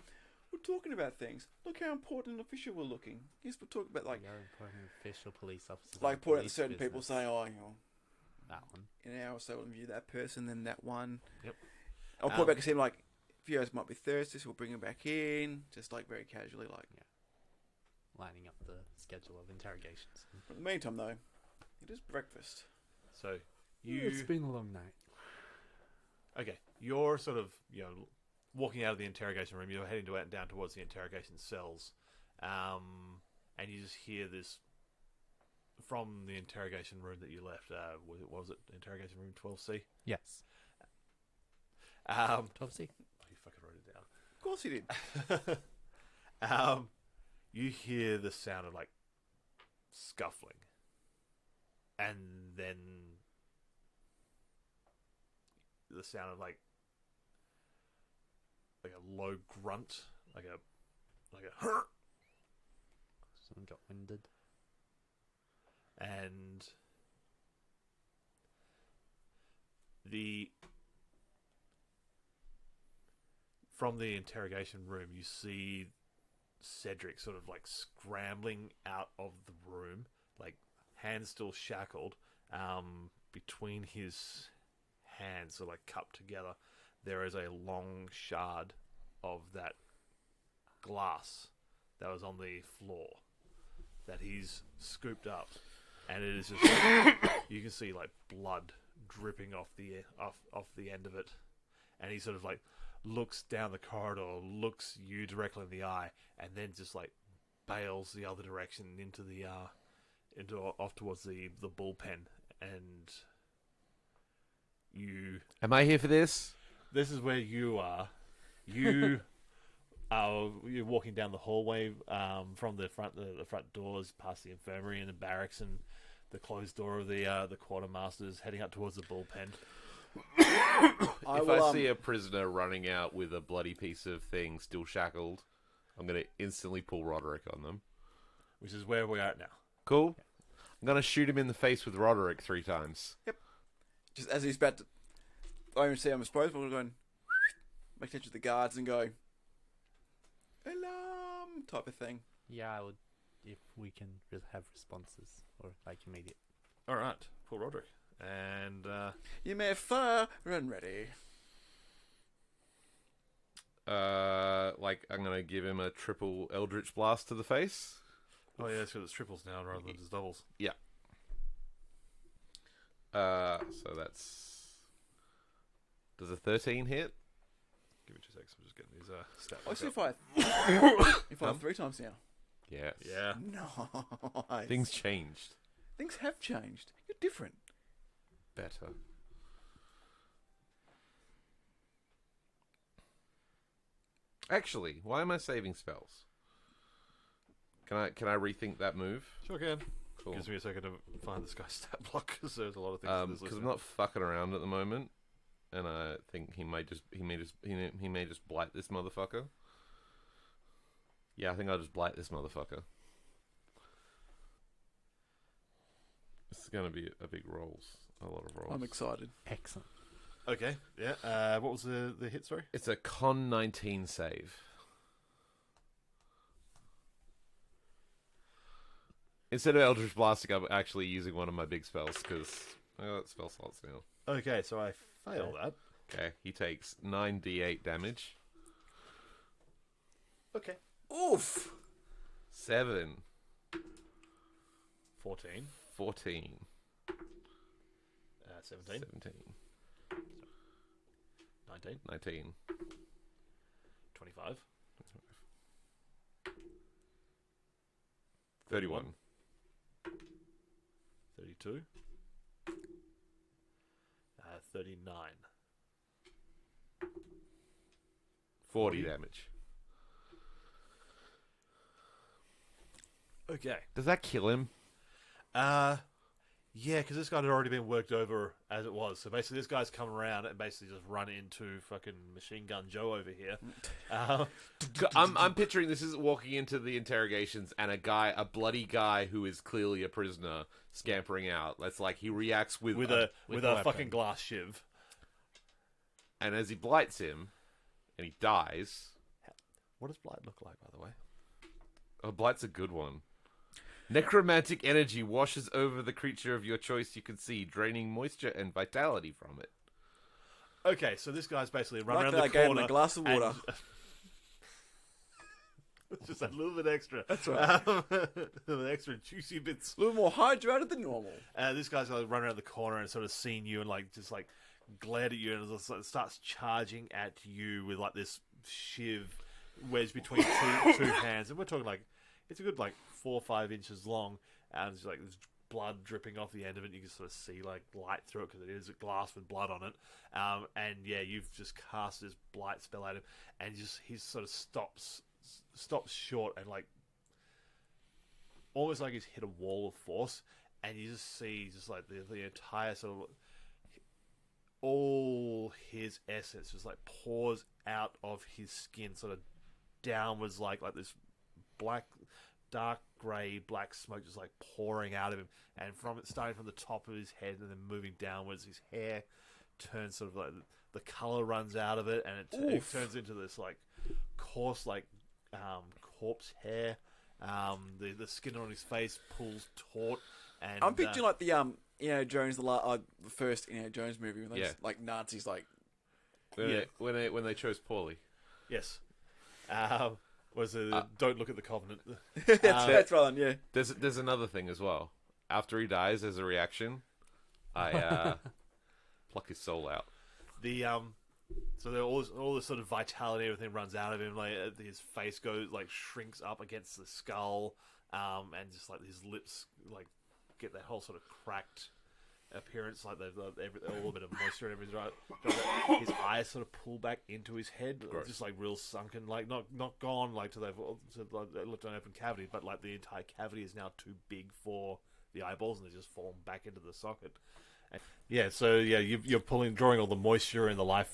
we're talking about things. Look how important and official we're looking. Yes, we're talking about like, You're important official police officers. like and pointing at police certain people business. saying, oh, you know, That one. in an hour or so we'll view that person, then that one. Yep. I'll point back and see him like, if you guys might be thirsty, so we'll bring him back in, just like very casually, like. Lining up the schedule of interrogations. In the meantime, though, it is breakfast. So you It's been a long night. okay? You're sort of walking out of the interrogation room. You're heading down towards the interrogation cells, and you just hear this from the interrogation room that you left. What was it? Interrogation room 12C. Yes. Oh, 12C. you fucking wrote it down. Of course he did. You hear the sound of like scuffling, and then the sound of like a low grunt, like a Someone got winded. and from the interrogation room you see Cedric sort of like scrambling out of the room, like hands still shackled, between his hands, so like cupped together, there is a long shard of that glass that was on the floor that he's scooped up, and it is just you can see like blood dripping off the end of it, and he sort of like looks down the corridor, looks you directly in the eye, and then just like bails the other direction into off towards the bullpen. And Am I here for this? this is where you are. You're walking down the hallway from the front doors, past the infirmary and the barracks, and the closed door of the quartermasters, heading up towards the bullpen. If I see a prisoner running out with a bloody piece of thing still shackled, I'm going to instantly pull Roderick on them. Which is where we are at now. Cool. I'm going to shoot him in the face with Roderick 3 times. Just as he's about to, I see I'm supposed we're going make attention to the guards and go alarm type of thing. Yeah, I would, if we can have responses or like immediate. All right, pull Roderick, and You may fire and ready. Like I'm going to give him a triple Eldritch Blast to the face. oh yeah, it's got its triples now rather than just doubles. Yeah. So that's... Does a 13 hit? Give me 2 seconds. I'm just getting these stats. I see if I 3 times now. Yes. Yeah. Nice. Things changed. Things have changed. You're different. Better. Actually, why am I saving spells? Can I rethink that move? Sure can. Cool. Gives me a second to find this guy's stat block because there's a lot of things. in this Because list I'm not fucking around at the moment, and I think he may just blight this motherfucker. Yeah, I think I'll just blight this motherfucker. This is gonna be a big rolls, a lot of rolls. I'm excited. Excellent. Okay. Yeah. What was the hit? Sorry. It's a con 19 save. Instead of Eldritch Blasting, I'm actually using one of my big spells because I got spell slots now. Okay, so I fail that. Okay, he takes 9d8 damage. Okay. Oof. 7, 14, 14, 17, 17, 19, 19, 25, 31, 32, 39. 40 damage. Okay. Does that kill him? Yeah, because this guy had already been worked over as it was. So basically, this guy's come around and basically just run into fucking Machine Gun Joe over here. I'm picturing this is walking into the interrogations and a bloody guy who is clearly a prisoner scampering out. That's like he reacts with a weapon. fucking glass shiv. and as he blights him and he dies. What does blight look like, by the way? Oh, blight's a good one. Necromantic energy washes over the creature of your choice you can see, draining moisture and vitality from it. Okay, so this guy's basically run Like around that, I the gave corner. him a glass of water. Just a little bit extra. That's right. The extra juicy bits. A little more hydrated than normal. This guy's like run around the corner and sort of seen you and like just like glared at you and just, like, starts charging at you with like this shiv wedged between two hands, and we're talking like it's a good like 4 or 5 inches long, and there's like there's blood dripping off the end of it. You can sort of see like light through it because it is a glass with blood on it. And yeah, you've just cast this blight spell at him, and he sort of stops short and like almost like he's hit a wall of force, and you just see just like the entire sort of all his essence just like pours out of his skin, sort of downwards, like this black, dark grey black smoke just like pouring out of him, and starting from the top of his head and then moving downwards, his hair turns sort of like the color runs out of it, and it turns into this like coarse like corpse hair. The skin on his face pulls taut, and I'm picturing like the Jones, the first Jones movie when they just, like Nazis like when they chose poorly. Yes. Was it don't look at the covenant? That's right. Yeah. There's another thing as well. After he dies, as a reaction, I pluck his soul out. The so there all this sort of vitality, everything runs out of him. Like his face goes like shrinks up against the skull, and just like his lips like get that whole sort of cracked appearance, like they've got a little bit of moisture in everything. Right, his eyes sort of pull back into his head, just like real sunken, like not gone, like to they've left an open cavity, but like the entire cavity is now too big for the eyeballs, and they just fallen back into the socket. And you're drawing all the moisture and the life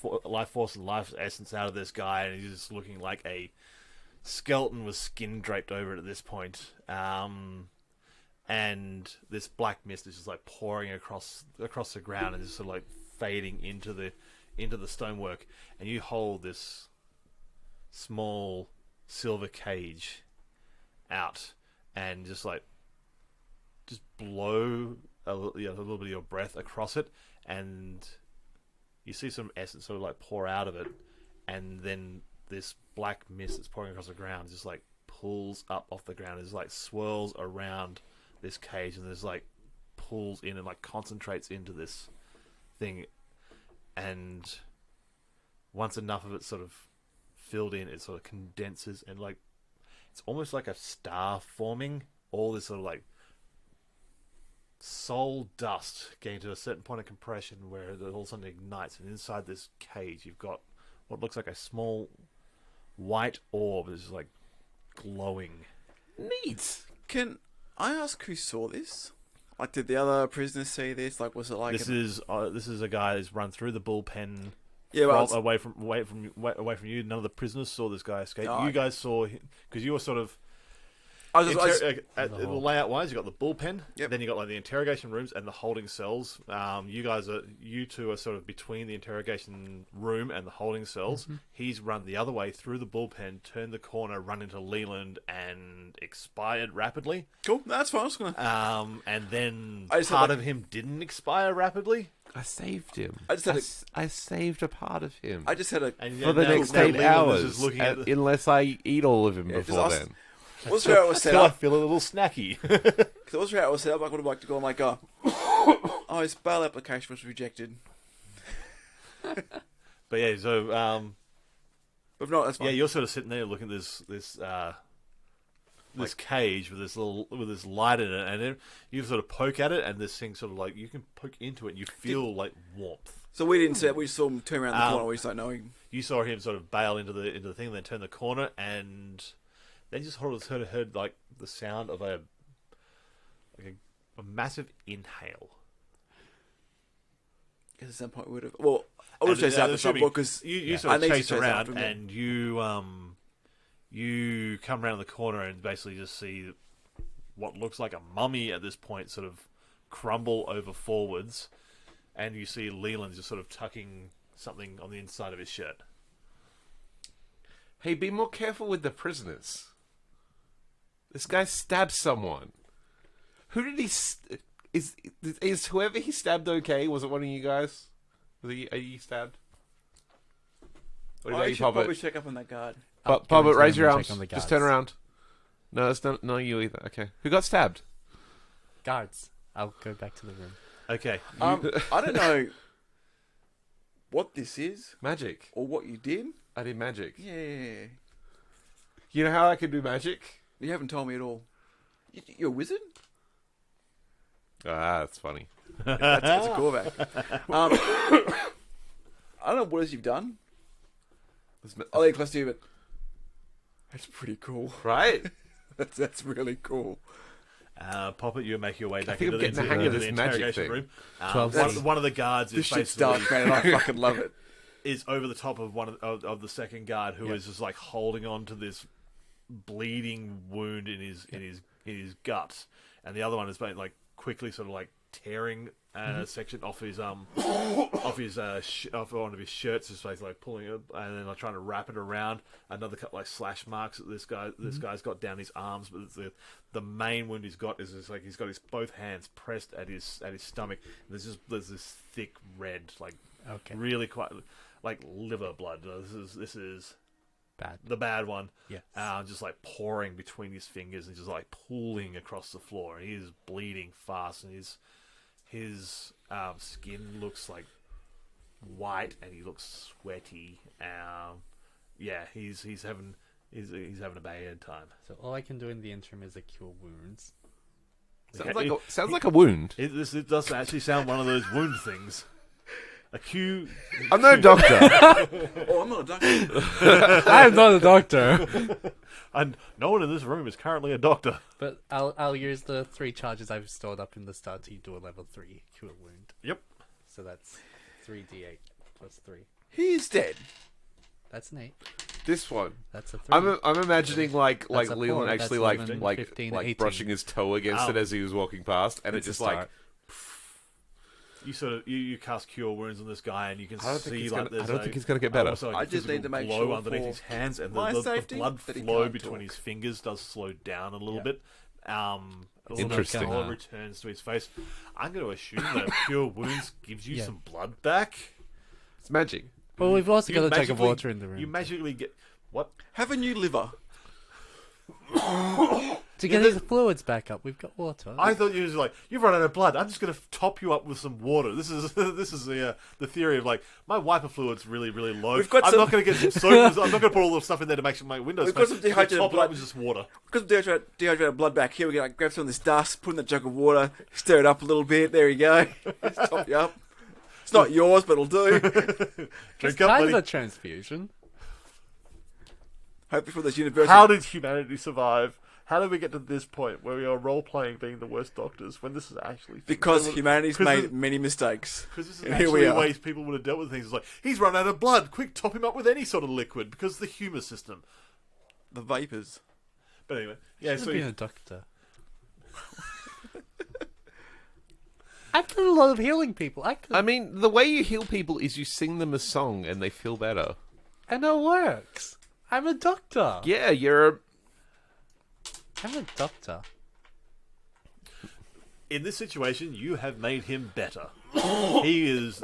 force and life essence out of this guy, and he's just looking like a skeleton with skin draped over it at this point. And this black mist is just like pouring across the ground and just sort of like fading into the stonework, and you hold this small silver cage out and just blow a little bit of your breath across it, and you see some essence sort of like pour out of it, and then this black mist that's pouring across the ground just like pulls up off the ground, and just like swirls around this cage, and there's like pulls in and like concentrates into this thing, and once enough of it sort of filled in, it sort of condenses, and like it's almost like a star forming. All this sort of like soul dust getting to a certain point of compression where it all of a sudden ignites, and inside this cage you've got what looks like a small white orb that's just like glowing. Neat. Can I ask who saw this? Like, did the other prisoners see this? Like, was it like this is a guy who's run through the bullpen. Yeah, well, away from you. None of the prisoners saw this guy escape. Oh, you guys saw him because you were sort of. The layout wise, you got the bullpen. Yep. Then you got like the interrogation rooms and the holding cells. You two are sort of between the interrogation room and the holding cells. Mm-hmm. He's run the other way through the bullpen, turned the corner, run into Leland, and expired rapidly. Cool, no, that's fine. I was gonna. And then I just part had, of him didn't expire rapidly. I saved him. I saved a part of him. I just had a. And for the now- next now 8 Leland is hours, just looking at the- unless I eat all of him Yeah, before just then. What's where it was set Till I up? feel a little snacky. Because it was where it was set up. I would have liked to go and like go. Oh, his bail application was rejected. But yeah, so But no, that's fine. yeah, you're sort of sitting there looking at this cage with this light in it, and then you sort of poke at it, and this thing sort of like you can poke into it, and you feel like warmth. So we didn't see it. We saw him turn around the corner. We just don't know him. You saw him sort of bail into the thing, then turn the corner, and then just heard like the sound of a massive inhale. Because at some point we would have. Well, I would have chased after some because you I sort of need to chase chase around, after him, yeah. and you come around the corner and basically just see what looks like a mummy at this point sort of crumble over forwards, and you see Leland just sort of tucking something on the inside of his shirt. Hey, be more careful with the prisoners. This guy stabbed someone. Who did he... Is whoever he stabbed okay? Was it one of you guys? Are you stabbed? What about I you, should Poppet? probably check up on that guard. Poppet, raise your Check arms. on the Just turn guards. around. No, it's not you either. Okay. Who got stabbed? Guards. I'll go back to the room. Okay, I don't know what this is Magic. or what you did. I did magic. Yeah. You know how I can do magic? You haven't told me at all. You're a wizard? Ah, that's funny. That's a callback. I don't know what else you've done. I'll leave it close to you, but that's pretty cool. Right? That's really cool. Poppet, you make your way back think into I'm getting the hang of this magic interrogation thing. room. 12 One of the guards This is shit's basically dark, man, and I fucking love it. is over the top of one of the second guard, who is just like holding on to this bleeding wound in his gut, and the other one is like quickly sort of like tearing a section off his off one of his shirts, just basically like pulling it, and then like trying to wrap it around. Another couple like slash marks that this guy's got down his arms, but the main wound he's got is just like he's got his both hands pressed at his stomach. And there's this thick red, like Okay. really quite like liver blood. This is Bad. the bad one. Yes. Just like pouring between his fingers and just like pooling across the floor. And he is bleeding fast, and his skin looks like white, and he looks sweaty. He's having a bad time. So all I can do in the interim is cure wounds. Sounds like a wound. It does actually sound one of those wound things. I'm no doctor. Oh, I'm not a doctor. I am not a doctor. And no one in this room is currently a doctor. But I'll use the 3 charges I've stored up in the start to do a level 3 cure wound. Yep. So that's 3d8 plus 3. He's dead. That's an 8. This one. That's a 3. I'm imagining like That's a Leland 4. actually That's like 11, like 15, like 18. brushing his toe against it as he was walking past, and It's it a just like start. You sort of you cast cure wounds on this guy, and you can I don't think see he's like gonna- there's I don't think he's gonna get better. also, like, I a just need to physical make glow sure underneath for his hands, and my the safety blood that he flow can't between talk. his fingers does slow down a little Yeah. bit. A little Interesting. bit of color returns to his face. I'm going to assume that cure wounds gives you Yeah. some blood back. it's magic. Well, we've also You got a jug of magically- water in the room. You magically get what? Have a new liver. To get his fluids back up, we've got water. I thought you was like, you've run out of blood. I'm just going to top you up with some water. This is the theory of like, my wiper fluid's really low. We've got I'm some- not going to get some soap. I'm not going to put all the stuff in there to make sure my windows. We've got some I'm gonna dehydrated top it blood. up with just water. Got some dehydrated blood back here. We can like, grab some of this dust, put in the jug of water, stir it up a little bit. There you go. Just top you up. It's not yours, but it'll do. Drink it's up, kind buddy. of a transfusion. Hopefully for this universal. How did humanity survive? How did we get to this point where we are role playing being the worst doctors when this is actually Because humanity's Because made many mistakes. Because this is And here actually we are. ways people would have dealt with things. It's like, he's run out of blood. Quick, top him up with any sort of liquid because the humour system. The vapors. But anyway, yeah. Should So have been a doctor. I've done a lot of healing people. I mean, the way you heal people is you sing them a song and they feel better. and it works. I'm a doctor. Yeah, you're. I'm a doctor. in this situation, you have made him better. He is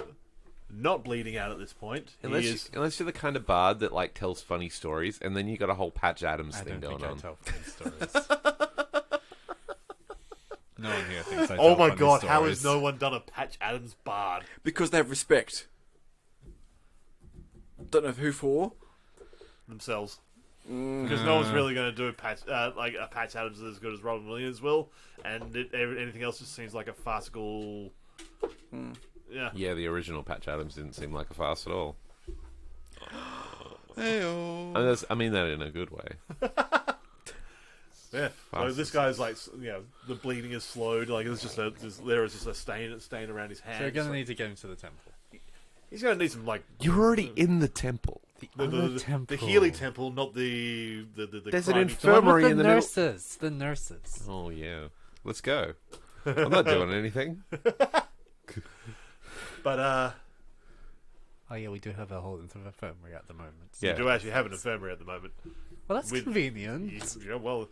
not bleeding out at this point. Unless you're the kind of bard that like tells funny stories, and then you got a whole Patch Adams I thing don't going think I on. tell funny stories. No one here thinks I Oh tell my funny god, how has stories. no one done a Patch Adams bard? Because they have respect. Don't know who for. Themselves. Because no one's really going to do a Patch Adams as good as Robin Williams will, and anything else just seems like a farcical. Yeah. Yeah, the original Patch Adams didn't seem like a farce at all. Hey-oh. I mean that in a good way. Yeah. So Farces. this guy's like, the bleeding is slowed. Like there is just a stain around his hand. So we're gonna need to get him to the temple. He's going to need some like You're already in the temple. the Healy Temple, not the There's an crimey- infirmary in the middle. nurses. The nurses. Oh yeah, let's go. I'm not doing anything. But Oh yeah, we do have a whole infirmary at the moment. Yeah. we do actually have an infirmary at the moment. Well, that's With- convenient. Yeah, well,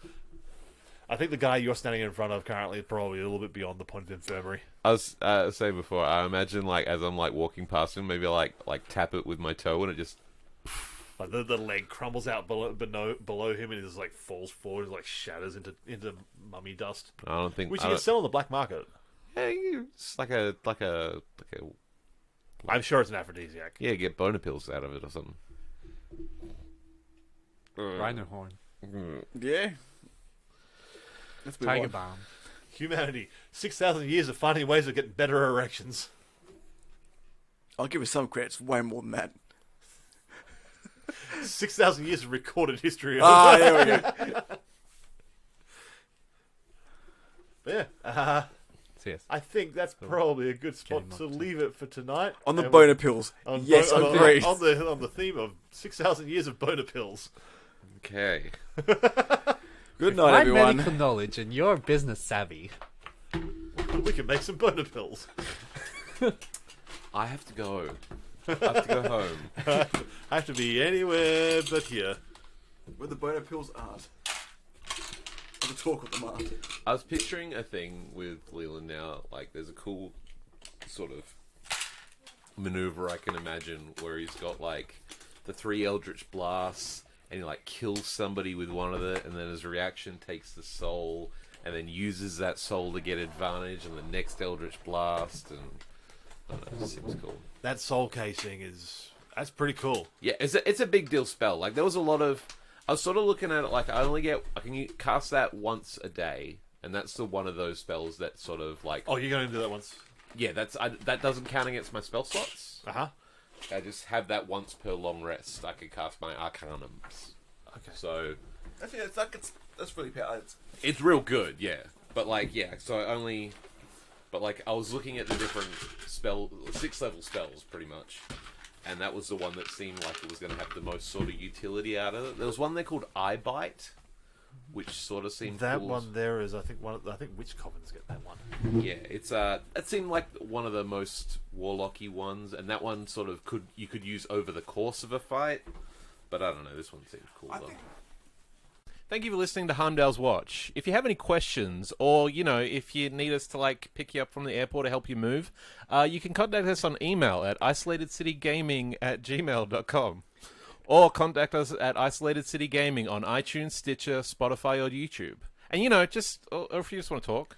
I think the guy you're standing in front of currently is probably a little bit beyond the point of infirmary. I was saying before. I imagine like as I'm like walking past him, maybe like tap it with my toe, and it just Like the leg crumbles out below him, and it just like falls forward, and like shatters into mummy dust, I don't think. which I you can don't- sell on the black market. Yeah, it's like a I'm sure it's an aphrodisiac. yeah, get boner pills out of it or something. Rhino horn. Yeah. Let's move Tiger on. balm. Humanity, 6,000 years of finding ways of getting better erections. I'll give it some credit. It's way more than that. 6,000 years of recorded history. Ah, there we go. But yeah, So yes. I think that's probably a good spot Getting to locked in. leave it for tonight. On the And boner pills. on Yes, on, agreed. on the theme of 6,000 years of boner pills. Okay. Good My night, everyone. medical knowledge and your business savvy. We can make some boner pills. I have to go. I have to go home. I have to be anywhere but here. Where the boner pills aren't. I'll talk with them aren't. I was picturing a thing with Leland now. Like, there's a cool sort of maneuver I can imagine where he's got like the 3 Eldritch Blasts and he like kills somebody with one of it, and then his reaction takes the soul and then uses that soul to get advantage and the next Eldritch Blast, and I don't know, it seems cool. That soul casing that's pretty cool. Yeah, it's a big deal spell. Like there was a lot of, I was sort of looking at it like I can cast that once a day, and that's the one of those spells that sort of like. Oh, you're going to do that once? Yeah, that doesn't count against my spell slots. I just have that once per long rest. I can cast my Arcanums. Okay. So Actually, that's really powerful. it's real good, yeah. But like, yeah, so but like I was looking at the different 6 level spells pretty much, and that was the one that seemed like it was going to have the most sort of utility out of it. There was one there called Eye Bite, which sort of seemed that cool. one there is, I think Witch Covens get that one. Yeah, it's it seemed like one of the most warlocky ones, and that one sort of you could use over the course of a fight. But I don't know, this one seemed cool though. Thank you for listening to Heimdall's Watch. If you have any questions, or, if you need us to, like, pick you up from the airport to help you move, you can contact us on email at isolatedcitygaming@gmail.com. Or contact us at Isolated City Gaming on iTunes, Stitcher, Spotify, or YouTube. And, or if you just want to talk,